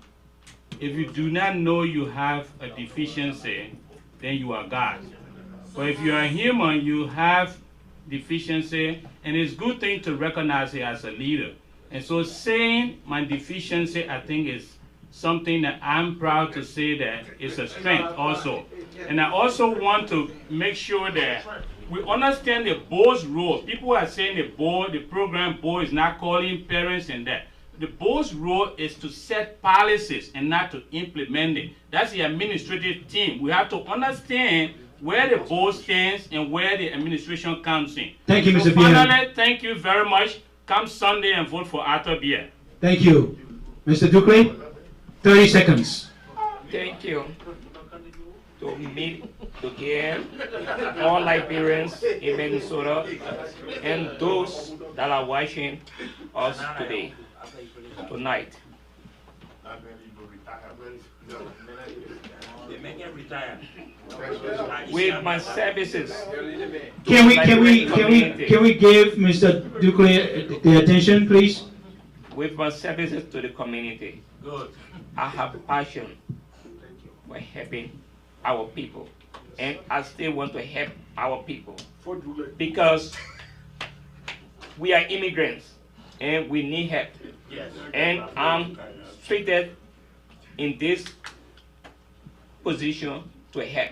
if you do not know you have a deficiency, then you are God. But if you are human, you have deficiency, and it's a good thing to recognize it as a leader. And so saying my deficiency, I think, is something that I'm proud to say that it's a strength also. And I also want to make sure that we understand the board's role. People are saying the program board is not calling parents and that. The board's role is to set policies and not to implement it. That's the administrative team. We have to understand where the board stands and where the administration comes in. Thank you, Mr. Finally, thank you very much. come Sunday and vote for Arthur Beer. Thank you. Mr. Duque, 30 seconds. Thank you. To meet again all Liberians in Minnesota and those that are watching us tonight. With my services, Can we give Mr. Duque the attention, please? with my services to the community, I have passion for helping our people, and I still want to help our people because we are immigrants and we need help. And I'm treated in this position to help.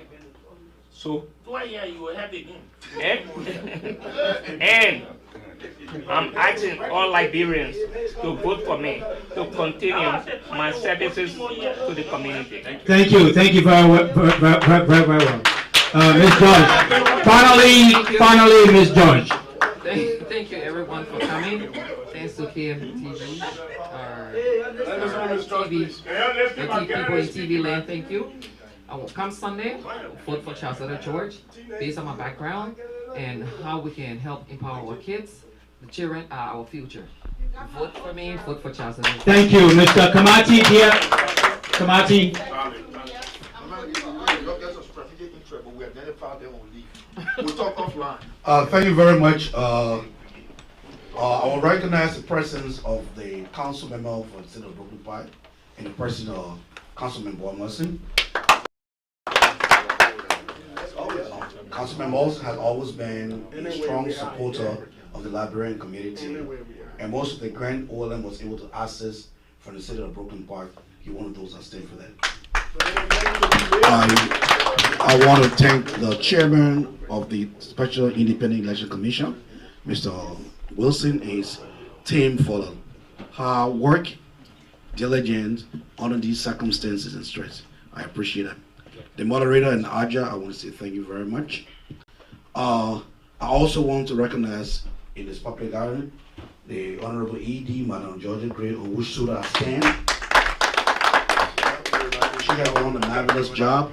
So, and I'm asking all Liberians to vote for me to continue my services to the community. Thank you very well. Ms. George. Finally, Ms. George. Thank you everyone for coming. Thanks to KMTV, people in TV land, thank you. I will come Sunday, vote for Charles George, based on my background and how we can help empower our kids. The children are our future. Vote for me, vote for Charles George. Thank you, Mr. Kamati, dear. Kamati. Thank you very much. I will recognize the presence of the council member for the city of Brooklyn Park and the person of Councilman Merson. Councilman Merson has always been a strong supporter of the Liberian community, and most of the grant OLM was able to access from the city of Brooklyn Park. He one of those that stand for that. I want to thank the chairman of the Special Independent Election Commission, Mr. Wilson, and his team for the hard work, diligence under these circumstances and stress. I appreciate it. The moderator and Aja, I want to say thank you very much. I also want to recognize in this public gathering the Honorable ED, Madam Georgia Gray, on which stood our stand. She has done a marvelous job.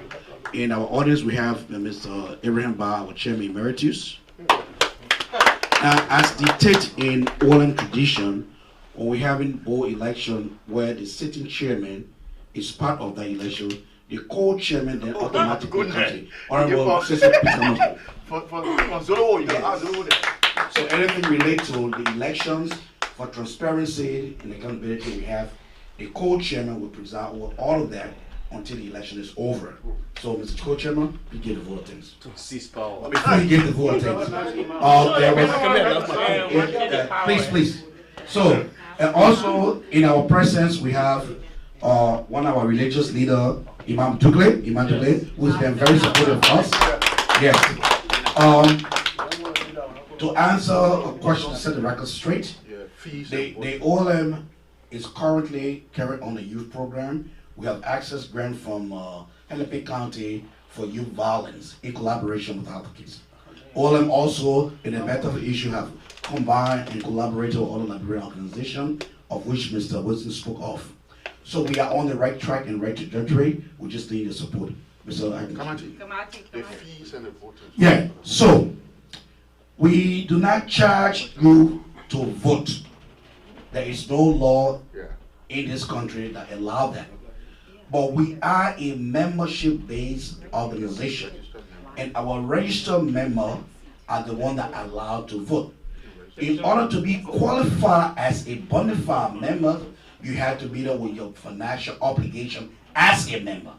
In our audience, we have Mr. Abraham Ba, our Chairman Emeritus. As dictated in OLM tradition, when we having board election where the sitting chairman is part of the election, the co-chairman then automatically comes in. Honorable Cecil Peter. So anything related to the elections, for transparency and accountability, we have a co-chairman will preside over all of that until the election is over. So, Mr. Co-chairman, you get the vote of things. To cease power. Before you get the vote of things, please. So, and also in our presence, we have one of our religious leader, Imam Dugle, who has been very supportive of us. Yes. To answer a question, to set the record straight, the OLM is currently carried on the youth program. We have access grant from Hennepin County for youth violence in collaboration with advocates. OLM also, in the matter of issue, have combined and collaborated with other Liberian organizations, of which Mr. Wilson spoke of. So we are on the right track and right trajectory. We just need the support. Mr. Kamati. The fees and the voters. Yeah, so we do not charge you to vote. There is no law in this country that allows that. But we are a membership-based organization, and our registered members are the one that are allowed to vote. In order to be qualified as a bona fide member, you have to be there with your financial obligation as a member,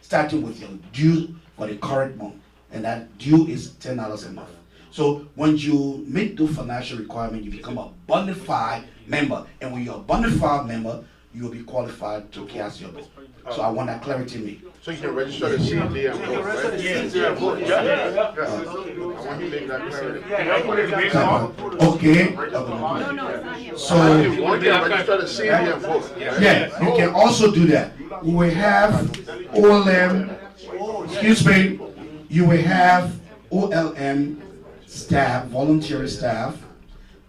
starting with your due for the current month, and that due is $10 a month. So when you meet the financial requirement, you become a bona fide member, and when you're a bona fide member, you will be qualified to cast your vote. So I want that clarity made. So you can register the CD and vote, right? CD and vote, yeah. I want you to make that clarity. Okay. So you want to register the CD and vote. Yeah, you can also do that. We will have OLM, excuse me, you will have OLM staff, voluntary staff,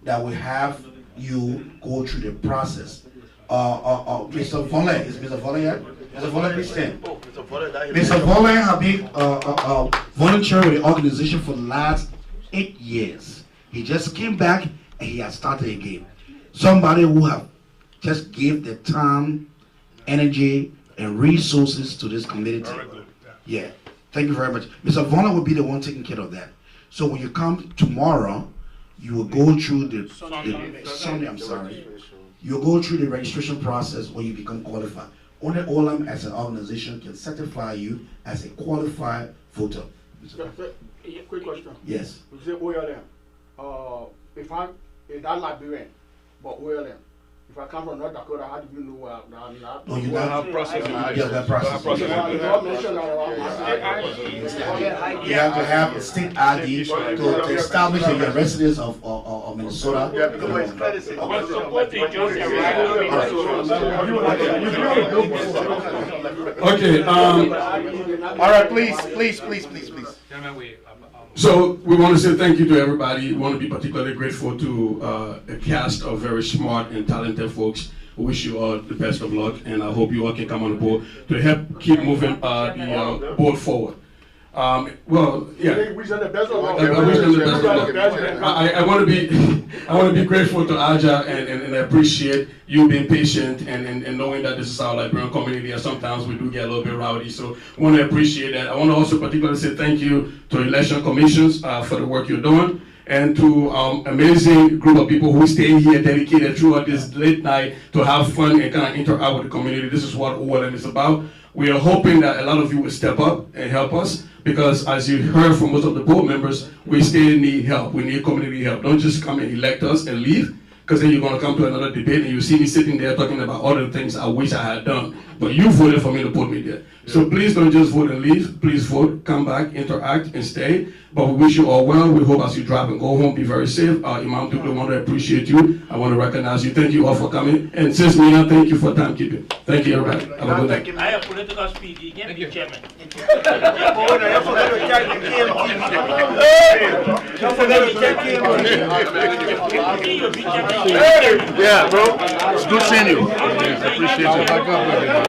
that will have you go through the process. Mr. Volley, is Mr. Volley here? Mr. Volley, please stand. Mr. Volley has been volunteering with the organization for the last 8 years. He just came back and he has started again. Somebody who have just give the time, energy, and resources to this community. Yeah, thank you very much. Mr. Volley will be the one taking care of that. So when you come tomorrow, you will go through the Sunday, I'm sorry. You'll go through the registration process when you become qualified. Only OLAM as an organization can certify you as a qualified voter. Quick question. Yes. You say OLM. If I'm that Liberian, but OLM. If I come from North Dakota, how do you know where I'm not? No, you have process. Yeah, that process. You have to have a state ID to establish that you're residents of Minnesota. Yeah, because it's medicine. Okay. All right, please. So we want to say thank you to everybody. We want to be particularly grateful to a cast of very smart and talented folks. We wish you all the best of luck, and I hope you all can come on board to help keep moving the board forward. Well, yeah. I wish them the best of luck. I wish them the best of luck. I want to be grateful to Aja and appreciate you being patient and knowing that this is our Liberian community, and sometimes we do get a little bit rowdy. So I want to appreciate that. I want to also particularly say thank you to election commissions for the work you're doing, and to amazing group of people who stay here dedicated throughout this late night to have fun and kind of interact with the community. This is what OLM is about. We are hoping that a lot of you will step up and help us, because as you heard from most of the board members, we still need help. We need community help. Don't just come and elect us and leave, because then you're going to come to another debate and you see me sitting there talking about all the things I wish I had done. But you voted for me to put me there. So please don't just vote and leave. Please vote, come back, interact, and stay. But we wish you all well. We hope as you drive and go home, be very safe. Imam Tukle, want to appreciate you. I want to recognize you. Thank you all for coming. And Sis Mina, thank you for timekeeping. Thank you, everybody. Have a good night. I have political speed. You can't be chairman. Yeah, bro. It's good seeing you. Appreciate you.